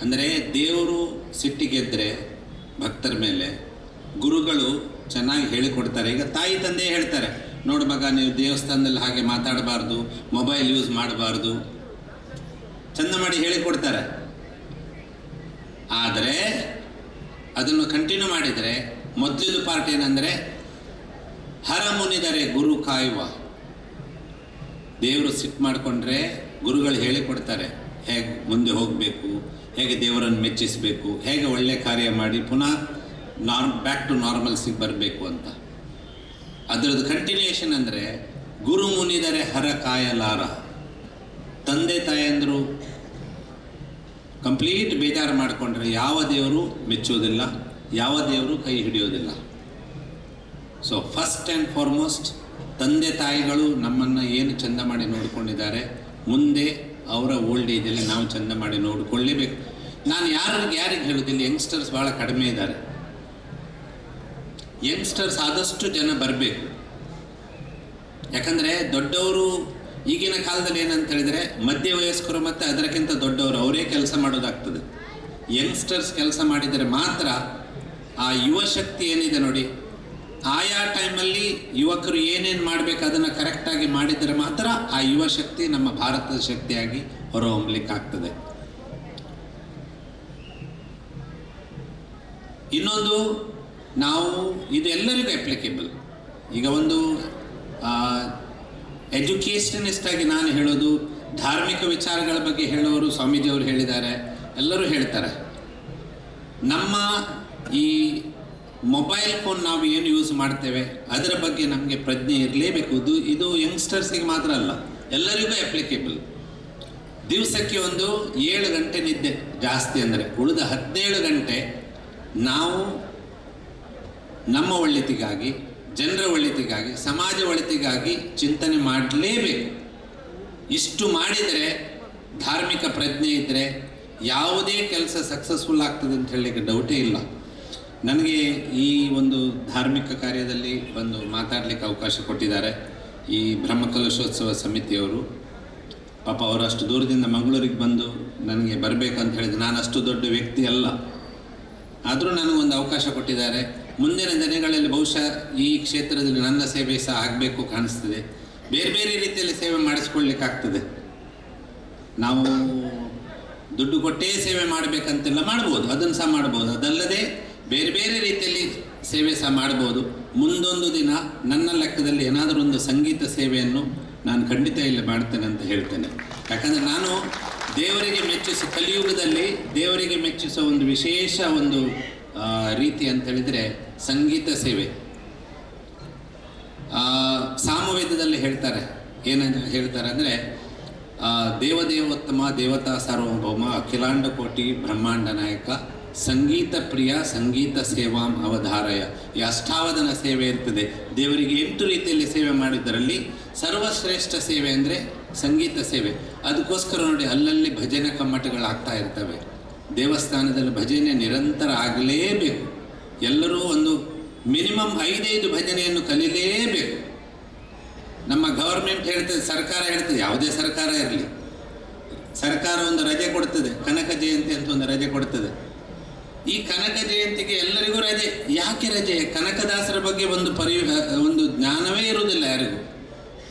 ಅಂದರೆ ದೇವರು ಸಿಟ್ಟಿಗೆದ್ದರೆ ಭಕ್ತರ ಮೇಲೆ ಗುರುಗಳು ಚೆನ್ನಾಗಿ ಹೇಳಿಕೊಡ್ತಾರೆ. ಈಗ ತಾಯಿ ತಂದೆ ಹೇಳ್ತಾರೆ, ನೋಡು ಮಗ, ನೀವು ದೇವಸ್ಥಾನದಲ್ಲಿ ಹಾಗೆ ಮಾತಾಡಬಾರ್ದು, ಮೊಬೈಲ್ ಯೂಸ್ ಮಾಡಬಾರ್ದು, ಚಂದ ಮಾಡಿ ಹೇಳಿಕೊಡ್ತಾರೆ. ಆದರೆ ಅದನ್ನು ಕಂಟಿನ್ಯೂ ಮಾಡಿದರೆ ಮೊದಲಿನ ಪಾರ್ಟ್ ಏನಂದರೆ, ಹರ ಮುನಿದರೆ ಗುರು ಕಾಯುವ. ದೇವರು ಸಿಟ್ಟು ಮಾಡಿಕೊಂಡ್ರೆ ಗುರುಗಳು ಹೇಳಿಕೊಡ್ತಾರೆ ಹೇಗೆ ಮುಂದೆ ಹೋಗಬೇಕು, ಹೇಗೆ ದೇವರನ್ನು ಮೆಚ್ಚಿಸಬೇಕು, ಹೇಗೆ ಒಳ್ಳೆ ಕಾರ್ಯ ಮಾಡಿ ಪುನಃ ಬ್ಯಾಕ್ ಟು ನಾರ್ಮಲ್ಸಿಗೆ ಬರಬೇಕು ಅಂತ. ಅದರದ್ದು ಕಂಟಿನ್ಯೂಯೇಷನ್ ಅಂದರೆ, ಗುರು ಮುನಿದರೆ ಹರ ಕಾಯಲಾರ. ತಂದೆ ತಾಯಂದರು ಕಂಪ್ಲೀಟ್ ಬೇಜಾರು ಮಾಡಿಕೊಂಡ್ರೆ ಯಾವ ದೇವರು ಮೆಚ್ಚೋದಿಲ್ಲ, ಯಾವ ದೇವರು ಕೈ ಹಿಡಿಯೋದಿಲ್ಲ. ಸೊ ಫಸ್ಟ್ ಆ್ಯಂಡ್ ಫಾರ್ಮೋಸ್ಟ್ ತಂದೆ ತಾಯಿಗಳು ನಮ್ಮನ್ನು ಏನು ಚಂದ ಮಾಡಿ ನೋಡಿಕೊಂಡಿದ್ದಾರೆ, ಮುಂದೆ ಅವರ ಓಲ್ಡ್ ಏಜಲ್ಲಿ ನಾವು ಚಂದ ಮಾಡಿ ನೋಡಿಕೊಳ್ಳೇಬೇಕು. ನಾನು ಯಾರಿಗೆ ಹೇಳೋದಿಲ್ಲ, ಯಂಗ್ಸ್ಟರ್ಸ್ ಭಾಳ ಕಡಿಮೆ ಇದ್ದಾರೆ. ಯಂಗ್ಸ್ಟರ್ಸ್ ಆದಷ್ಟು ಜನ ಬರಬೇಕು. ಯಾಕಂದರೆ ದೊಡ್ಡವರು ಈಗಿನ ಕಾಲದಲ್ಲಿ ಏನಂತ ಹೇಳಿದರೆ, ಮಧ್ಯ ವಯಸ್ಕರು ಮತ್ತು ಅದಕ್ಕಿಂತ ದೊಡ್ಡವರು ಅವರೇ ಕೆಲಸ ಮಾಡೋದಾಗ್ತದೆ. ಯಂಗ್ಸ್ಟರ್ಸ್ ಕೆಲಸ ಮಾಡಿದರೆ ಮಾತ್ರ ಆ ಯುವ ಶಕ್ತಿ ಏನಿದೆ ನೋಡಿ, ಆಯಾ ಟೈಮಲ್ಲಿ ಯುವಕರು ಏನೇನು ಮಾಡಬೇಕು ಅದನ್ನು ಕರೆಕ್ಟಾಗಿ ಮಾಡಿದರೆ ಮಾತ್ರ ಆ ಯುವ ಶಕ್ತಿ ನಮ್ಮ ಭಾರತದ ಶಕ್ತಿಯಾಗಿ ಹೊರಹೊಮ್ಮಲಿಕ್ಕಾಗ್ತದೆ. ಇನ್ನೊಂದು, ನಾವು ಇದು ಎಲ್ಲರಿಗೂ ಅಪ್ಲಿಕೇಬಲ್. ಈಗ ಒಂದು ಎಜುಕೇಷನಿಸ್ಟ್ ಆಗಿ ನಾನು ಹೇಳೋದು, ಧಾರ್ಮಿಕ ವಿಚಾರಗಳ ಬಗ್ಗೆ ಹೇಳೋರು ಸ್ವಾಮೀಜಿಯವರು ಹೇಳಿದ್ದಾರೆ, ಎಲ್ಲರೂ ಹೇಳ್ತಾರೆ. ನಮ್ಮ ಈ ಮೊಬೈಲ್ ಫೋನ್ ನಾವು ಏನು ಯೂಸ್ ಮಾಡ್ತೇವೆ ಅದರ ಬಗ್ಗೆ ನಮಗೆ ಪ್ರಜ್ಞೆ ಇರಲೇಬೇಕು. ಇದು ಯಂಗ್ಸ್ಟರ್ಸಿಗೆ ಮಾತ್ರ ಅಲ್ಲ, ಎಲ್ಲರಿಗೂ ಅಪ್ಲಿಕೇಬಲ್. ದಿವಸಕ್ಕೆ ಒಂದು 7 ಗಂಟೆ ನಿದ್ದೆ ಜಾಸ್ತಿ ಅಂದರೆ, ಉಳಿದ 17 ಗಂಟೆ ನಾವು ನಮ್ಮ ಒಳಿತಿಗಾಗಿ, ಜನರ ಒಳಿತಿಗಾಗಿ, ಸಮಾಜ ಒಳಿತಿಗಾಗಿ ಚಿಂತನೆ ಮಾಡಲೇಬೇಕು. ಇಷ್ಟು ಮಾಡಿದರೆ, ಧಾರ್ಮಿಕ ಪ್ರಜ್ಞೆ ಇದ್ದರೆ ಯಾವುದೇ ಕೆಲಸ ಸಕ್ಸಸ್ಫುಲ್ ಆಗ್ತದೆ ಅಂತ ಹೇಳಲಿಕ್ಕೆ ಡೌಟೇ ಇಲ್ಲ. ನನಗೆ ಈ ಒಂದು ಧಾರ್ಮಿಕ ಕಾರ್ಯದಲ್ಲಿ ಬಂದು ಮಾತಾಡಲಿಕ್ಕೆ ಅವಕಾಶ ಕೊಟ್ಟಿದ್ದಾರೆ ಈ ಬ್ರಹ್ಮಕಲಶೋತ್ಸವ ಸಮಿತಿಯವರು. ಪಾಪ ಅವರು ಅಷ್ಟು ದೂರದಿಂದ ಮಂಗಳೂರಿಗೆ ಬಂದು ನನಗೆ ಬರಬೇಕಂತ ಹೇಳಿದ್ರು. ನಾನು ಅಷ್ಟು ದೊಡ್ಡ ವ್ಯಕ್ತಿ ಅಲ್ಲ, ಆದರೂ ನನಗೊಂದು ಅವಕಾಶ ಕೊಟ್ಟಿದ್ದಾರೆ. ಮುಂದಿನ ದಿನಗಳಲ್ಲಿ ಬಹುಶಃ ಈ ಕ್ಷೇತ್ರದಲ್ಲಿ ನನ್ನ ಸೇವೆ ಸಹ ಆಗಬೇಕು ಕಾಣಿಸ್ತದೆ. ಬೇರೆ ಬೇರೆ ರೀತಿಯಲ್ಲಿ ಸೇವೆ ಮಾಡಿಸ್ಕೊಳ್ಳಿಕ್ಕಾಗ್ತದೆ. ನಾವು ದುಡ್ಡು ಕೊಟ್ಟೇ ಸೇವೆ ಮಾಡಬೇಕಂತೆಲ್ಲ ಮಾಡ್ಬೋದು, ಅದನ್ನು ಸಹ ಮಾಡ್ಬೋದು. ಅದಲ್ಲದೆ ಬೇರೆ ಬೇರೆ ರೀತಿಯಲ್ಲಿ ಸೇವೆ ಸಹ ಮಾಡ್ಬೋದು. ಮುಂದೊಂದು ದಿನ ನನ್ನ ಲೆಕ್ಕದಲ್ಲಿ ಏನಾದರೂ ಒಂದು ಸಂಗೀತ ಸೇವೆಯನ್ನು ನಾನು ಖಂಡಿತ ಇಲ್ಲಿ ಮಾಡ್ತೇನೆ ಅಂತ ಹೇಳ್ತೇನೆ. ಯಾಕಂದರೆ ನಾನು ದೇವರಿಗೆ ಮೆಚ್ಚಿಸೋ, ಕಲಿಯುಗದಲ್ಲಿ ದೇವರಿಗೆ ಮೆಚ್ಚಿಸೋ ಒಂದು ವಿಶೇಷ ಒಂದು ರೀತಿ ಅಂತ ಹೇಳಿದರೆ ಸಂಗೀತ ಸೇವೆ. ಸಾಮವೇದದಲ್ಲಿ ಹೇಳ್ತಾರೆ, ಏನಂತ ಹೇಳ್ತಾರೆ ಅಂದರೆ, ದೇವದೇವೋತ್ತಮ ದೇವತಾ ಸಾರ್ವಭೌಮ ಅಖಿಲಾಂಡ ಕೋಟಿ ಬ್ರಹ್ಮಾಂಡ ನಾಯಕ ಸಂಗೀತ ಪ್ರಿಯ ಸಂಗೀತ ಸೇವಾಂ ಅವಧಾರಯ, ಈ ಅಷ್ಟಾವಧಾನ ಸೇವೆ ಇರ್ತದೆ. ದೇವರಿಗೆ 8 ರೀತಿಯಲ್ಲಿ ಸೇವೆ ಮಾಡಿದ್ದರಲ್ಲಿ ಸರ್ವಶ್ರೇಷ್ಠ ಸೇವೆ ಅಂದರೆ ಸಂಗೀತ ಸೇವೆ. ಅದಕ್ಕೋಸ್ಕರ ನೋಡಿ ಅಲ್ಲಲ್ಲಿ ಭಜನೆ ಕಮ್ಮಟಗಳಾಗ್ತಾ ಇರ್ತವೆ. ದೇವಸ್ಥಾನದಲ್ಲಿ ಭಜನೆ ನಿರಂತರ ಆಗಲೇಬೇಕು. ಎಲ್ಲರೂ ಒಂದು ಮಿನಿಮಮ್ 5 ಭಜನೆಯನ್ನು ಕಲೀಲೇಬೇಕು. ನಮ್ಮ ಗವರ್ಮೆಂಟ್ ಹೇಳ್ತದೆ, ಸರ್ಕಾರ ಹೇಳ್ತದೆ, ಯಾವುದೇ ಸರ್ಕಾರ ಇರಲಿ, ಸರ್ಕಾರ ಒಂದು ರಜೆ ಕೊಡ್ತದೆ, ಕನಕ ಜಯಂತಿ ಅಂತ ಒಂದು ರಜೆ ಕೊಡ್ತದೆ. ಈ ಕನಕ ಜಯಂತಿಗೆ ಎಲ್ಲರಿಗೂ ರಜೆ. ಯಾಕೆ ರಜೆ? ಕನಕದಾಸರ ಬಗ್ಗೆ ಒಂದು ಜ್ಞಾನವೇ ಇರುವುದಿಲ್ಲ ಯಾರಿಗೂ.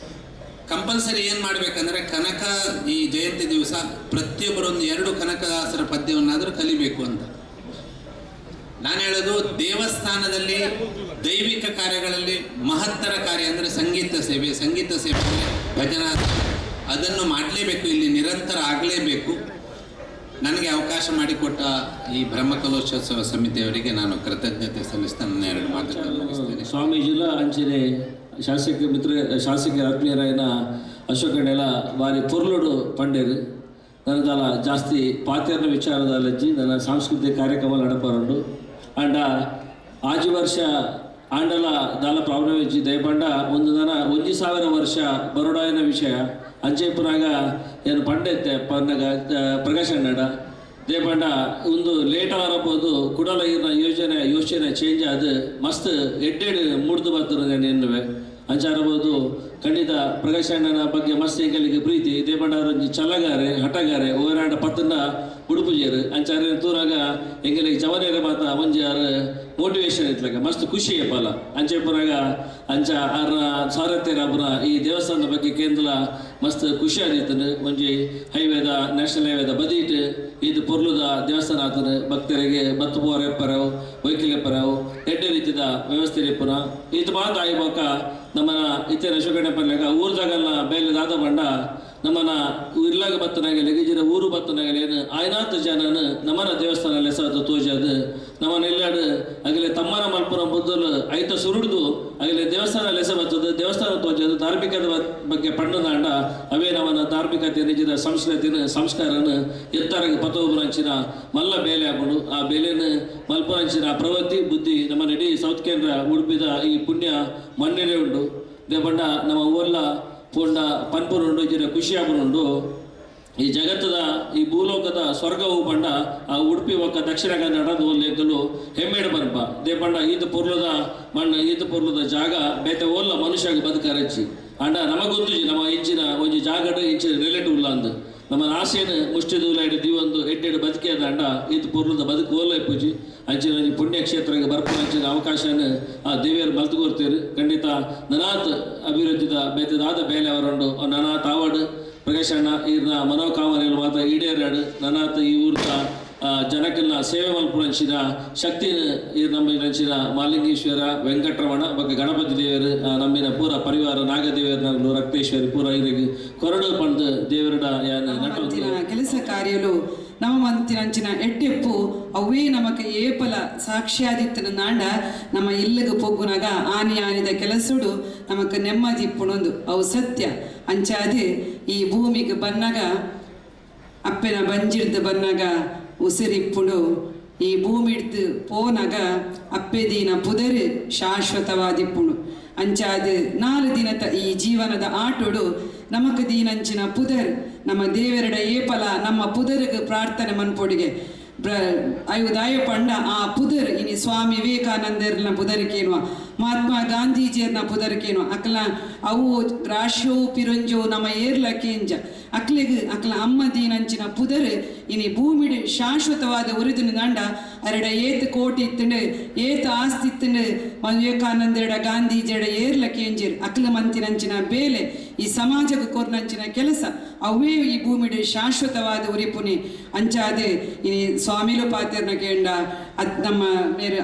ಕಂಪಲ್ಸರಿ ಏನು ಮಾಡಬೇಕಂದ್ರೆ ಕನಕ ಈ ಜಯಂತಿ ದಿವಸ ಪ್ರತಿಯೊಬ್ಬರು ಒಂದು 2 ಕನಕದಾಸರ ಪದ್ಯವನ್ನಾದರೂ ಕಲಿಬೇಕು ಅಂತ. ನಾನು ಹೇಳೋದು, ದೇವಸ್ಥಾನದಲ್ಲಿ ದೈವಿಕ ಕಾರ್ಯಗಳಲ್ಲಿ ಮಹತ್ತರ ಕಾರ್ಯ ಅಂದರೆ ಸಂಗೀತ ಸೇವೆ. ಸಂಗೀತ ಸೇವೆ ಭಜನಾ, ಅದನ್ನು ಮಾಡಲೇಬೇಕು, ಇಲ್ಲಿ ನಿರಂತರ ಆಗಲೇಬೇಕು. ನನಗೆ ಅವಕಾಶ ಮಾಡಿಕೊಟ್ಟ ಈ ಬ್ರಹ್ಮಕಲಶೋತ್ಸವ ಸಮಿತಿಯವರಿಗೆ ನಾನು ಕೃತಜ್ಞತೆ ಸಲ್ಲಿಸ್ತಾ ನನ್ನ 2 ಮಾತುಗಳನ್ನು ಮುಗಿಸ್ತೇನೆ. ಸ್ವಾಮೀಜಿಲ ಅಂಚನೆ ಶಾಸಕ ಆತ್ಮೀಯರಾಯನ ಅಶೋಕಣ್ಣೆಲ್ಲ ಬಾರಿ ಪೊರ್ಲುಡು ಪಂಡೇರು ನನ್ನದಲ್ಲ ಜಾಸ್ತಿ ಪಾತ್ಯರ್ನ ವಿಚಾರದಲ್ಲಜ್ಜಿ ನನ್ನ ಸಾಂಸ್ಕೃತಿಕ ಕಾರ್ಯಕ್ರಮ ನಡಪರುಂಡು. ಅಂಡ ಆಜು ವರ್ಷ ಆಂಡಲ ದಾಲ ಪ್ರಾಬ್ಲಮ್ ಇಜ್ಜಿ ದಯಪಂಡ 1,000 ವರ್ಷ ಬರೋಡಾಯನ ವಿಷಯ ಅಂಚೆಪುರಾಗ ಏನು ಪಂಡೆತ್ತೆ ಪನ್ನಗ ಪ್ರಕಾಶ್ ಅಣ್ಣಡ ದೇಪಂಡ ಒಂದು ಲೇಟ್ ಆರಬಹುದು ಕುಡಲ ಇರ್ನ ಯೋಚನೆ ಚೇಂಜ್ ಆದ ಮಸ್ತ್ ಎಡ್ಡೆಡ್ ಮುಡ್ದು ಬರ್ತದೆ ಎನ್ನುವೆ ಅಂಚಾರಬಹುದು. ಖಂಡಿತ ಪ್ರಕಾಶ್ ಅಣ್ಣನ ಬಗ್ಗೆ ಮಸ್ತ್ ಎಂಕಲಿಗೆ ಪ್ರೀತಿ ದೇಪಂಡ ಚಲಗಾರೆ ಹಠಗಾರೆ ಓರಾಂಡ ಪತ್ತನ್ನ ಉಡುಪುಜೇರು ಅಂಚಾರ ತೂರಾಗ ಎಂಕಲಿಗೆ ಜವನೇರ ಮಾತ ಒಂಜಾರು ಮೋಟಿವೇಶನ್ ಇತ್ಲಾಗ ಮಸ್ತ್ ಖುಷಿ ಪಲ ಅಂಚೆಪುರಾಗ ಅಂಚ ಆರ್ನ ಸಾರಥ್ಯರಬ್ರ ಈ ದೇವಸ್ಥಾನದ ಬಗ್ಗೆ ಕೇಂದ್ರ ಮಸ್ತ್ ಖುಷಿ ಆದಿತ್ತನು. ಒಂಜಿ ಹೈವೇದ ನ್ಯಾಷನಲ್ ಹೈವೇದ ಬದೀಟ್ ಇದು ಪೊರ್ಲುದ ದೇವಸ್ಥಾನ ಆತನು ಭಕ್ತರಿಗೆ ಬತ್ತು ಪೋರ್ ಎಪ್ಪರವು ವೈಕಲ್ ಎಪ್ಪರವು ಎಡ್ಡೆ ರೀತಿದ ವ್ಯವಸ್ಥೆ ಎಪ್ಪುನ ಇದು ಮಾತ ಆಯ್ಬಾಕ ನಮ್ಮನ ಇತರ ಅಶೋಕಣ್ಣ ಪಲ್ಯಾಗ ಊರ್ದಾಗಲ್ಲ ಬೇಲೆ ದಾದ ಬಂಡ ನಮ್ಮನ ಇರ್ಲಾಗ ಬತ್ತನಾಗಲಿ ಗಿಜಿರ ಊರು ಬತ್ತನಾಗಲಿ ಏನು ಆಯ್ನಾತ್ ಜನನ ನಮ್ಮನ ದೇವಸ್ಥಾನ ಲೆಸದು ತೋಜದು ನಮ್ಮನ ಇಲ್ಲಾಡು ಆಗಲೇ ತಮ್ಮನ ಮಲ್ಪುರ ಬುದ್ಧಲು ಐತ ಸುರುಡ್ದು ಆಗಲೇ ದೇವಸ್ಥಾನ ಲೆಸ ಬರ್ತದೆ ದೇವಸ್ಥಾನ ತೋಜದು ಧಾರ್ಮಿಕದ ಬಗ್ಗೆ ಪಣ್ಣದಾಂಡ ಅವೇ ನಮ್ಮನ ಧಾರ್ಮಿಕತೆ ನಿಜದ ಸಂಸ್ಕೃತಿನ ಸಂಸ್ಕಾರನ ಎತ್ತರಾಗಿ ಪತೋಬುರಂಚಿನ ಮಲ್ಲ ಬೇಲೆ ಹಾಕೊಂಡು ಆ ಬೇಲೆನ ಮಲ್ಪುರಂಚಿನ ಪ್ರವೃತ್ತಿ ಬುದ್ಧಿ ನಮ್ಮ ಇಡೀ ಸೌತ್ ಕೇಂದ್ರ ಉಡುಪಿದ ಈ ಪುಣ್ಯ ಮಣ್ಣಿರೇ ಉಂಟು ದೇಪಂಡ ನಮ್ಮ ಊರ್ಲ ಪೋಂಡ ಪನ್ಪುರುಂಡು ಜನ ಖುಷಿಯಾಗುಂಡು. ಈ ಜಗತ್ತದ ಈ ಭೂಲೋಕದ ಸ್ವರ್ಗವು ಪಂಡ ಆ ಉಡುಪಿ ಒಕ್ಕ ದಕ್ಷಿಣ ಕನ್ನಡ ಲೆಕ್ಕಲು ಹೆಮ್ಮೆಡು ಬನ್ಪ ದೇಪಂಡ ಈತ ಪೊರ್ಲದ ಮಣ್ಣು ಈತ ಪೊರ್ಲದ ಜಾಗ ಬೇತೆ ಓಲ್ಲ ಮನುಷ್ಯಾಗ ಬದುಕರಚ್ಚಿ ಅಂಡ ನಮಗೊತ್ತು ನಮ್ಮ ಇಂಚಿನ ಒಂಜಿ ಜಾಗಡ ಇಂಚಿನ ರಿಲೇಟಿವ್ ಇಲ್ಲ ಅಂದು ನಮ್ಮ ಆಸೆಯನ್ನು ಮುಷ್ಟಿದೂಲ ಹಿಡಿದು ಒಂದು ಎಡ್ಡೆಡು ಬದುಕಿದ ಅಂಡ ಈತ ಪೊರ್ಲದ ಬದುಕು ಓಲ್ಲ ಇಪ್ಪುಜಿ ಅಂಚಿನ ಪುಣ್ಯಕ್ಷೇತ್ರಕ್ಕೆ ಬರ್ಪು ಅಂಚಿನ ಅವಕಾಶನ ಆ ದೇವಿಯರು ಮಲ್ತುಕೊಡ್ತೀರಿ. ಖಂಡಿತ ನನಾತ್ ಅಭಿವೃದ್ಧಿದ ಬೇತದಾದ ಬೇಲೆ ಅವರುಂಡು ನನಾತ್ ಆವಡು ಪ್ರಕಾಶ್ ಅಣ್ಣ ಈರ್ನ ಮನೋಕಾಮನೆಗಳು ಮಾತ್ರ ಈಡೇರಾಡು ನನಾತ್ ಈ ಊರ್ದ ಜನಕ್ಕೆಲ್ಲ ಸೇವೆ ಮಲ್ಪುರಂಚಿನ ಶಕ್ತಿ ಈ ನಮ್ಮಿನ ಮಾಲಿಂಗೇಶ್ವರ ವೆಂಕಟರಮಣ ಬಗ್ಗೆ ಗಣಪತಿ ದೇವರು ನಮ್ಮಿನ ಪೂರ ಪರಿವಾರ ನಾಗದೇವರ ರಕ್ತೇಶ್ವರಿ ಪೂರ ಇದಕ್ಕೆ ಕೊರಡು ಪಂದು ದೇವರಡ ಕೆಲಸ ಕಾರ್ಯಲು ನಮ್ಮ ಮಂತಿನಂಚಿನ ಎಟ್ಟೆಪ್ಪು ಅವೇ ನಮಕ್ ಏಪಲ ಸಾಕ್ಷಿಯಾದಿತ್ತನ ನಾಂಡ ನಮ್ಮ ಇಲ್ಲಿಗೆ ಪೊಗ್ಗುನಾಗ ಆನಿದ ಕೆಲಸಡು ನಮಕ್ ನೆಮ್ಮದಿ ಇಪ್ಪುಣೊಂದು ಅವು ಸತ್ಯ ಅಂಚಾದೆ ಈ ಭೂಮಿಗೆ ಬನ್ನಾಗ ಅಪ್ಪೆನ ಬಂಜಿಡ್ದು ಬನ್ನಾಗ ಉಸಿರಿಪ್ಪುಡು ಈ ಭೂಮಿ ಹಿಡ್ದು ಪೋನಾಗ ಅಪ್ಪೆದೀನ ಪುದರು ಶಾಶ್ವತವಾದಿಪ್ಪುಡು ಅಂಚಾದು 4 ದಿನದ ಈ ಜೀವನದ ಆಟೋಡು ನಮಕ್ ದೀನಂಚಿನ ಪುದರ್ ನಮ್ಮ ದೇವರಡ ಏಪಲ ನಮ್ಮ ಪುದರಿಗೆ ಪ್ರಾರ್ಥನೆ ಮನ್ಪೊಡಿಗೆ ಅಯುದಾಯ ಪಂಡ ಆ ಪುದರ್ ಇನಿ ಸ್ವಾಮಿ ವಿವೇಕಾನಂದರ್ನ ಪುದರಿಕೇನುವ ಮಹಾತ್ಮ ಗಾಂಧೀಜಿಯರ್ನ ಪುದರಿಕೇನುವ ಅಕ್ಲ ಅವು ರಾಶೋ ಪಿರಂಜೋ ನಮ್ಮ ಏರ್ಲ ಕೇಂಜ ಅಕ್ಲೆಗ್ ಅಕ್ಲ ಅಮ್ಮ ದೀನಂಚಿನ ಪುದರ್ ಇನಿ ಭೂಮಿಡ್ ಶಾಶ್ವತವಾದ ಉರಿದಿನ ದಂಡ ಅರಡ ಏತ್ ಕೋಟಿ ಇತ್ತಂಡು ಏತ್ ಆಸ್ತಿ ಇತ್ತಂಡು ವಿವೇಕಾನಂದರಡ ಗಾಂಧೀಜಿಯಡ ಏರ್ಲ ಕೇಂಜಿರ್ ಅಕ್ಲ ಮಂತಿನಂಚಿನ ಬೇಲೆ ಈ ಸಮಾಜಕ್ಕೆ ಕೊರ್ನಂಚಿನ ಕೆಲಸ ಅವೇ ಈ ಭೂಮಿಡ್ ಶಾಶ್ವತವಾದ ಉರಿಪುನಿ ಅಂಚಾದೆ ಇನಿ ಸ್ವಾಮಿಲು ಪಾತಿರ್ನ ಕೇಂಡ ನಮ್ಮ ಮೇರೆ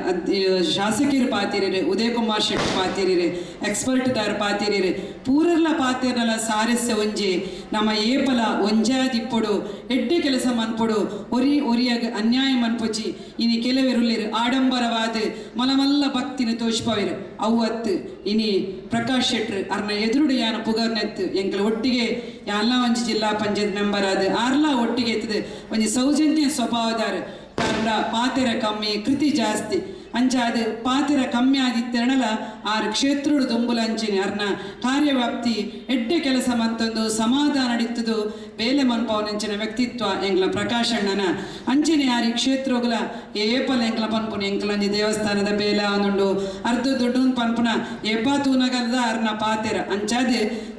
ಶಾಸಕಿಯರು ಪಾತಿರಿರೆ ಉದಯ ಕುಮಾರ್ ಶೆಟ್ಟಿ ಪಾತಿರಿರೆ ಎಕ್ಸ್ಪರ್ಟ್ ದಾರ ಪಾತಿರಿರೆ ಪೂರರ್ಲ ಪಾತಿರ್ನಲ ಸಾರಸ್ಯ ಒಂಜೆ ನಮ್ಮ ಏಪಲ ಒಂಜಾದಿಪ್ಪೊಡು ಎಡ್ಡೆ ಕೆಲಸ ಮನ್ಪೊಡು ಒರಿಯಾಗ ಅನ್ಯಾಯ ಮನ್ಪೊಚ್ಚಿ ಇನಿ ಕೆಲವೆರುಲ್ಲಿರು ಆಡಂಬರವಾದ ಮಲಮಲ್ಲ ಭಕ್ತಿನ ತೋಷ್ಪವಿರು ಅವತ್ತು ಇನಿ ಪ್ರಕಾಶ್ ಶೆಟ್ರು ಅರ್ನ ಎದುರುಡು ಯಾನ ಪುಗರ್ನೆತ್ತು ಎಂಕಲ್ ಒಟ್ಟಿಗೆ ಯಾನ್ಲ ಒಂಜಿ ಜಿಲ್ಲಾ ಪಂಚಾಯತ್ ಮೆಂಬರ್ ಆದ ಆರ್ಲ ಒಟ್ಟಿಗೆ ಎತ್ತದು ಒಂಜಿ ಸೌಜನ್ಯ ಸ್ವಭಾವದಾರ ಅರ್ನ ಪಾತೆರ ಕಮ್ಮಿ ಕೃತಿ ಜಾಸ್ತಿ ಅಂಚಾದ ಪಾತೆರ ಕಮ್ಮಿ ಆದಿತ್ತೆರಣಲ ಆರು ಕ್ಷೇತ್ರುಡು ದುಂಬುಲಂಚಿನಿ ಅರ್ನ ಕಾರ್ಯವ್ಯಾಪ್ತಿ ಎಡ್ಡೆ ಕೆಲಸ ಮಂತೊಂದು ಸಮಾಧಾನ ನಡೀತದು ಬೇಲೆ ಮನ್ಪವನಂಚಿನ ವ್ಯಕ್ತಿತ್ವ ಎಂಗ್ಲ ಪ್ರಕಾಶಣ್ಣನ ಅಂಚಿನ ಯಾರಿ ಕ್ಷೇತ್ರಗಳ ಏಪಲ್ ಎಂಗ್ಲ ಪನ್ಪುನ ಎಂಕ್ಲಂಜಿ ದೇವಸ್ಥಾನದ ಬೇಲೆ ಅವನುಂಡು ಅರ್ಧ ದೊಡ್ಡ ಪನ್ಪುನ ಏಪಾ ತೂನಗಲ್ದ ಅರ್ನ ಪಾತೆರ ಅಂಚಾದ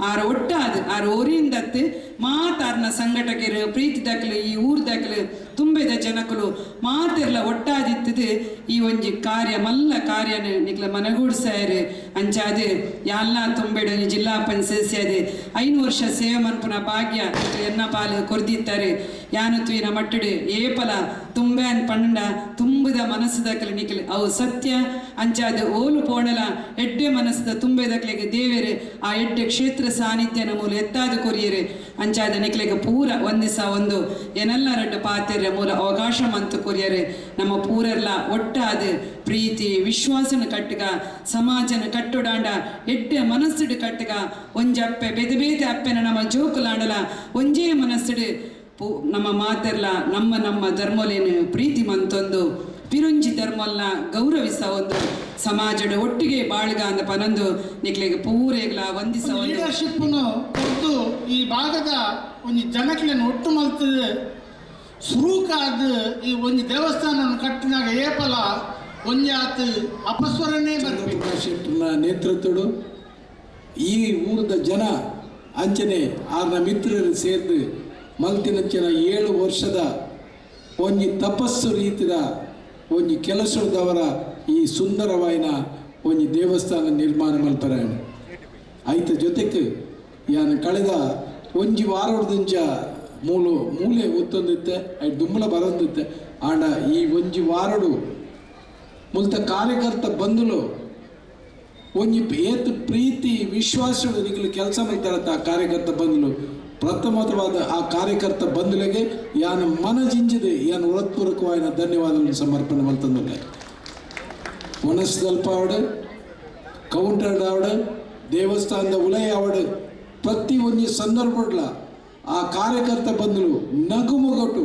ಆರು ಒಟ್ಟಾದ ಆರು ಓರಿಂದತ್ತು ಮಾತಾರ್ನ ಸಂಘಟಕರು ಪ್ರೀತಿ ದಕ್ಲು ಈ ಊರ್ ದಕ್ಲು ತುಂಬೆದ ಜನಕಲು ಮಾತೆರ್ಲ ಒಟ್ಟಾದಿತ್ತದು ಈ ಒಂಜಿ ಕಾರ್ಯ ಮಲ್ಲ ಕಾರ್ಯನ ನಿಕ್ಲ ಮನಗೂಡ್ಸಾಯರು ಅಂಚಾದ ಯಾಲ್ನ ತುಂಬೆಡು ಜಿಲ್ಲಾ ಪಂಚಾಯತ್ 5 ವರ್ಷ ಸೇವೆ ಮನ್ಪುನ ಭಾಗ್ಯ ಎನ್ನ ಪಾಲು ಕೊರ್ದಿತ್ತಾರೆ ಯಾನತ್ವಿನ ಮಟ್ಟಡು ಏಪಲ ತುಂಬೆನ್ ಪಂಡ ತುಂಬದ ಮನಸ್ಸದಕ್ಲೆ ನಿಕ್ಲೆ ಅವು ಸತ್ಯ ಅಂಚಾದ ಓಲು ಪೋಣಲ ಎಡ್ಡೆ ಮನಸ್ಸದ ತುಂಬೆದಕ್ಲೆಗೆ ದೇವರೇ ಆ ಎಡ್ಡೆ ಕ್ಷೇತ್ರ ಸಾನ್ನಿಧ್ಯನ ಮೂಲ ಎತ್ತಾದ ಕೊರಿಯರೆ ಅಂಚಾದ ನಿಕ್ಲೆಗೆ ಪೂರ ಒಂದಿಸ ಒಂದು ಏನೆಲ್ಲ ರಡ್ಡು ಪಾತೆರ್ಯ ಮೂಲ ಅವಕಾಶ ಮಂತು ಕೊರಿಯರೆ ನಮ್ಮ ಪೂರೆಲ್ಲ ಒಟ್ಟಾದ ಪ್ರೀತಿ ವಿಶ್ವಾಸನ ಕಟ್ಟಗ ಸಮಾಜನ ಕಟ್ಟುಡಾಂಡ ಎಡ್ಡೆ ಮನಸ್ಸುಡು ಕಟ್ಟಗ ಒಂಜಪ್ಪೆ ಬೇತೆ ಬೇತೆ ಅಪ್ಪೆನ ನಮ್ಮ ಜೋಕುಲಾಂಡಲ ಒಂಜೇ ಮನಸ್ಸುಡು ನಮ್ಮ ಮಾತೆರ್ಲ ನಮ್ಮ ಧರ್ಮಲೇನು ಪ್ರೀತಿ ಮಂತೊಂದು ಪಿರುಂಜಿ ಧರ್ಮಲ್ನ ಗೌರವಿಸ ಒಂದು ಸಮಾಜದ ಒಟ್ಟಿಗೆ ಬಾಳ್ಗ ಅಂದ ಪನೊಂದು ನಿಕ್ಲೆಗೆ ಪೂರೆಗ್ಲ ವಂದಿಸ ಲೀಡರ್ಶಿಪ್ನು ಕೊಟ್ಟು ಈ ಭಾಗದ ಒಂದು ಜನಕ್ಲೆನ ಒಟ್ಟು ಮಲ್ತದೆ ಸುರೂಕಾದ ಈ ಒಂದು ದೇವಸ್ಥಾನ ಕಟ್ಟಿನಾಗ ಏಪಲ ಒಂಜಿ ಆತು ಅಪಸ್ವರನೇ ಪ್ರಕಾಶ್ ಶೆಟ್ಟರ್ನ ನೇತೃತ್ವಡು ಈ ಊರದ ಜನ ಅಂಚನೆ ಆರ್ನ ಮಿತ್ರರು ಸೇರ್ದು ಮಲ್ತಿನಂಚಿನ 7 ವರ್ಷದ ಒಂಜಿ ತಪಸ್ಸು ರೀತಿದ ಒಂಜಿ ಕೆಲಸದವರ ಈ ಸುಂದರವಾಯಿನ ಒಂಜಿ ದೇವಸ್ಥಾನ ನಿರ್ಮಾಣ ಮಲ್ಪರಾಯಣ ಐತ ಜೊತೆಗೆ ಯಾನು ಕಳೆದ ಒಂಜಿ ವಾರದಂಚ ಮೂಲೆ ಒತ್ತೊಂದಿತ್ತೆ ಐ ದುಂಬಳ ಬರೊಂದಿತ್ತೆ ಆಂಡ ಈ ಒಂಜಿ ವಾರಡು ಮುಲ್ತ ಕಾರ್ಯಕರ್ತ ಬಂದುಲು ಒಂಜಿ ಏತು ಪ್ರೀತಿ ವಿಶ್ವಾಸಡು ನಿಗಲು ಕೆಲಸ ಮಾಡ್ತಾರತ್ತ ಆ ಕಾರ್ಯಕರ್ತ ಬಂದುಲು ಪ್ರಥಮವಾದ ಆ ಕಾರ್ಯಕರ್ತ ಬಂಧುಲೆಗೆ ಯಾನ ಮನಜಿಂಜಿದೆ ಯಾನ ಹೃತ್ಪೂರ್ವಕವಾದ ಧನ್ಯವಾದಗಳನ್ನು ಸಮರ್ಪಣೆ ಮಾಡ್ತಂದ್ರೆ ಮನಸ್ಸಲ್ಪ ಅವಡು ಕೌಂಟರ್ ಅವಡು ದೇವಸ್ಥಾನದ ಉಲಯ ಅವಡು ಪ್ರತಿ ಒಂಜಿ ಸಂದರ್ಭಡ್ಲ ಆ ಕಾರ್ಯಕರ್ತ ಬಂಧುಲು ನಗುಮೊಗಟು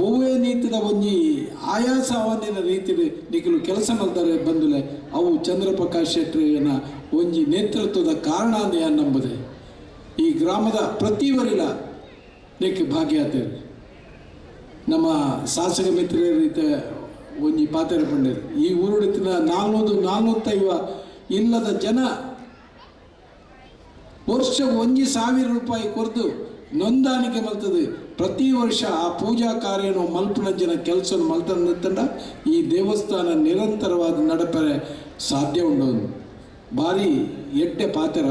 ಒವ್ವೇ ನೀತಿದ ಒಂಜಿ ಆಯಾಸ ಅವನಿನ ರೀತಿಯಲ್ಲಿ ನಿಖಲು ಕೆಲಸ ಮಾಡ್ತಾರೆ ಬಂಧುಲೆ ಅವು ಚಂದ್ರಪ್ರಕಾಶ್ ಶೆಟ್ಟರಿನ ಒಂಜಿ ನೇತೃತ್ವದ ಕಾರಣ ಅಂತ ಯಾರು ನಂಬುದೆ ಈ ಗ್ರಾಮದ ಪ್ರತಿವರಿಲ ನೆಕ್ ಭಾಗ್ಯಾತೇರು ನಮ್ಮ ಶಾಸಕ ಮಿತ್ರ ರೀತಿ ಒಂಜಿ ಪಾತ್ರ ಪಂಡರು ಈ ಊರುಡಿತಿನ 450 ಇಲ್ಲದ ಜನ ವರ್ಷ 1,000 ರೂಪಾಯಿ ಕೊರ್ದು ನೋಂದಾಣಿಕೆ ಮಲ್ತದೆ ಪ್ರತಿ ವರ್ಷ ಆ ಪೂಜಾ ಕಾರ್ಯನು ಮಲ್ಪನಂಚಿನ ಕೆಲಸ ಮಲ್ತಂಡ ಈ ದೇವಸ್ಥಾನ ನಿರಂತರವಾದ ನಡಪರೆ ಸಾಧ್ಯ ಉಂಡೋದು ಭಾರಿ ಎಡ್ಡೆ ಪಾತ್ರ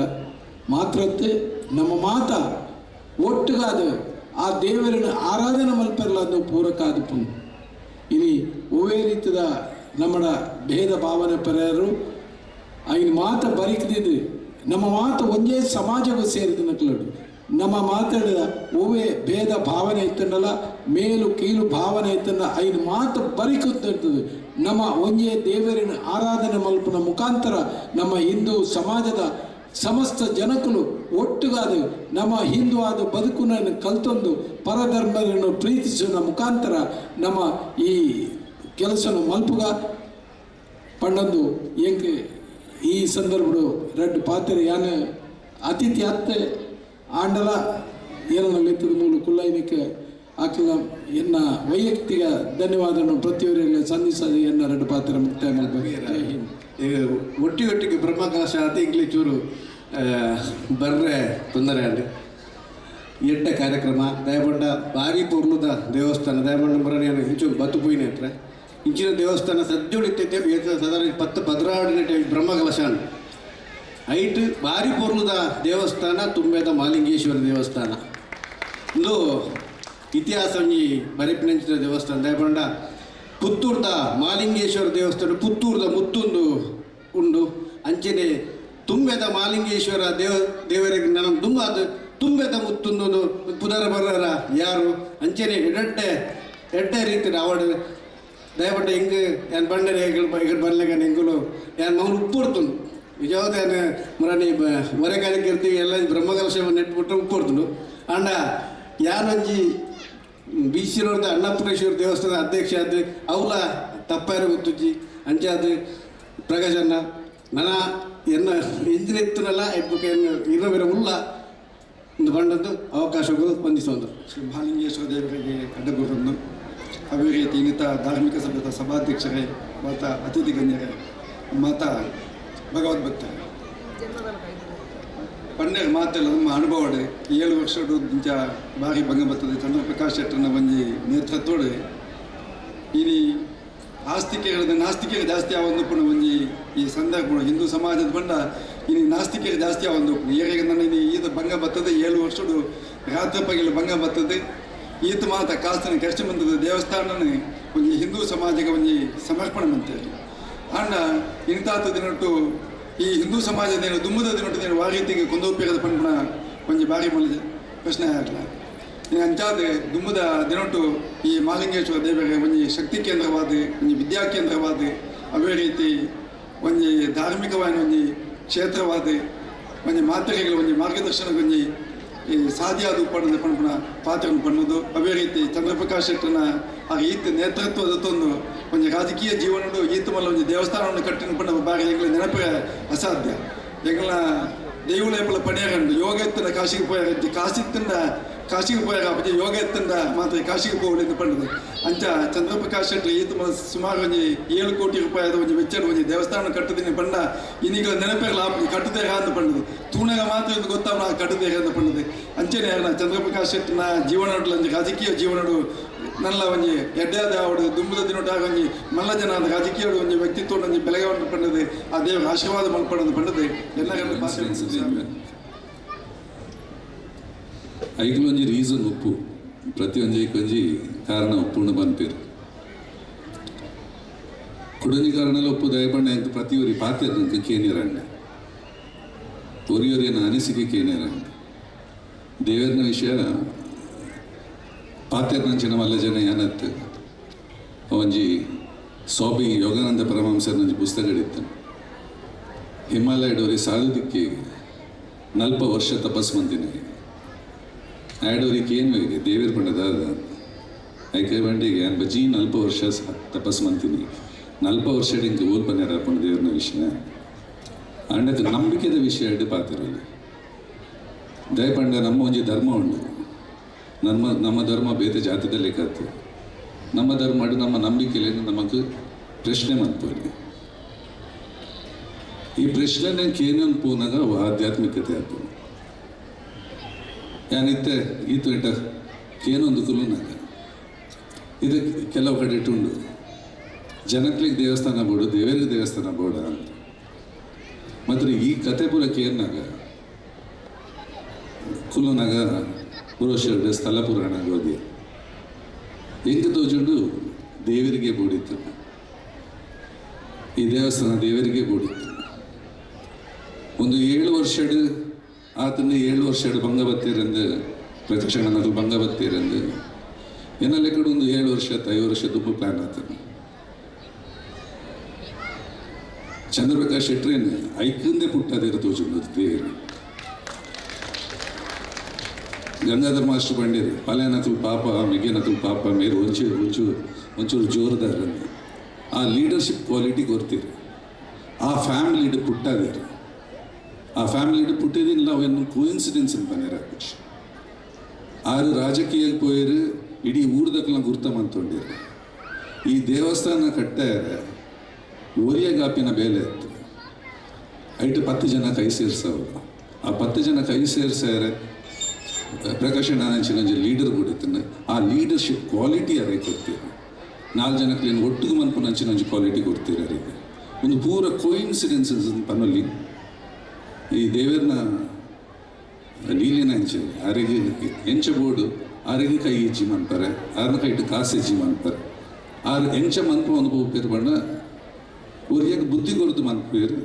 ಮಾತ್ರತ್ತೆ ನಮ್ಮ ಮಾತ ಒಟ್ಟುಗಾದ ಆ ದೇವರನ್ನು ಆರಾಧನೆ ಮಲ್ಪರಲ್ಲ ಅದು ಪೂರಕಾದ ಪುಣ್ಯ ಇನಿ ಒವೇ ರೀತಿಯ ನಮ್ಮ ಭೇದ ಭಾವನೆ ಪರ್ಯಾರು ಐನ್ ಮಾತ ಬರಿಕದಿದ್ದು ನಮ್ಮ ಮಾತು ಒಂದೇ ಸಮಾಜಕ್ಕೂ ಸೇರಿದ ನಕ್ಲಡು ನಮ್ಮ ಮಾತಾಡಿದ ಒವೇ ಭೇದ ಭಾವನೆ ಇತ್ತಂಡಲ್ಲ ಮೇಲು ಕೀಲು ಭಾವನೆ ಇತ್ತಂಡ ಐನ್ ಮಾತು ಬರಿಕುತ್ತಿರ್ತದೆ ನಮ್ಮ ಒಂದೇ ದೇವರಿನ ಆರಾಧನೆ ಮಲ್ಪನ ಮುಖಾಂತರ ನಮ್ಮ ಹಿಂದೂ ಸಮಾಜದ ಸಮಸ್ತ ಜನಕಲು ಒಟ್ಟುಗಾದ ನಮ್ಮ ಹಿಂದೂ ಆದ ಬದುಕನ್ನು ಕಲ್ತೊಂದು ಪರಧರ್ಮವನ್ನು ಪ್ರೀತಿಸುವ ಮುಖಾಂತರ ನಮ್ಮ ಈ ಕೆಲಸನು ಮಲ್ಪುಗ ಪಂಡೊಂದು ಎಂಕೆ ಈ ಸಂದರ್ಭಡು ರೆಡ್ ಪಾತ್ರ ಯಾನ ಅತಿಥಿ ಅತ್ತೆ ಆಂಡಲ ಏನನ್ನ ಲೆತ್ತದ ಮೂಲ ಕುಲ್ಲೈನಿಕೆ ಆಕಲ ಎನ್ನ ವೈಯಕ್ತಿಕ ಧನ್ಯವಾದವನ್ನು ಪ್ರತಿಯೊಬ್ಬರಲ್ಲಿ ಸಂಧಿಸದೆ ಎನ್ನ ರೆಡ್ ಪಾತ್ರ ಮುಕ್ತಾಯ ಮಾಡಬೇಕು ಒಟ್ಟಿಗೆ ಬ್ರಹ್ಮಕಲಶ ಅಂತ ಇಂಗ್ಲೀಷೂರು ಬರ್ರೆ ತೊಂದರೆ ಅಂడి ಎಡ್ಡ ಕಾರ್ಯಕ್ರಮ ದಯಪಂಡ ಭಾರಿ ಪೂರ್ಣದ ದೇವಸ್ಥಾನ ದಯಪಂಡ ಬರೋಣ ಇಂಚು ಬತ್ತು ಪೋಯಿನ ಹತ್ರ ಇಂಚಿನ ದೇವಸ್ಥಾನ ಸಜ್ಜುಳಿತೈತೆ ಸಾಧಾರಣ 10-16 ಬ್ರಹ್ಮಕಲಶ ಐಟ್ ಭಾರಿ ಪೂರ್ಣದ ದೇವಸ್ಥಾನ ತುಂಬೆದ ಮಾಲಿಂಗೇಶ್ವರ ದೇವಸ್ಥಾನ ಒಂದು ಇತಿಹಾಸ ಬರೆಪಿನಂಚಿನ ದೇವಸ್ಥಾನ ದಯಪಂಡ ಪುತ್ತೂರ್ದ ಮಾಲಿಂಗೇಶ್ವರ ದೇವಸ್ಥಾನ ಪುತ್ತೂರ್ದ ಮುತ್ತೊಂದು ಉಂಡು ಅಂಚನೆ ತುಂಬೆದ ಮಾಲಿಂಗೇಶ್ವರ ದೇವರಿಗೆ ನಾನು ತುಂಬೆದ ಮುತ್ತೊಂದು ಪುನರ ಬರರ ಯಾರು ಅಂಚನೆ ಎಡ್ಡೆ ರೀತಿ ಅವಡು ದಯಪಟ್ಟ ಹಿಂಗೆ ಏನು ಬಂಡರೆ ಈಗ ಬರ್ಲಿಕ್ಕೆ ಹೆಂಗಲು ಏನು ಮೌನ ಉಪ್ಪೊಡ್ತುಂಡು ನಿಜವಾದ ಏನು ಮರನಿ ಹೊರೆಕಾಲಕ್ಕೆ ಇರ್ತೀವಿ ಎಲ್ಲ ಬ್ರಹ್ಮಕಲಶ ನೆಟ್ಬಿಟ್ಟು ಉಪ್ಪೊಡ್ತುಂಡು ಅಂಡ ಯಾನೊಂಜಿ BC-ರೋಡ್ದ ಅನ್ನಪೂರ್ಣೇಶ್ವರ ದೇವಸ್ಥಾನ ಅಧ್ಯಕ್ಷ ಆದ ಅವಲ ತಪ್ಪಾರ ಗೊತ್ತುಜ್ಜಿ ಅಂಚಾದ ಪ್ರಕಾಶನ್ನ ನನ್ನ ಎನ್ನ ಎಂಜಿನ ಎತ್ತನಲ್ಲ ಎದ್ದಕ್ಕೆ ಇರೋ ಬೇರೆ ಉಲ್ಲ ಒಂದು ಬಂಡದ್ದು ಅವಕಾಶಗಳು ಹೊಂದಿಸೋದು. ಶ್ರೀ ಮಹಾಲಿಂಗೇಶ್ವರ ದೇವರಿಗೆ ಅಡ್ಡಗುರನ್ನು ಅವೇ ರೀತಿ ಇನ್ನಿತ ಧಾರ್ಮಿಕ ಸಭೆಯ ಸಭಾಧ್ಯಕ್ಷರೇ ಮಾತ ಅತಿಥಿ ಗಣ್ಯರೇ ಮಾತ ಭಗವದ್ಭಕ್ತರೇ ಪಂಡೇರು ಮಾತೆಲ್ಲ ನಮ್ಮ ಅನುಭವಡೆ 7 ವರ್ಷದಿಂದ ಭಾರಿ ಭಂಗ ಬರ್ತದೆ. ಚಂದ್ರಪ್ರಕಾಶ್ ಶೆಟ್ಟರ್ನ ಒಂಜಿ ನೇತೃತ್ವಡೆ ಇನಿ ಆಸ್ತಿಕೆಗಳ ನಾಸ್ತಿಕೆಗೆ ಜಾಸ್ತಿ ಆವೊಂದು ಒಂಜಿ ಈ ಸಂದರ್ಭ ಹಿಂದೂ ಸಮಾಜದ ಬಂಡ ಇನಿ ನಾಸ್ತಿಕೆಗೆ ಜಾಸ್ತಿ ಆವೊಂದು ಏರಿಗೆ ನನ್ನ ಈತ ಭಂಗ ಬರ್ತದೆ 7 ವರ್ಷಡು ರಾತ್ರಿ ಪಗಿಲು ಭಂಗ ಬರ್ತದೆ. ಈತ ಮಾತ ಕಾಸ್ತನ ಖರ್ಚು ಬಂದದ ದೇವಸ್ಥಾನನೇ ಒಂಜಿ ಹಿಂದೂ ಸಮಾಜಕ್ಕೆ ಒಂಜಿ ಸಮರ್ಪಣೆ ಮಂತೇಳಿ ಅಂಡ ಇಂತಾತ ದಿನಟ್ಟು ಈ ಹಿಂದೂ ಸಮಾಜದೇನು ದುಮ್ಮದ ದಿನಟ್ಟು ಆ ರೀತಿಗೆ ಕೊಂದೋಪಿರದ ಪಂಪಣ ಒಂಜಿ ಬಾರಿ ಮಲ ಪ್ರಶ್ನೆ ಆಗಲ್ಲ. ಅಂಚಾದ್ರೆ ದುಮ್ಮದ ದಿನಟ್ಟು ಈ ಮಹಾಲಿಂಗೇಶ್ವರ ದೇವರಿಗೆ ಒಂಜಿ ಶಕ್ತಿ ಕೇಂದ್ರವಾದ ಒಂಜಿ ವಿದ್ಯಾ ಕೇಂದ್ರವಾದ ಅವೇ ರೀತಿ ಒಂಜಿ ಧಾರ್ಮಿಕವಾದ ಒಂಜಿ ಕ್ಷೇತ್ರವಾದ ಒಂಜಿ ಮಾತ್ರೆಗಳು ಒಂಜಿ ಮಾರ್ಗದರ್ಶನ ಒಂಜಿ ಈ ಸಾಧ್ಯಾದ ಪಡೆದ ಪಂಪಣ ಪಾತ್ರವನ್ನು ಪಣ್ಣೋದು. ಅವೇ ರೀತಿ ಚಂದ್ರಪ್ರಕಾಶ್ ಶೆಟ್ಟರ್ನ ಆ ಈತ ನೇತೃತ್ವದ ತಂದು ಒಂಜಿ ರಾಜಕೀಯ ಜೀವನಡು ಈತ ಮಲ್ಲ ಒಂಜಿ ದೇವಸ್ಥಾನವನ್ನು ಕಟ್ಟಿನ ಪಣ್ಣ ಬಾರಿ ಎಂಗ್ಲ ನೆನಪೇ ಅಸಾಧ್ಯ. ಎಂಗ್ಲ ದೇವುಳ ಎಂಬಲ ಪಣಿಯರಂಡು ಯೋಗ ಎತ್ತನ ಕಾಶಿಗೆ ಪೋಯಾರ ಕಾಶಿತ್ತಿಂದ ಕಾಶಿಗೆ ಪೋಯಾರ ಅಪ್ಪಜಿ ಯೋಗ ಎತ್ತಂದ ಮಾತ್ರ ಕಾಶಿಗೆ ಪೋಗಲಿಂದ ಪಂಡದು ಅಂಚ ಚಂದ್ರಪ್ರಕಾಶ್ ಶೆಟ್ಟರ್ ಈತ ಸುಮಾರು ಒಂಜಿ 7 ಕೋಟಿ ರೂಪಾಯಿದ ಒಂಜಿ ವೆಚ್ಚದ ಒಂಜಿ ದೇವಸ್ಥಾನ ಕಟ್ಟದಿನ ಪಂಡ ಇನ್ನೀಗ ನೆನಪೇರಲ್ಲ ಅಪ್ಪಜಿ ಕಟ್ಟದೇರ ಅಂತ ಪಂಡದು ತೂಣಗ ಮಾತ್ರ ಇದು ಗೊತ್ತಾವ ಕಟ್ಟದೇರ ಅಂತ ಪಂಡದು ಅಂಚೆನೆ ಚಂದ್ರಪ್ರಕಾಶ್ ಶೆಟ್ಟರ್ನ ಜೀವನಡು ಒಂಜಿ ರಾಜಕೀಯ ಜೀವನಡು ನಲ್ಲ ಒಂಜಿ ಎಡ್ಡಾದ ಅವಡು ದುಂಬದ ದಿನೊಟ್ಟಾಗ ಒಂಜಿ ಮಲ್ಲ ಜನ ಆದ ರಾಜಕೀಯ ಒಂಜಿ ವ್ಯಕ್ತಿತ್ವ ಒಂಜಿ ಬೆಳಗಾವನ್ನು ಪಂಡದು ಆ ದೇವರ ಆಶೀರ್ವಾದ ಮಲ್ಪಡೋದು ಪಂಡದು ಎಲ್ಲ ಐಕ್ಲೊಂಜಿ ರೀಸನ್ ಉಪ್ಪು ಪ್ರತಿಯೊಂದು ಒಂಜಿ ಕಾರಣ ಉಪ್ಪುಂಡು ಬಂಪೇರು ಕುಡನಿ ಕಾರಣಲ್ಲ ಉಪ್ಪು ದಯಪಂಡ ಎಂಕ್ ಪ್ರತಿಯೊರಿ ಪಾತ್ರ ಕೇನಿರಂಡ ಒರಿಯೊರಿಯನ ಅನಿಸಿಕೆ ಕೇನಿರಂಡ ದೇವರನ ವಿಷಯ ಪಾತ್ಯರ್ನಂಚಿನ ಮಲ್ಲ ಜನ ಏನತ್ತು ಒಂಜಿ ಸ್ವಾಮಿ ಯೋಗಾನಂದ ಪರಮಹಂಸರ ಒಂಜಿ ಪುಸ್ತಕಡಿತ್ತು ಹಿಮಾಲಯಡೋರಿ ಸಾಧುದಿಕ್ಕೆ 40 ವರ್ಷ ತಪಸ್ ಮಂತಿನಿ ಆಡೋರಿಗೆ ಏನು ಬೇಕು ದೇವರ ಪಂಡದ ಐಕೆ ಬಂಡಿಗೆ ನಾನು ಬಜ್ಜಿ 40 ವರ್ಷ ತಪಸ್ ಮಂತೀನಿ 40 ವರ್ಷ ಇಂಕ ಓಲ್ ಪನ್ಯಾರ ಪಂಡ ದೇವ್ರನ ವಿಷಯ ಅಂಡಕ್ಕೆ ನಂಬಿಕೆದ ವಿಷಯ ಅಡ್ಡು ಪಾತಿರೋದು ದಯಪಂಡ ನಮ್ಮ ಒಂಜಿ ಧರ್ಮ ಉಂಡು ನಮ್ಮ ಧರ್ಮ ಬೇರೆ ಜಾತಿದಲ್ಲಿ ಕತ್ತು ನಮ್ಮ ಧರ್ಮ ಅಡು ನಮ್ಮ ನಂಬಿಕೆಯಲ್ಲಿ ನಮಗೆ ಪ್ರಶ್ನೆ ಮಾಡ್ತೀವಿ ಈ ಪ್ರಶ್ನೆ ನಂಗೆ ಏನೊಂದು ಪೂನಾಗ ಆಧ್ಯಾತ್ಮಿಕತೆ ಆಗ್ತದೆ ಯಾನಿತ್ತೆ ಈತು ಇಟ್ಟ ಏನೊಂದು ಕುಲುನಾಗ ಇದು ಕೆಲವು ಕಡೆ ಇಟ್ಟುಂಡು ಜನಕ್ಲಿಗೆ ದೇವಸ್ಥಾನ ಬೋಡು ದೇವರಿಗೆ ದೇವಸ್ಥಾನ ಬೋಡ ಅಂತ ಮಾತ್ರ ಈ ಕತೆ ಪೂರಕ್ಕೆ ಏನಾಗ ಕುಲುನಾಗ ಪುರುಷರು ಸ್ಥಳ ಪುರಾಣ ಓದಿ ಹೆಂಗೆ ತೋಜುಂಡು ದೇವರಿಗೆ ಬೋಡಿತ್ತು ಈ ದೇವಸ್ಥಾನ ದೇವರಿಗೆ ಬೋಡಿತ್ತು ಒಂದು 7 ವರ್ಷಡು ಆತನ 7 ವರ್ಷಡು ಭಂಗ ಬತ್ತೀರಂದು ಪ್ರತಿಕ್ಷಣನದು ಭಂಗ ಬತ್ತೀರಂದು ಏನಲ್ಲಿ ಕಡೆ ಒಂದು 7 ವರ್ಷ 5 ವರ್ಷ ತುಂಬ ಪ್ಲಾನ್ ಆತನು ಚಂದ್ರಪ್ರಕಾಶ್ ಶೆಟ್ಟರೇನು ಐಕಂದೇ ಪುಟ್ಟದಿರ ತೋಜುಂಡು ದೇವರು ಗಂಗಾಧರ ಮಾಸ್ಟರ್ ಬಂದಿರು ಪಲ್ಯನಕಲ್ ಪಾಪ ಮಿಗೆನಕಲ್ ಪಾಪ ಮೇರು ಒಂಚೂರು ಜೋರದಾರ ಆ ಲೀಡರ್ಶಿಪ್ ಕ್ವಾಲಿಟಿ ಗೊತ್ತಿರು ಆ ಫ್ಯಾಮಿಲಿಡು ಪುಟ್ಟದಿರು ಆ ಫ್ಯಾಮಿಲಿಡು ಪುಟ್ಟಿದಿಲ್ಲ ಅವೇನು ಕೋಇನ್ಸಿಡೆನ್ಸ್ ಅಂತ ಬಂದಿರ ಆರು ರಾಜಕೀಯಕ್ಕೆ ಪೋಯಿರು ಇಡೀ ಊರ್ದಕ್ಕೆಲ್ಲ ಗುರ್ತ ಮಂತೊಂಡಿರು ಈ ದೇವಸ್ಥಾನ ಕಟ್ಟಾರೆ ಓರಿಯಗಾಪಿನ ಬೇಲೆ ಇತ್ತು ಐಟು 10 ಜನ ಕೈ ಸೇರಿಸವರು ಆ 10 ಜನ ಕೈ ಸೇರಿಸಾರೆ ಪ್ರಕಾಶ್ ನಾನಂಚಿನ ಲೀಡರ್ ಕೊಡಿತ್ತು ಆ ಲೀಡರ್ಶಿಪ್ ಕ್ವಾಲಿಟಿ ಅದೇ ಕೊಡ್ತೀರ 4 ಜನಕ್ಕೆ ಏನು ಒಟ್ಟಿಗೆ ಮನ್ಪುನಂಚಿನ ಕ್ವಾಲಿಟಿ ಕೊಡ್ತೀರ ಅವರಿಗೆ ಒಂದು ಪೂರ ಕೋಇನ್ಸಿಡೆನ್ಸಸ್ ಪನ್ನಲ್ಲಿ ಈ ದೇವರನ್ನ ಲೀಲಿನ ಹೆಂಚೆ ಅರಿಗೆ ಹೆಂಚ ಬೋರ್ಡು ಅರಿಗೆ ಕೈ ಹೆಚ್ಚಿ ಮನ್ಪಾರೆ ಆರನ ಕೈಟ್ಟು ಕಾಸು ಹೆಚ್ಚಿ ಮನ್ಪಾರೆ ಆರು ಹೆಂಚ ಮನ್ಪು ಅನುಭವ ಪೇರು ಬಣ್ಣ ಒರಿಯಾಗ ಬುದ್ಧಿ ಕೊಡ್ದು ಮನ್ಪೇರು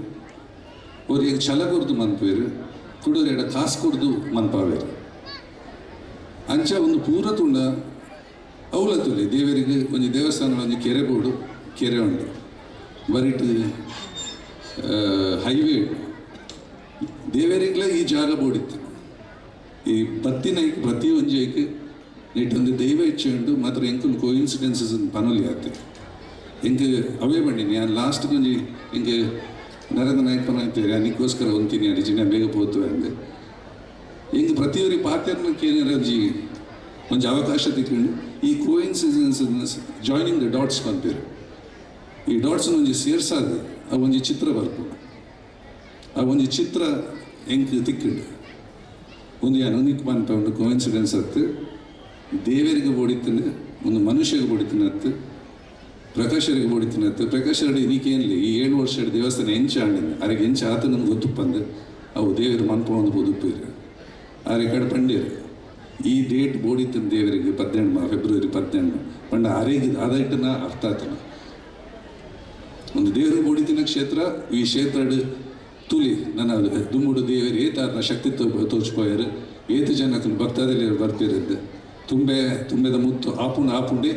ಒರಿಯಾಗ ಛಲ ಕೊಡ್ದು ಮನ್ಪೇರು ಕುಡೋರು ಎಡ ಕಾಸು ಕೊಡ್ದು ಮನ್ಪಾವೇರು ಅಂಚ ಒಂದು ಪೂರ ತುಂಡ ಅವಲತ್ತುಲಿ ದೇವರಿಗೆ ಒಂದು ದೇವಸ್ಥಾನ ಒಂದು ಕೆರೆ ಬೋರ್ಡು ಕೆರೆ ಉಂಡು ಬರಿಟ್ ಹೈವೇ ದೇವರಿಗ್ಲ ಈ ಜಾಗ ಬೋಡಿತ್ತು ಈ ಪತ್ತಿನೈಕ್ ಪ್ರತಿ ಒಂಜೈಕ್ ನೆಟ್ಟೊಂದು ದೈವ ಇಚ್ಛೆ ಉಂಟು ಮಾತ್ರ ಎಂಕುಲು ಕೋಇನ್ಸಿಡೆನ್ಸಸ್ ಪನೊಲಿ ಆತೆ ಎಂಕ್ ಅವೇ ಬಂಡಿನಿ ನಾನು ಲಾಸ್ಟ್ ಕೊಂಚಿ ಎಂಕ್ ನರೇಂದ್ರ ನಾಯಕ್ ಪನ ಇರ್ತೇವೆ ಅದಕ್ಕೋಸ್ಕರ ಹೊಂತೀನಿ ಅಡಿಜಿನ ಬೇಗ ಪೋತುವೆ ಅಂದೆ ಎಂಕ್ ಪ್ರತಿಯೊರಿ ಪಾತ್ಯರ್ನಕ್ಕೆ ಒಂಜಿ ಅವಕಾಶ ತಿಕ್ಕೊಂಡು ಈ ಕೋಇನ್ಸಿಡೆನ್ಸ್ ಜಾಯ್ನಿಂಗ್ ದ ಡಾಟ್ಸ್ ಪಂಪೇರು ಈ ಡಾಟ್ಸ್ ಒಂಜಿ ಸೇರ್ಸಾದ ಆ ಒಂಜಿ ಚಿತ್ರ ಬರ್ಪು ಆ ಒಂಜಿ ಚಿತ್ರ ಎಂಕ್ ತಿಕ್ಕಿಂಡು ಒಂದು ಅನುನಿಕ್ ಪಂಪ ಒಂದು ಕೋಇನ್ಸಿಡೆನ್ಸ್ ಅತ್ತು ದೇವರಿಗೆ ಬೋಡಿತೀನಿ ಒಂದು ಮನುಷ್ಯಗೆ ಬೋಡಿತೀನಿ ಅತ್ತು ಪ್ರಕಾಶರಿಗೆ ಬೋಡಿತೀನಿ ಅತ್ತು ಪ್ರಕಾಶರಡಿ ನೀಕೇನಿಲ್ಲ ಈ 7 ವರ್ಷ ದೇವಸ್ಥಾನ ಎಂಚ ಆಡಿನ ಅರೆಗೆ ಎಂಚ ಆತ ನಮ್ಗೆ ಗೊತ್ತುಪ್ಪಂದು ಅವು ದೇವರು ಮನ್ಪ ಒಂದು ಬದುಕುರು ಆರೆ ಕಡೆ ಪಂಡೇರು ಈ ಡೇಟ್ ಬೋಡಿತನ ದೇವರಿಗೆ 18 ಫೆಬ್ರವರಿ 18 ಪಂಡ ಅರೆಗೆ ಆದಾಯ್ಟನ ಅರ್ಥ ಆತನ ಒಂದು ದೇವರು ಬೋಡಿತಿನ ಕ್ಷೇತ್ರ ಈ ಕ್ಷೇತ್ರ ತುಲಿ ನನ್ನ ದುಮ್ಮುಡು ದೇವರು ಏತಾರನ ಶಕ್ತಿ ತೋಚ್ಪೋಯರು ಏತು ಜನಕ್ಕೂ ಭಕ್ತಾದಲ್ಲಿ ಬರ್ತಿರದ್ದು ತುಂಬೆದ ಮುತ್ತು ಆಪುಂಡೆ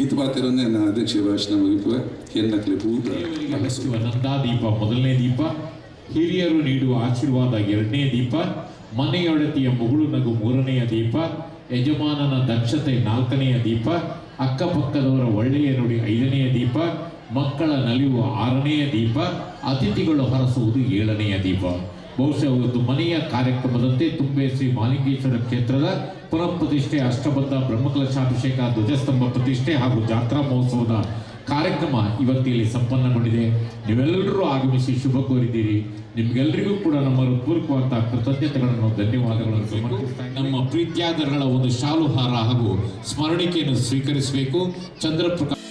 ಈತ ಪಾತಿರೋದೇ ನನ್ನ ಅಧ್ಯಕ್ಷ ಭಾಷಣ ಮುಗಿಪುವೆ ಕೆನ್ನಕ್ಲಿ ಪೂತ ನಂದಾದೀಪ ಮೊದಲನೇ ದೀಪ, ಹಿರಿಯರು ನೀಡುವ ಆಶೀರ್ವಾದ 2ನೇ ದೀಪ, ಮನೆಯೊಡತಿಯ ಮುಗುಳು ನಗು 3ನೆಯ ದೀಪ, ಯಜಮಾನನ ದಕ್ಷತೆ 4ನೆಯ ದೀಪ, ಅಕ್ಕಪಕ್ಕದವರ ಒಳ್ಳೆಯ ನುಡಿ 5ನೆಯ ದೀಪ, ಮಕ್ಕಳ ನಲಿವು 6ನೆಯ ದೀಪ, ಅತಿಥಿಗಳು ಹರಸುವುದು 7ನೆಯ ದೀಪ. ಬಹುಶಃ ಒಂದು ಮನೆಯ ಕಾರ್ಯಕ್ರಮದಂತೆ ತುಂಬೆ ಶ್ರೀ ಮಹಾಲಿಂಗೇಶ್ವರ ಕ್ಷೇತ್ರದ ಪುನಃಪ್ರತಿಷ್ಠೆ, ಅಷ್ಟಬದ್ಧ ಬ್ರಹ್ಮಕಲಶಾಭಿಷೇಕ, ಧ್ವಜಸ್ತಂಭ ಪ್ರತಿಷ್ಠೆ ಹಾಗೂ ಜಾತ್ರಾ ಮಹೋತ್ಸವದ ಕಾರ್ಯಕ್ರಮ ಇವತ್ತಿಲ್ಲಿ ಸಂಪನ್ನಗೊಂಡಿದೆ. ನೀವೆಲ್ಲರೂ ಆಗಮಿಸಿ ಶುಭ ಕೋರಿದ್ದೀರಿ. ನಿಮ್ಗೆಲ್ಲರಿಗೂ ಕೂಡ ನಮ್ಮ ಹೃತ್ಪೂರ್ವಕವಾದ ಕೃತಜ್ಞತೆಗಳನ್ನು, ಧನ್ಯವಾದಗಳನ್ನು ಸಮರ್ಪಿಸ್ತಾ ನಮ್ಮ ಪ್ರೀತ್ಯಾದರಗಳ ಒಂದು ಶಾಲು ಹಾರ ಹಾಗೂ ಸ್ಮರಣಿಕೆಯನ್ನು ಸ್ವೀಕರಿಸಬೇಕು. ಚಂದ್ರಪ್ರಕಾಶ್